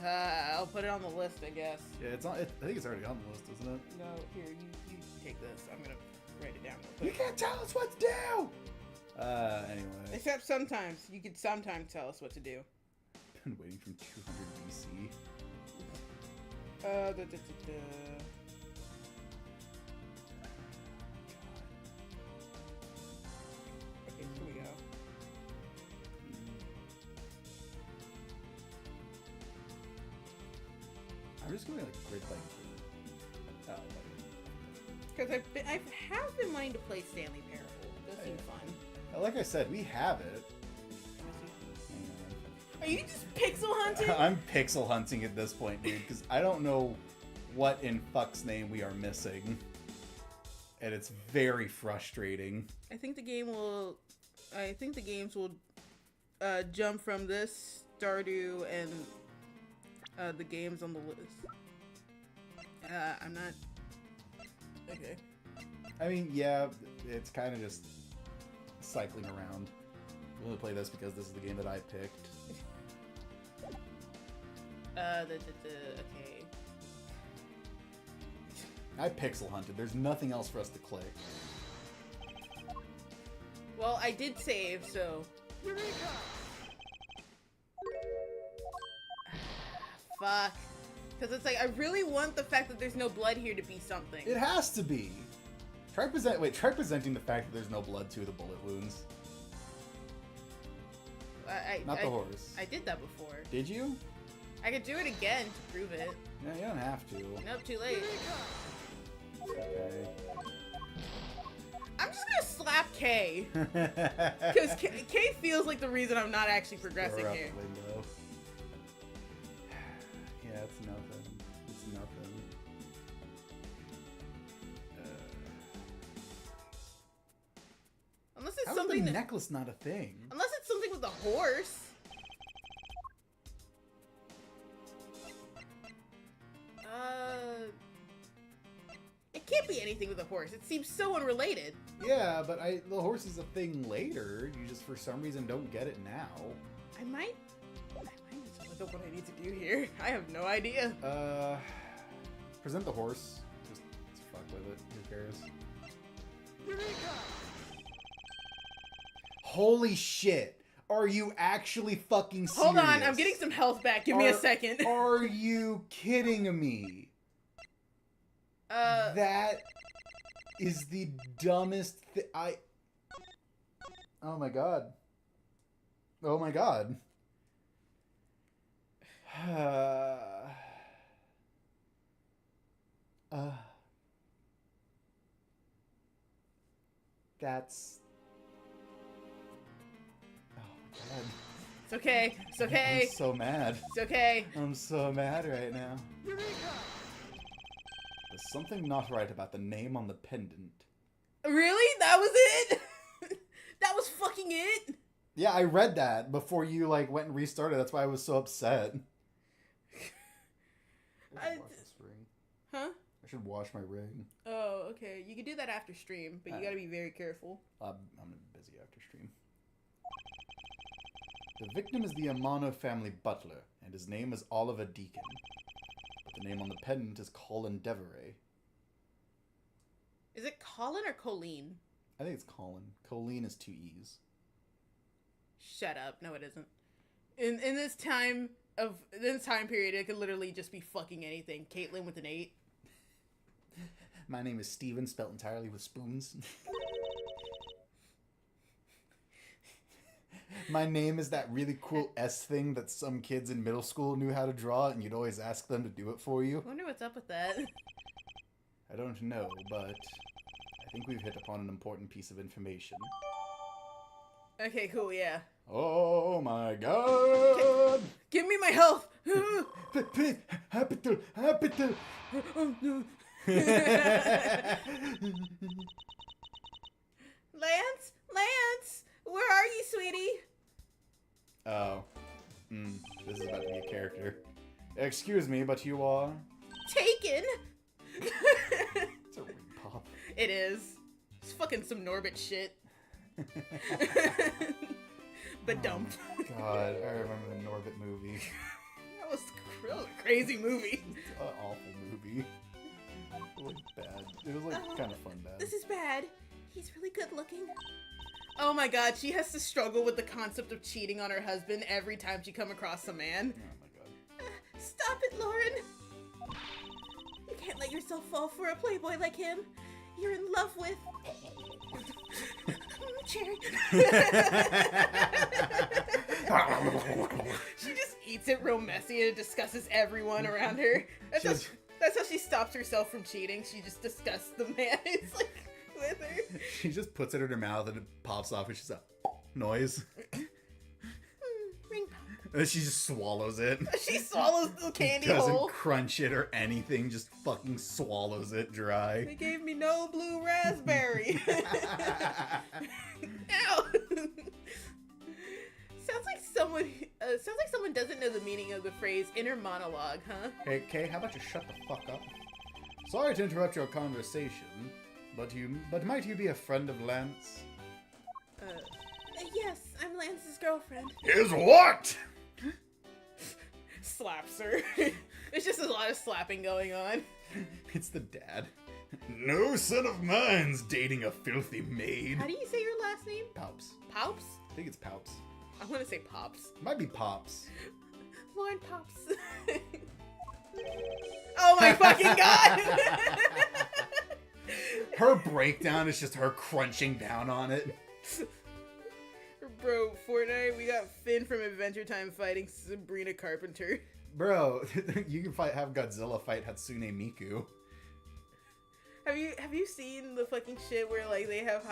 I'll put it on the list, I guess. Yeah, it's on. I think it's already on the list, isn't it? No, here, you take this. I'm gonna write it down real You quick. can't tell us what to do! Anyway. Except sometimes. You could sometimes tell us what to do. Been waiting from 200 BC. Okay, here we go. I'm just going like grid like. Oh, Because I have been wanting to play Stanley Parable. It does seem fun. like I said, we have it. Are you just pixel hunting? I'm pixel hunting at this point, dude, because I don't know what in fuck's name we are missing. And it's very frustrating. I think the games will jump from this Stardew and the games on the list. I'm not. Okay. I mean, yeah, it's kind of just cycling around. I'm gonna play this because this is the game that I picked. Okay. I pixel hunted. There's nothing else for us to click. Well, I did save, so. Fuck. Because it's like, I really want the fact that there's no blood here to be something. It has to be. Try presenting the fact that there's no blood to the bullet wounds. Not the horse. I did that before. Did you? I could do it again to prove it. No, you don't have to. Nope, too late. Okay. I'm just gonna slap K. Because K feels like the reason I'm not actually progressing Throw her out here. the window. Yeah, it's nothing. It's nothing. Unless it's How is something the that, necklace not a thing? unless it's something with a horse. It can't be anything with a horse. It seems so unrelated. Yeah, but the horse is a thing later. You just for some reason don't get it now. I might need to look up what I need to do here. I have no idea. Present the horse. Just fuck with it. Who cares? Holy shit! Are you actually fucking serious? Hold on, I'm getting some health back. Give me a second. Are you kidding me? That is the dumbest Oh my god. Oh my god. That's... Oh my god. It's okay. It's okay. I'm so mad. It's okay. I'm so mad right now. There's something not right about the name on the pendant. Really? That was it? That was fucking it? Yeah, I read that before you like went and restarted. That's why I was so upset. I wash this ring. Huh? I should wash my ring. Oh, okay. You can do that after stream, but you gotta be very careful. I'm gonna be busy after stream. The victim is the Amano family butler, and his name is Oliver Deacon. But the name on the pendant is Colin Deveray. Is it Colin or Colleen? I think it's Colin. Colleen is 2 E's. Shut up. No, it isn't. In this time period, it could literally just be fucking anything. Caitlin with an 8. My name is Steven, spelled entirely with spoons. My name is that really cool S thing that some kids in middle school knew how to draw, and you'd always ask them to do it for you. I wonder what's up with that. I don't know, but I think we've hit upon an important piece of information. Okay, cool, yeah. Oh my god! Give me my health! Hapital! Hapital! Oh no. Lance? Lance! Where are you, sweetie? Oh. This is about to be a character. Excuse me, but you are... Taken? It's a ring pop. It is. It's fucking some Norbit shit. But dumb. God, I remember the Norbit movie. That was a crazy movie. An awful movie. It was bad. It was like kind of fun bad. This is bad. He's really good looking. Oh my god, she has to struggle with the concept of cheating on her husband every time she come across a man. Oh my god. Stop it, Lauren. You can't let yourself fall for a playboy like him. You're in love with... Cherry. She just eats it real messy and it disgusts everyone around her. That's how she stops herself from cheating. She just disgusts the man who's like with her. She just puts it in her mouth and it pops off and she's a noise. Ring pop. And she just swallows it. She swallows the candy Doesn't hole. crunch it or anything, just fucking swallows it dry. They gave me no blue raspberry. Ow! Sounds like someone doesn't know the meaning of the phrase inner monologue, huh? Hey, Kay, how about you shut the fuck up? Sorry to interrupt your conversation, but might you be a friend of Lance? Yes, I'm Lance's girlfriend. Is what? Slaps her. There's just a lot of slapping going on. It's the dad. No son of mine's dating a filthy maid. How do you say your last name? Palps. Pops? I think it's Palps. I want to say Pops. Might be Pops. Lauren Pops. Oh my fucking god! Her breakdown is just her crunching down on it. Bro, Fortnite, we got Finn from Adventure Time fighting Sabrina Carpenter. Bro, you can have Godzilla fight Hatsune Miku. Have you seen the fucking shit where like they have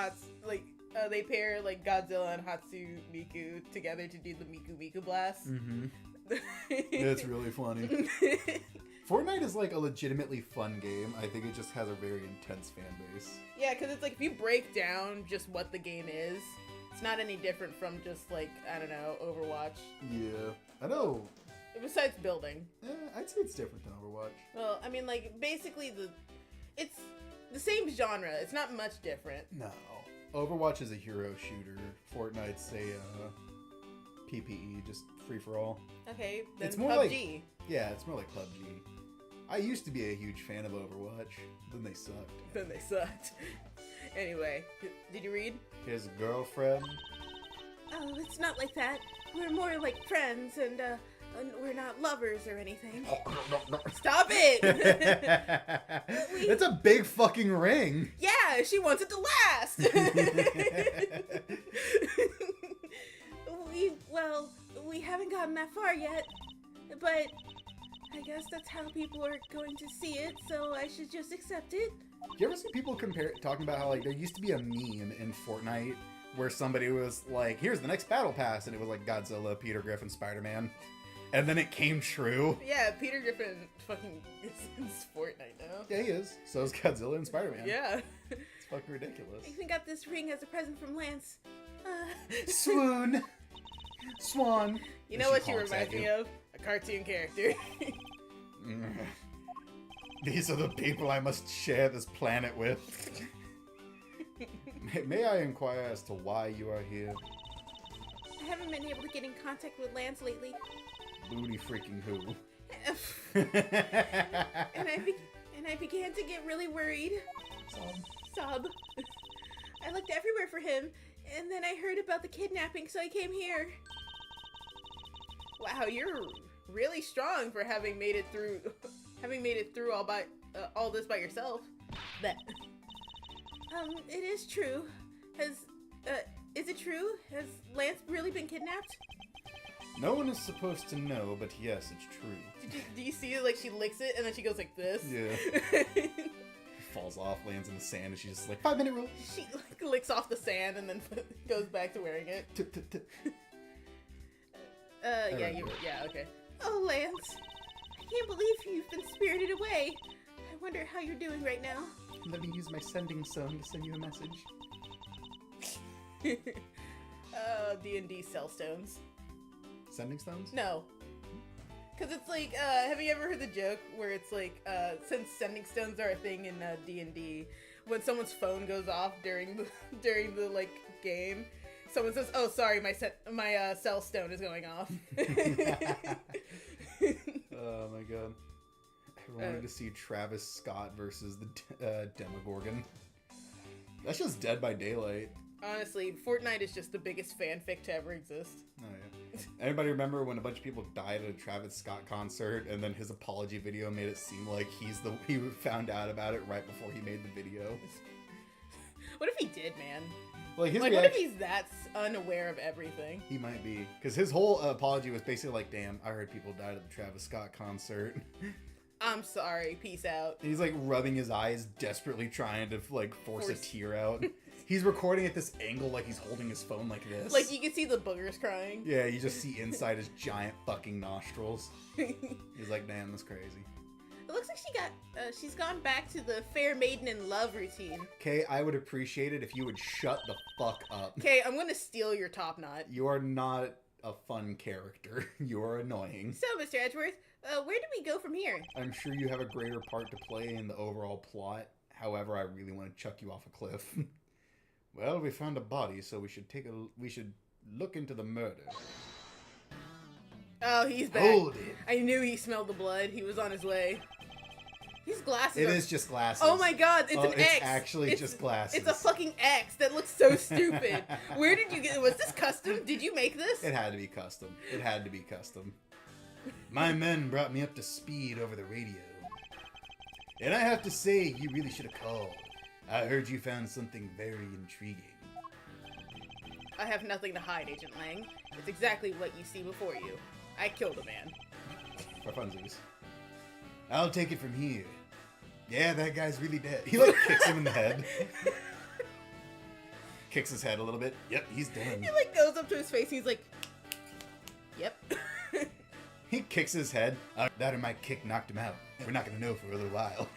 they pair like Godzilla and Hatsune Miku together to do the Miku Miku blast? Mm-hmm. It's really funny. Fortnite is like a legitimately fun game. I think it just has a very intense fan base. Yeah, because it's like if you break down just what the game is, it's not any different from just like, I don't know, Overwatch. Yeah, I know. Besides building. I'd say it's different than Overwatch. Well, I mean, like, basically it's the same genre. It's not much different. No. Overwatch is a hero shooter. Fortnite's a PPE, just free-for-all. Okay, then It's more PUBG. like... Yeah, it's more like PUBG. I used to be a huge fan of Overwatch. Then they sucked. Then they sucked. Anyway, did you read? His girlfriend. Oh, it's not like that. We're more like friends, and we're not lovers or anything. Stop it! It's a big fucking ring. Yeah, she wants it to last. we haven't gotten that far yet, but I guess that's how people are going to see it, so I should just accept it. Do you ever see people talking about how like there used to be a meme in Fortnite where somebody was like, "Here's the next battle pass," and it was like Godzilla, Peter Griffin, Spider-Man, and then it came true. Yeah, Peter Griffin fucking is in Fortnite now. Yeah, he is. So is Godzilla and Spider-Man. Yeah. It's fucking ridiculous. I even got this ring as a present from Lance. Swoon. Swan. You know what she reminds me of? A cartoon character. These are the people I must share this planet with. May I inquire as to why you are here? I haven't been able to get in contact with Lance lately. Booty freaking who? and I began to get really worried. Sob. I looked everywhere for him, and then I heard about the kidnapping, so I came here. Wow, you're really strong for having made it through all this by yourself. But it is true. Is it true? Has Lance really been kidnapped? No one is supposed to know, but yes, it's true. Do you see it? Like she licks it and then she goes like this. Yeah. Falls off, lands in the sand, and she's just like 5-minute rule. She like, licks off the sand and then goes back to wearing it. Yeah, okay. Oh, Lance. I can't believe you've been spirited away. I wonder how you're doing right now. Let me use my sending stone to send you a message. D&D cell stones. Sending stones? No. Because it's like, have you ever heard the joke where it's like, since sending stones are a thing in D&D, when someone's phone goes off during the like game, someone says, "Oh, sorry, my cell stone is going off." Oh my god. I wanted to see Travis Scott versus the Demogorgon. That's just Dead by Daylight. Honestly, Fortnite is just the biggest fanfic to ever exist. Oh yeah. Anybody remember when a bunch of people died at a Travis Scott concert, and then his apology video made it seem like he found out about it right before he made the video? What if he did, man? Like what if he's that unaware of everything? He might be, because his whole apology was basically like, "Damn, I heard people died at the Travis Scott concert. I'm sorry. Peace out." And he's like rubbing his eyes, desperately trying to like force a tear out. He's recording at this angle like he's holding his phone like this. Like you can see the boogers crying. Yeah, you just see inside his giant fucking nostrils. He's like, "Damn, that's crazy." It looks like she's gone back to the fair maiden in love routine. Okay, I would appreciate it if you would shut the fuck up. Okay, I'm gonna steal your top knot. You are not a fun character. You are annoying. So, Mr. Edgeworth, where do we go from here? I'm sure you have a greater part to play in the overall plot. However, I really want to chuck you off a cliff. Well, we found a body, so we should look into the murder. Oh, he's back. Hold it. I knew he smelled the blood. He was on his way. These glasses It is just glasses. Oh my god, it's an X. It's actually just glasses. It's a fucking X that looks so stupid. Where did you get it? Was this custom? Did you make this? It had to be custom. It had to be custom. My men brought me up to speed over the radio. And I have to say, you really should have called. I heard you found something very intriguing. I have nothing to hide, Agent Lang. It's exactly what you see before you. I killed a man. For funsies. I'll take it from here. Yeah, that guy's really dead. He like kicks him in the head. Kicks his head a little bit. Yep, he's done. He like goes up to his face and he's like, "Yep." kicks his head. That or my kick knocked him out. We're not gonna know for a little while.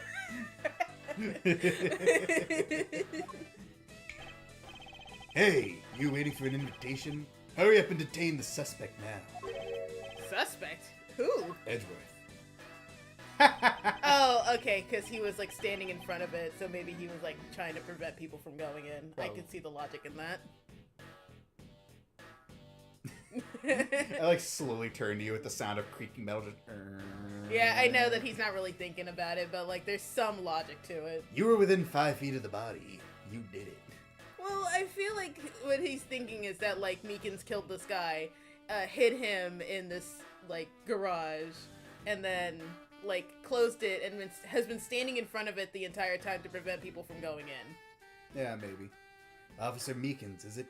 Hey, you waiting for an invitation? Hurry up and detain the suspect now. Suspect? Who? Edgeworth. Oh, okay, because he was like standing in front of it, so maybe he was like trying to prevent people from going in. Probably. I can see the logic in that. I like slowly turn to you with the sound of creaking metal. Just, Yeah, I know that he's not really thinking about it, but like there's some logic to it. You were within 5 feet of the body. You did it. Well, I feel like what he's thinking is that like Meekins killed this guy, hid him in this like garage, and then like closed it and has been standing in front of it the entire time to prevent people from going in. Yeah, maybe. Officer Meekins, is it?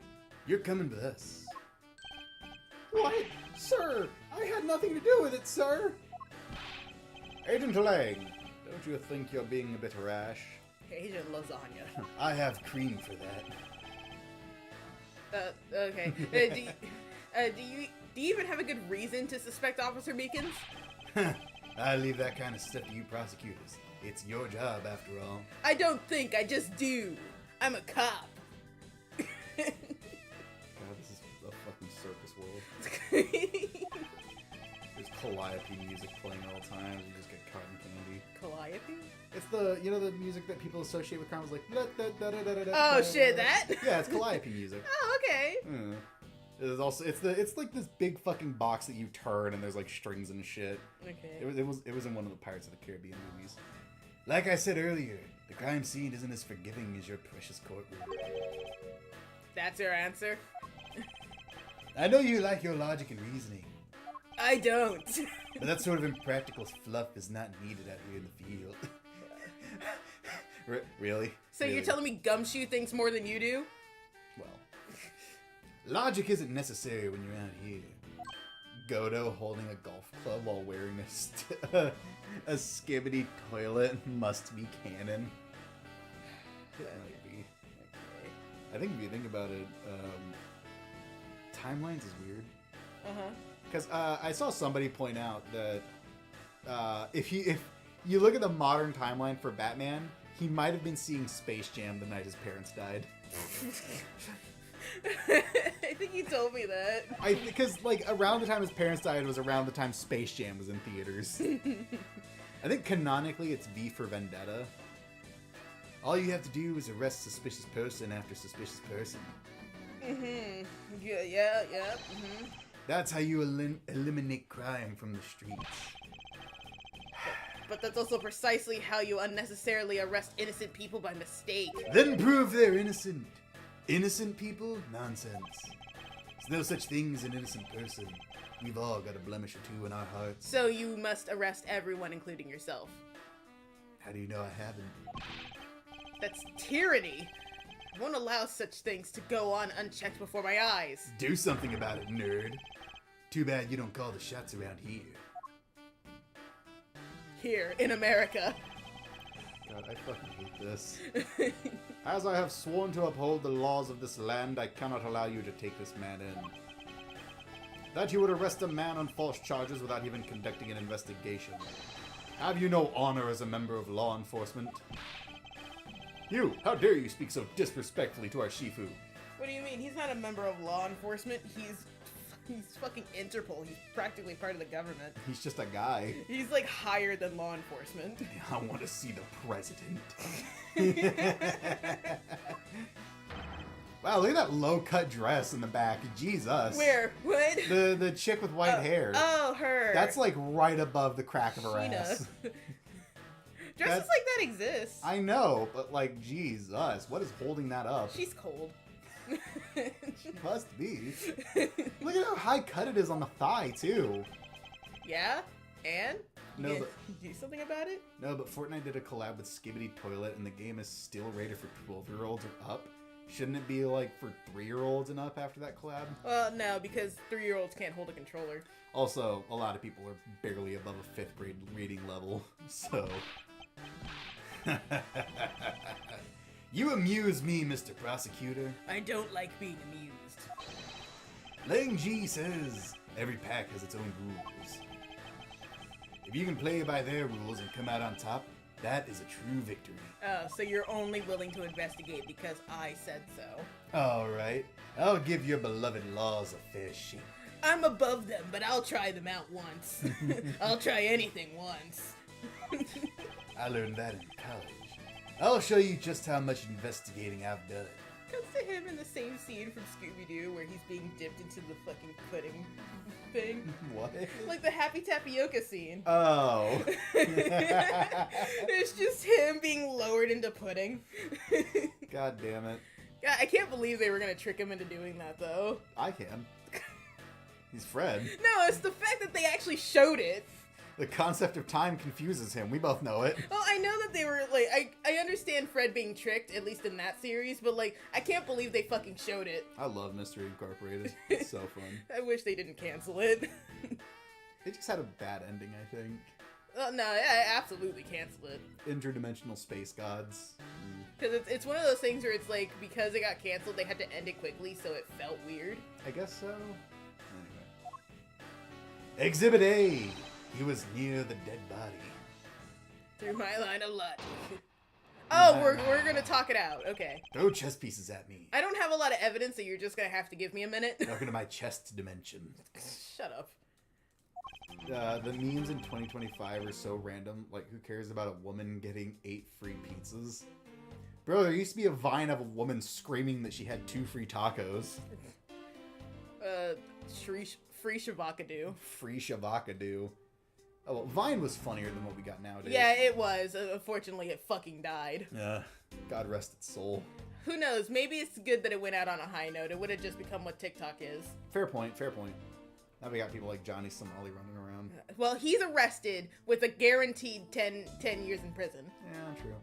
You're coming with us. What? Sir, I had nothing to do with it, sir. Agent Lang, don't you think you're being a bit rash? Agent Lasagna. I have cream for that. Okay. Do you even have a good reason to suspect Officer Meekins? I leave that kind of stuff to you prosecutors. It's your job, after all. I don't think, I just do. I'm a cop. God, this is a fucking circus world. There's calliope music playing at all times. You just get cotton candy. Calliope? It's the, you know, the music that people associate with crime is like. Oh shit, that? Yeah, it's calliope music. Oh, okay. It's also it's like this big fucking box that you turn and there's like strings and shit. Okay. It was in one of the Pirates of the Caribbean movies. Like I said earlier, the crime scene isn't as forgiving as your precious courtroom. That's your answer? I know you like your logic and reasoning, I don't. but that sort of impractical fluff is not needed out here in the field. Really? So Really? you're telling me Gumshoe thinks more than you do? Well, logic isn't necessary when you're out here. Godo holding a golf club while wearing a skibbity toilet must be canon. It might be. Okay. I think if you think about it, timelines is weird. Uh-huh. Because I saw somebody point out that if you look at the modern timeline for Batman, he might have been seeing Space Jam the night his parents died. I think you told me that. Because like around the time his parents died was around the time Space Jam was in theaters. I think canonically it's V for Vendetta. All you have to do is arrest suspicious person after suspicious person. Mm-hmm. Yeah. Mm-hmm. That's how you eliminate crime from the streets. But that's also precisely how you unnecessarily arrest innocent people by mistake. Then prove they're innocent. Innocent people? Nonsense. There's no such thing as an innocent person. We've all got a blemish or two in our hearts. So you must arrest everyone, including yourself. How do you know I haven't? That's tyranny. I won't allow such things to go on unchecked before my eyes. Do something about it, nerd. Too bad you don't call the shots around here. Here, in America. God, I fucking hate this. As I have sworn to uphold the laws of this land, I cannot allow you to take this man in. That you would arrest a man on false charges without even conducting an investigation. Have you no honor as a member of law enforcement? You, how dare you speak so disrespectfully to our Shifu? What do you mean? He's not a member of law enforcement. He's fucking Interpol. He's practically part of the government. He's just a guy. He's like higher than law enforcement. I want to see the president. Wow, look at that low-cut dress in the back. Jesus. Where? What? The chick with white hair. Oh, her. That's like right above the crack of her Sheena. ass. Dresses like that exist. I know, but like, Jesus, what is holding that up? She's cold. She must be. Look at how high cut it is on the thigh, too. Yeah? And? No, You but do something about it? no, but Fortnite did a collab with Skibbity Toilet, and the game is still rated for 12-year-olds or up. Shouldn't it be like for 3-year-olds and up after that collab? Well, no, because 3-year-olds can't hold a controller. Also, a lot of people are barely above a 5th grade reading level, so... You amuse me, Mr. Prosecutor. I don't like being amused. Lang Ji says every pack has its own rules. If you can play by their rules and come out on top, that is a true victory. Oh, so you're only willing to investigate because I said so. Alright, I'll give your beloved laws a fair shake. I'm above them, but I'll try them out once. I'll try anything once. I learned that in college. I'll show you just how much investigating I've done. Cuts to him in the same scene from Scooby-Doo where he's being dipped into the fucking pudding thing. What? Like the Happy Tapioca scene. Oh. It's just him being lowered into pudding. God damn it. God, I can't believe they were gonna trick him into doing that, though. I can. He's Fred. No, it's the fact that they actually showed it. The concept of time confuses him. We both know it. Well, I know that they were, like, I understand Fred being tricked, at least in that series, but, like, I can't believe they fucking showed it. I love Mystery Incorporated. It's so fun. I wish they didn't cancel it. It just had a bad ending, I think. No, I absolutely cancel it. Interdimensional space gods. Because it's one of those things where it's like, because it got canceled, they had to end it quickly, so it felt weird. I guess so. Anyway. Exhibit A. He was near the dead body. Through my line of logic. Oh, we're gonna talk it out. Okay. Throw chess pieces at me. I don't have a lot of evidence, so you're just gonna have to give me a minute. Talking to my chest dimension. Shut up. The memes in 2025 are so random. Like, who cares about a woman getting 8 free pizzas? Bro, there used to be a Vine of a woman screaming that she had 2 free tacos. Free Shavakadu. Free Shavakadu. Oh, well, Vine was funnier than what we got nowadays. Yeah, it was. Unfortunately, it fucking died. Yeah. God rest its soul. Who knows? Maybe it's good that it went out on a high note. It would have just become what TikTok is. Fair point, fair point. Now we got people like Johnny Somali running around. Well, he's arrested with a guaranteed 10 years in prison. Yeah, true.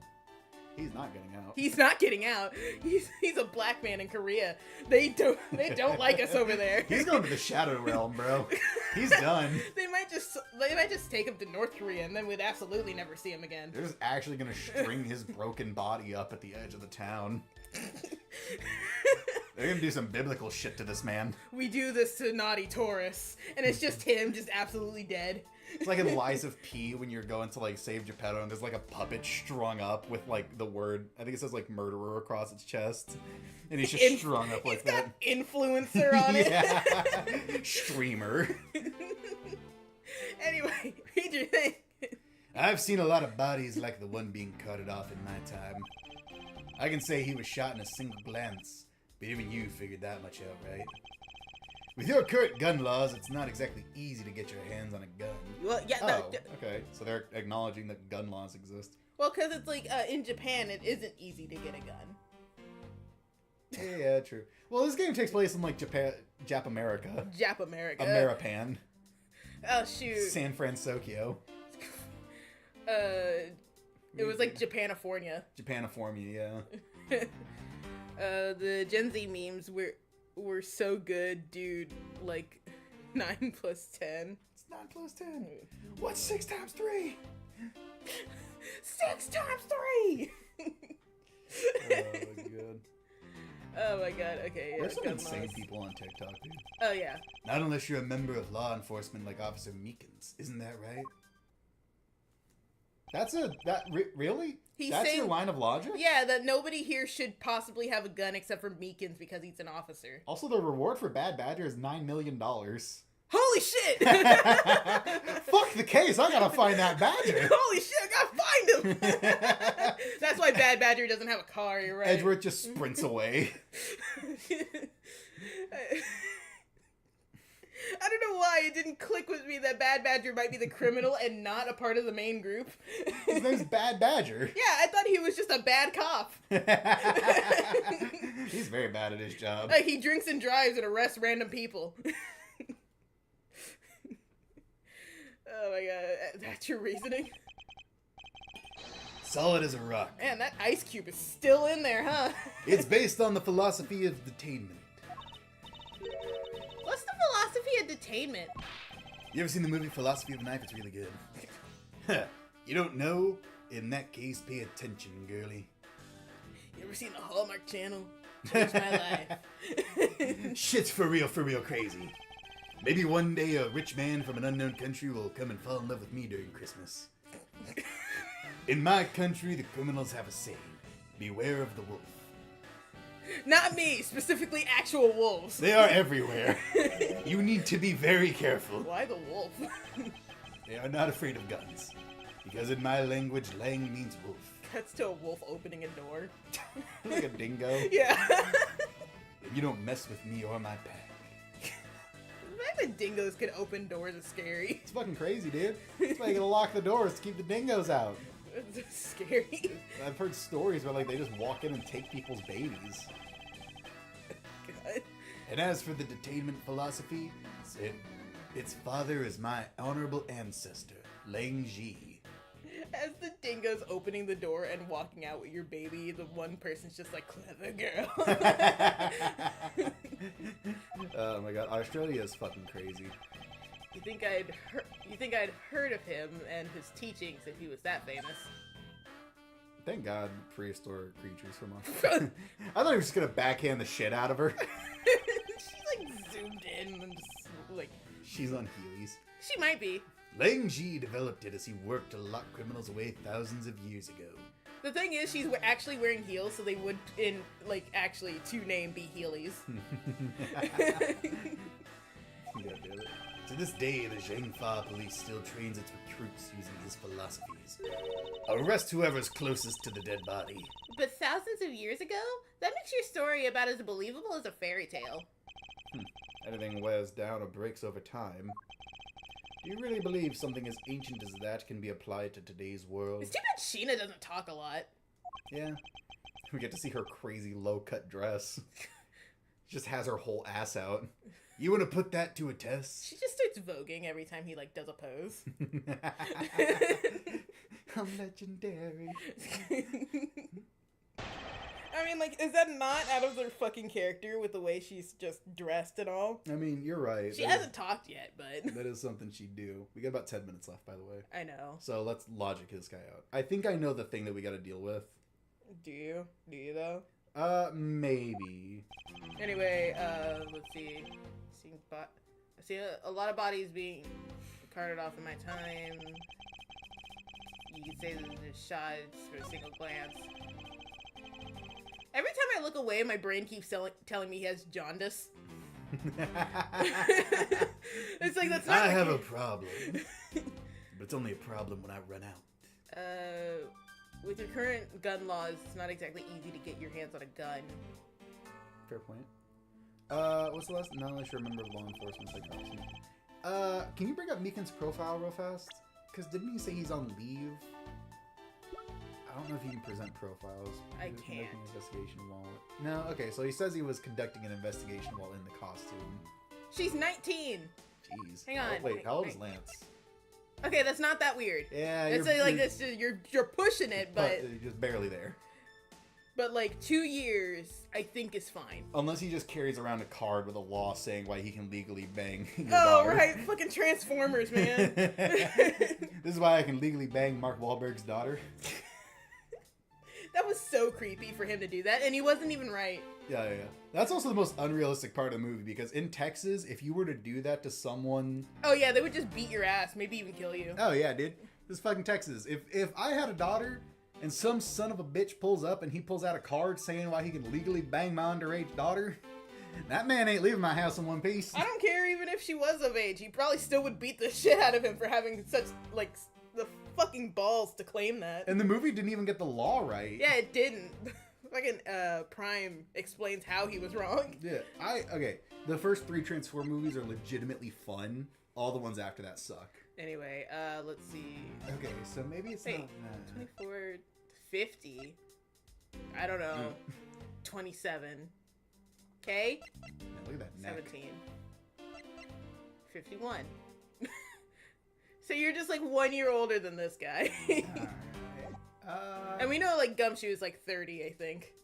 He's not getting out. He's not getting out. He's a black man in Korea. They don't like us over there. He's going to the Shadow Realm, bro. He's done. They might just take him to North Korea, and then we'd absolutely never see him again. They're just actually gonna string his broken body up at the edge of the town. They're gonna do some biblical shit to this man. We do this to naughty Taurus, and it's just him, just absolutely dead. It's like in Lies of P when you're going to like save Geppetto and there's like a puppet strung up with like the word, I think it says like murderer across its chest. And he's just strung up like that. Influencer on it. Streamer. Anyway, read your thing. I've seen a lot of bodies like the one being carted off in my time. I can say he was shot in a single glance, but even you figured that much out, right? With your current gun laws, it's not exactly easy to get your hands on a gun. Well, yeah. Oh, okay. So they're acknowledging that gun laws exist. Well, because it's like in Japan, it isn't easy to get a gun. Yeah, true. Well, this game takes place in like Jap America. Jap America. Ameripan. Oh shoot. San Francisco. It was like Japanifornia. Japanifornia, yeah. The Gen Z memes were so good, dude. Like 9 plus 10. It's 9 plus 10. What's 6 times 3? 6 times 3. Oh, good. Oh my god. Okay. Yeah, There's some gun insane laws. people on TikTok, dude. Oh yeah. Not unless you're a member of law enforcement like Officer Meekins. Isn't that right? Really? That's saying, your line of logic? Yeah, that nobody here should possibly have a gun except for Meekins because he's an officer. Also, the reward for Bad Badger is $9 million. Holy shit! Fuck the case. I gotta find that badger. Holy shit! I gotta find him. That's why Bad Badger doesn't have a car. You're right. Edgeworth just sprints away. I don't know why it didn't click with me that Bad Badger might be the criminal and not a part of the main group. His name's Bad Badger. Yeah, I thought he was just a bad cop. He's very bad at his job. Like, he drinks and drives and arrests random people. Oh my god, that's your reasoning? Solid as a rock. Man, that ice cube is still in there, huh? It's based on the philosophy of detainment. What's the philosophy of detainment? You ever seen the movie Philosophy of a Knife? It's really good. You don't know? In that case, pay attention, girly. You ever seen the Hallmark Channel? Changed my life. Shit's for real crazy. Maybe one day a rich man from an unknown country will come and fall in love with me during Christmas. In my country, the criminals have a saying. Beware of the wolf. Not me, specifically actual wolves. They are everywhere. You need to be very careful. Why the wolf? They are not afraid of guns. Because in my language, lang means wolf. Cuts to a wolf opening a door. Like a dingo. Yeah. You don't mess with me or my pack. The fact that dingoes can open doors is scary. It's fucking crazy, dude. That's why you gotta lock the doors to keep the dingoes out. It's scary. I've heard stories where like they just walk in and take people's babies. God. And as for the detainment philosophy, its father is my honorable ancestor, Lang Ji. As the dingo's opening the door and walking out with your baby, the one person's just like, clever girl. Oh my god, Australia is fucking crazy. You think I'd heard of him and his teachings if he was that famous? Thank God, prehistoric creatures from Australia. I thought he was just gonna backhand the shit out of her. She's like zoomed in and just like... She's on Heelys. She might be. Lang Ji developed it as he worked to lock criminals away thousands of years ago. The thing is, she's actually wearing heels, so they would, actually, to name, be Heelys. God damn it. To this day, the Zhengfa police still trains its recruits using his philosophies. Arrest whoever's closest to the dead body. But thousands of years ago? That makes your story about as believable as a fairy tale. Anything wears down or breaks over time. Do you really believe something as ancient as that can be applied to today's world? It's too bad Sheena doesn't talk a lot. Yeah. We get to see her crazy low-cut dress. She just has her whole ass out. You want to put that to a test? She just starts voguing every time he, does a pose. I'm legendary. I mean, is that not out of their fucking character with the way she's just dressed and all? I mean, you're right. She hasn't talked yet, but... That is something she'd do. We got about 10 minutes left, by the way. I know. So let's logic this guy out. I think I know the thing that we gotta deal with. Do you? Do you, though? Maybe. Anyway, let's see. I see a lot of bodies being carted off in my time. You could say that there's shots for a single glance. Every time I look away, my brain keeps telling me he has jaundice. It's like, that's not... I have a problem. But it's only a problem when I run out. With your current gun laws, it's not exactly easy to get your hands on a gun. Fair point. What's the last? Not unless you remember law enforcement psychology. Can you bring up Meekin's profile real fast? Because didn't he say he's on leave? I don't know if you can present profiles. I He was can't. conducting an investigation while... No, okay, so he says he was conducting an investigation while in the costume. She's 19! Jeez. Hang on, Oh, wait, how old is wait. Lance? Okay, that's not that weird. Yeah, It's you're pushing it, but you're just barely there. 2 years, I think is fine. Unless he just carries around a card with a law saying why he can legally bang your Oh, daughter. right, fucking Transformers, man. This is why I can legally bang Mark Wahlberg's daughter. That was so creepy for him to do that, and he wasn't even right. Yeah. That's also the most unrealistic part of the movie, because in Texas, if you were to do that to someone... Oh yeah, they would just beat your ass, maybe even kill you. Oh yeah, dude. This is fucking Texas. If I had a daughter, and some son of a bitch pulls up and he pulls out a card saying why he can legally bang my underage daughter, that man ain't leaving my house in one piece. I don't care even if she was of age, he probably still would beat the shit out of him for having such, the fucking balls to claim that. And the movie didn't even get the law right. Yeah, it didn't. Fucking Prime explains how he was wrong. Yeah, okay. The first 3 Transform movies are legitimately fun. All the ones after that suck. Anyway, let's see. Okay, so maybe it's Wait, not... 24, 50. I don't know. 27. Okay? Yeah, look at that neck. 17. 51. So you're just 1 year older than this guy. Alright. And we know Gumshoe is 30, I think.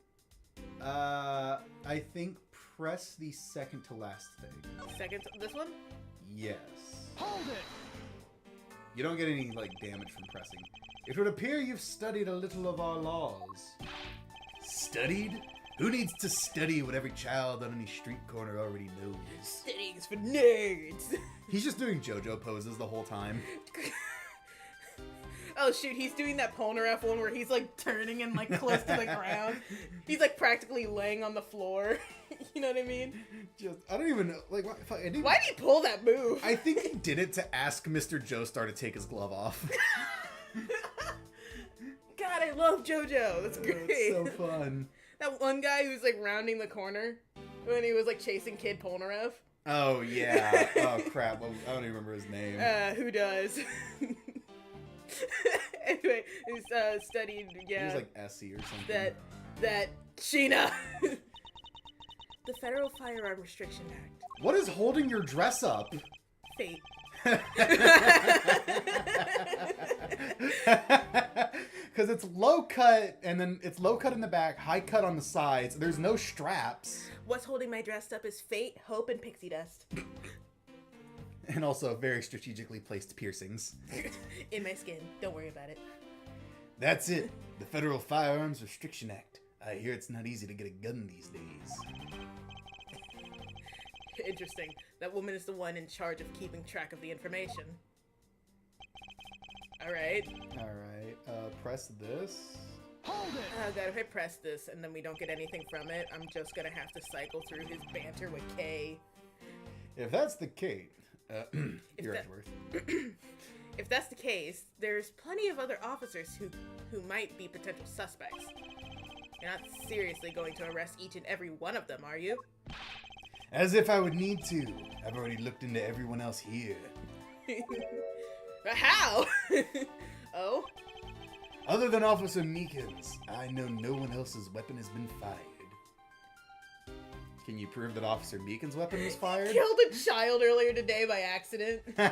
I think press the second to last thing. Second, this one? Yes. Hold it! You don't get any, damage from pressing. It would appear you've studied a little of our laws. Studied? Who needs to study what every child on any street corner already knows? Studying's for nerds. He's just doing JoJo poses the whole time. Oh shoot, he's doing that Polnareff one where he's like turning and like close to the ground. He's like practically laying on the floor. You know what I mean? I don't even know. Like, why did he pull that move? I think he did it to ask Mr. Joestar to take his glove off. God, I love JoJo. That's great. It's so fun. That one guy who's like rounding the corner when he was like chasing Kid Polnareff. Oh yeah. Oh crap. Well, I don't even remember his name. Who does? Anyway, he's studied. Yeah. He was like Essie or something. That Sheena. The Federal Firearm Restriction Act. What is holding your dress up? Fate. Because it's low cut, and then it's low cut in the back, high cut on the sides. There's no straps. What's holding my dress up is fate, hope, and pixie dust. And also very strategically placed piercings. In my skin. Don't worry about it. That's it. The Federal Firearms Restriction Act. I hear it's not easy to get a gun these days. Interesting. That woman is the one in charge of keeping track of the information. Alright. Press this. Hold it! Oh god, if I press this and then we don't get anything from it, I'm just gonna have to cycle through his banter with Kay. If that's the case, you're If that's the case, there's plenty of other officers who might be potential suspects. You're not seriously going to arrest each and every one of them, are you? As if I would need to. I've already looked into everyone else here. But how? Oh? Other than Officer Meekins, I know no one else's weapon has been fired. Can you prove that Officer Beacon's weapon was fired? Killed a child earlier today by accident. How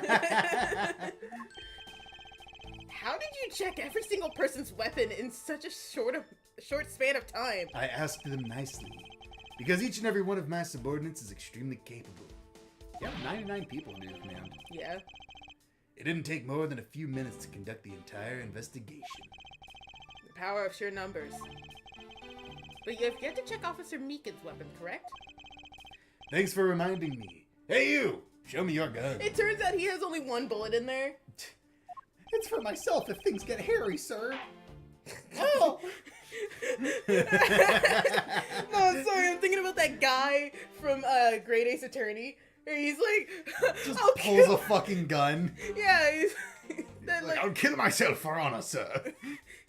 did you check every single person's weapon in such a short span of time? I asked them nicely, because each and every one of my subordinates is extremely capable. You have 99 people under your command. Yeah. It didn't take more than a few minutes to conduct the entire investigation. The power of sheer numbers. But you have yet to check Officer Meekin's weapon, correct? Thanks for reminding me. Hey you! Show me your gun. It turns out he has only one bullet in there. It's for myself if things get hairy, sir. Oh! No, sorry, I'm thinking about that guy from Great Ace Attorney. He's like, Just I'll pulls kill... a fucking gun. Yeah, he's... Then, like, I'll kill myself for honor, sir.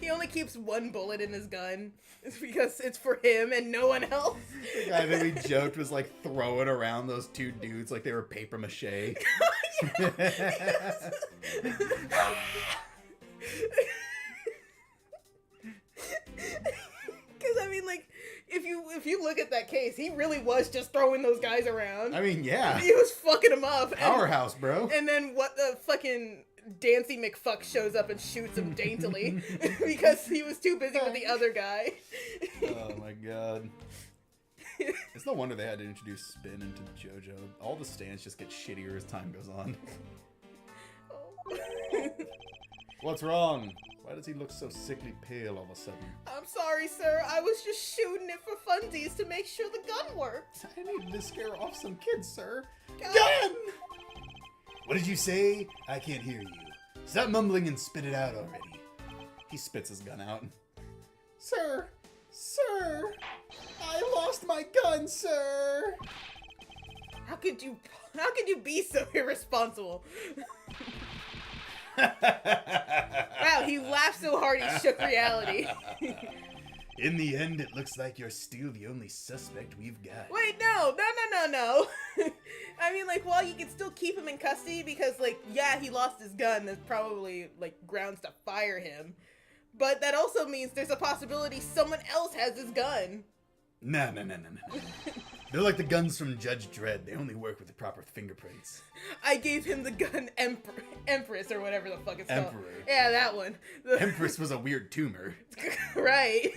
He only keeps one bullet in his gun. It's because it's for him and no one else. The guy that we joked was like throwing around those two dudes like they were paper mache. Because I mean, like, if you look at that case, he really was just throwing those guys around. I mean, yeah. He was fucking them up. Powerhouse, bro. And then what the fucking Dancy McFuck shows up and shoots him daintily because he was too busy with the other guy. Oh my god. It's no wonder they had to introduce spin into JoJo. All the stands just get shittier as time goes on. Oh. What's wrong? Why does he look so sickly pale all of a sudden? I'm sorry, sir. I was just shooting it for funsies to make sure the gun worked. I needed to scare off some kids, sir. Gun! What did you say? I can't hear you. Stop mumbling and spit it out already. He spits his gun out. Sir! Sir! I lost my gun, sir! How could you be so irresponsible? Wow, he laughed so hard he shook reality. In the end, it looks like you're still the only suspect we've got. Wait, no. I mean, like, well, you can still keep him in custody because, like, yeah, he lost his gun. There's probably, like, grounds to fire him. But that also means there's a possibility someone else has his gun. No. They're like the guns from Judge Dredd. They only work with the proper fingerprints. I gave him the gun Empress or whatever the fuck it's Emperor. called. Yeah, that one. Empress was a weird tumor. Right.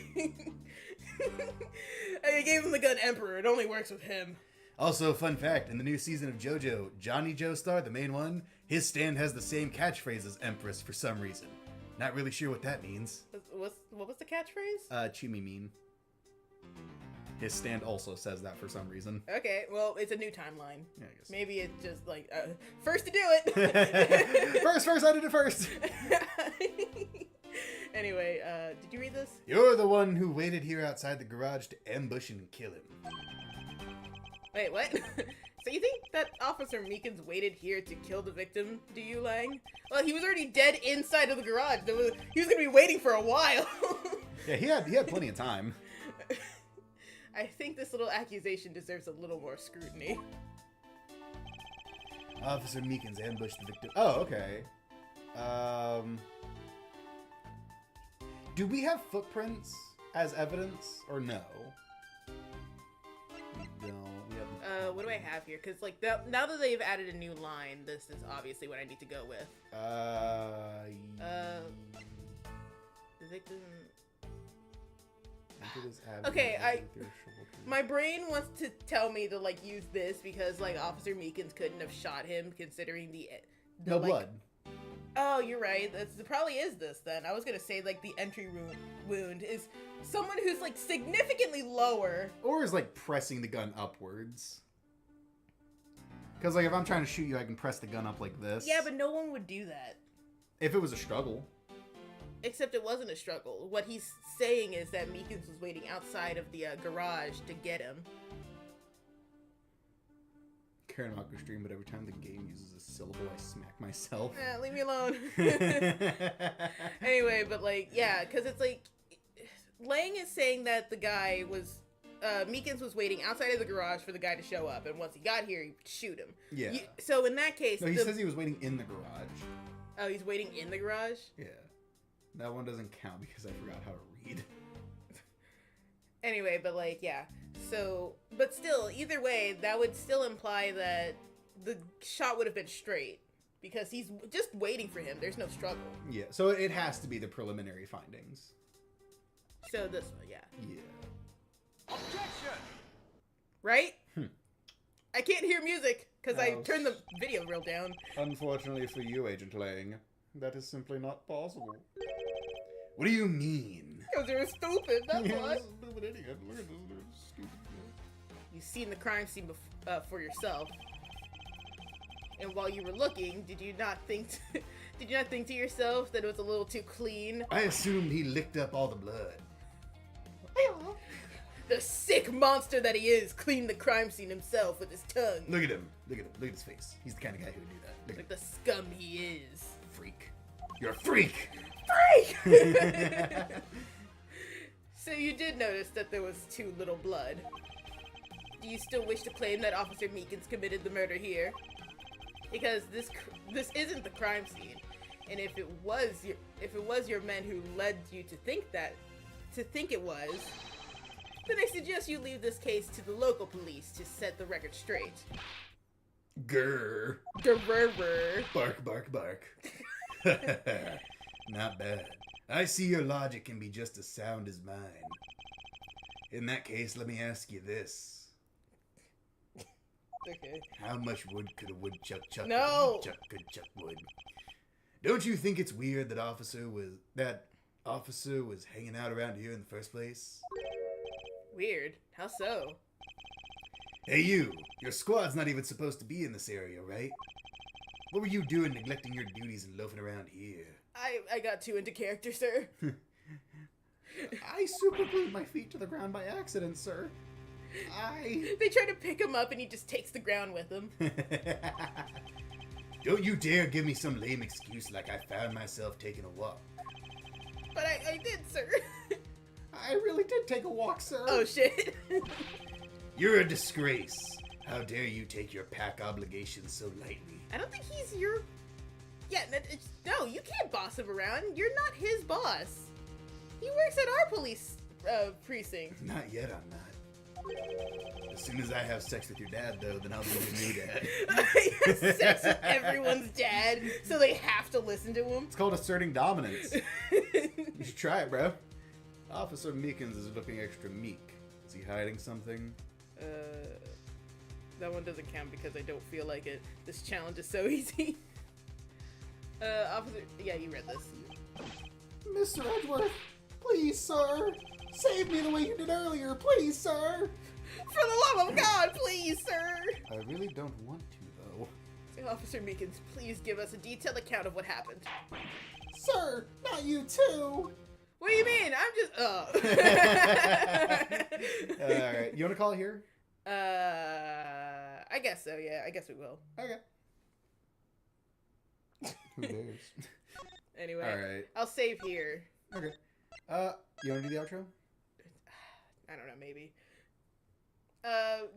I gave him the gun Emperor. It only works with him. Also, fun fact, in the new season of JoJo, Johnny Joestar, the main one, his stand has the same catchphrase as Empress for some reason. Not really sure what that means. What was the catchphrase? Chumi mean. His stand also says that for some reason. Okay, well, it's a new timeline. Yeah, I guess. Maybe it's just like, first to do it! First, I did it first! Anyway, did you read this? You're the one who waited here outside the garage to ambush and kill him. Wait, what? So you think that Officer Meekins waited here to kill the victim, do you, Lang? Well, he was already dead inside of the garage. He was gonna be waiting for a while. Yeah, he had plenty of time. I think this little accusation deserves a little more scrutiny. Officer Meekins ambushed the victim. Oh, okay. Do we have footprints as evidence, or no? No, we haven't. What do I have here? Because, like, now that they've added a new line, this is obviously what I need to go with. The victim... Okay, my brain wants to tell me to, like, use this because, like, Officer Meekins couldn't have shot him considering the no like, blood. Oh, you're right. It probably is this then. I was gonna say, like, the entry wound is someone who's, like, significantly lower. Or is, like, pressing the gun upwards. Because, like, if I'm trying to shoot you, I can press the gun up like this. Yeah, but no one would do that. If it was a struggle. Except it wasn't a struggle. What he's saying is that Meekins was waiting outside of the garage to get him. Karen Hawker stream, but every time the game uses a syllable, I smack myself. Leave me alone. Anyway, but, like, yeah, because it's like, Lang is saying that the guy was, Meekins was waiting outside of the garage for the guy to show up, and once he got here, he'd shoot him. Yeah. So in that case... No, he says he was waiting in the garage. Oh, he's waiting in the garage? Yeah. That one doesn't count because I forgot how to read. Anyway, but, like, yeah. So, but still, either way, that would still imply that the shot would have been straight. Because he's just waiting for him. There's no struggle. Yeah, so it has to be the preliminary findings. So this one, yeah. Yeah. Objection! Right? I can't hear music because I turned the video real down. Unfortunately for you, Agent Lang, that is simply not possible. What do you mean? Because you're stupid, that's why. Stupid idiot. Look at this stupid You've seen the crime scene for yourself. And while you were looking, did you not think to yourself that it was a little too clean? I assumed he licked up all the blood. The sick monster that he is cleaned the crime scene himself with his tongue. Look at him. Look at him. Look at his face. He's the kind of guy who would do that. Look Like at the scum he is. freak. You're a freak! Freak! So you did notice that there was too little blood. Do you still wish to claim that Officer Meekins committed the murder here? Because this isn't the crime scene, and if it was your men who led you to think it was, then I suggest you leave this case to the local police to set the record straight. Grr. Grr. Bark, bark, bark. Not bad. I see your logic can be just as sound as mine. In that case, let me ask you this. Okay. How much wood could a woodchuck chuck? No! Woodchuck could chuck wood. Don't you think it's weird that officer was hanging out around here in the first place? Weird. How so? Hey you! Your squad's not even supposed to be in this area, right? What were you doing neglecting your duties and loafing around here? I got too into character, sir. I super glued my feet to the ground by accident, sir. They try to pick him up and he just takes the ground with him. Don't you dare give me some lame excuse like I found myself taking a walk. But I did, sir. I really did take a walk, sir. Oh, shit. You're a disgrace. How dare you take your pack obligations so lightly? I don't think he's your... Yeah, no, you can't boss him around. You're not his boss. He works at our police precinct. Not yet, I'm not. As soon as I have sex with your dad, though, then I'll be your new dad. He has sex with everyone's dad, so they have to listen to him. It's called asserting dominance. You should try it, bro. Officer Meekins is looking extra meek. Is he hiding something? That one doesn't count because I don't feel like it. This challenge is so easy. Officer... Yeah, you read this. Mr. Edgeworth, please, sir. Save me the way you did earlier, please, sir. For the love of God, please, sir. I really don't want to, though. Say, Officer Meekins, please give us a detailed account of what happened. Sir, not you too. What do you mean? I'm just, Alright, you want to call it here? I guess so, yeah. I guess we will. Okay. Who cares? Anyway, Alright. I'll save here. Okay. You want to do the outro? I don't know, maybe.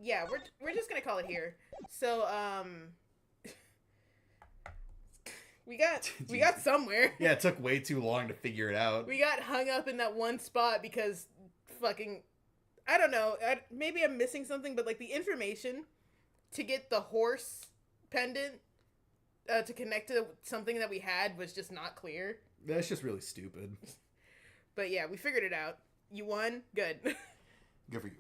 Yeah, we're just gonna call it here. So, we got somewhere. Yeah, it took way too long to figure it out. We got hung up in that one spot because fucking, I don't know, maybe I'm missing something, but like the information to get the horse pendant to connect to something that we had was just not clear. That's just really stupid. But yeah, we figured it out. You won? Good. Good for you.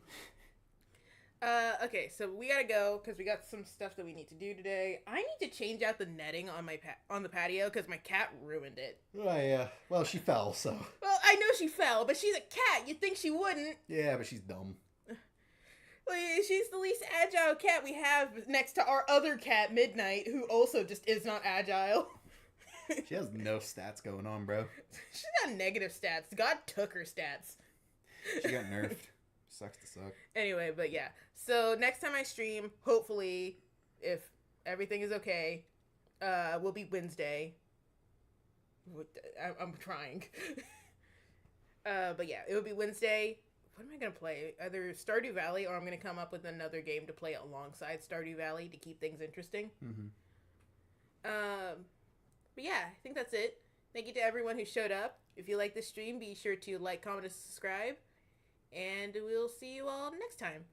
Okay, so we gotta go because we got some stuff that we need to do today. I need to change out the netting on my on the patio because my cat ruined it. Oh, yeah. Well, she fell, so. Well, I know she fell, but she's a cat. You'd think she wouldn't. Yeah, but she's dumb. Well, she's the least agile cat we have next to our other cat, Midnight, who also just is not agile. She has no stats going on, bro. She's got negative stats. God took her stats. She got nerfed. Sucks to suck. Anyway, but yeah. So next time I stream, hopefully, if everything is okay, will be Wednesday. I'm trying. But yeah, it will be Wednesday. What am I going to play? Either Stardew Valley or I'm going to come up with another game to play alongside Stardew Valley to keep things interesting. Mm-hmm. But yeah, I think that's it. Thank you to everyone who showed up. If you like this stream, be sure to like, comment, and subscribe. And we'll see you all next time.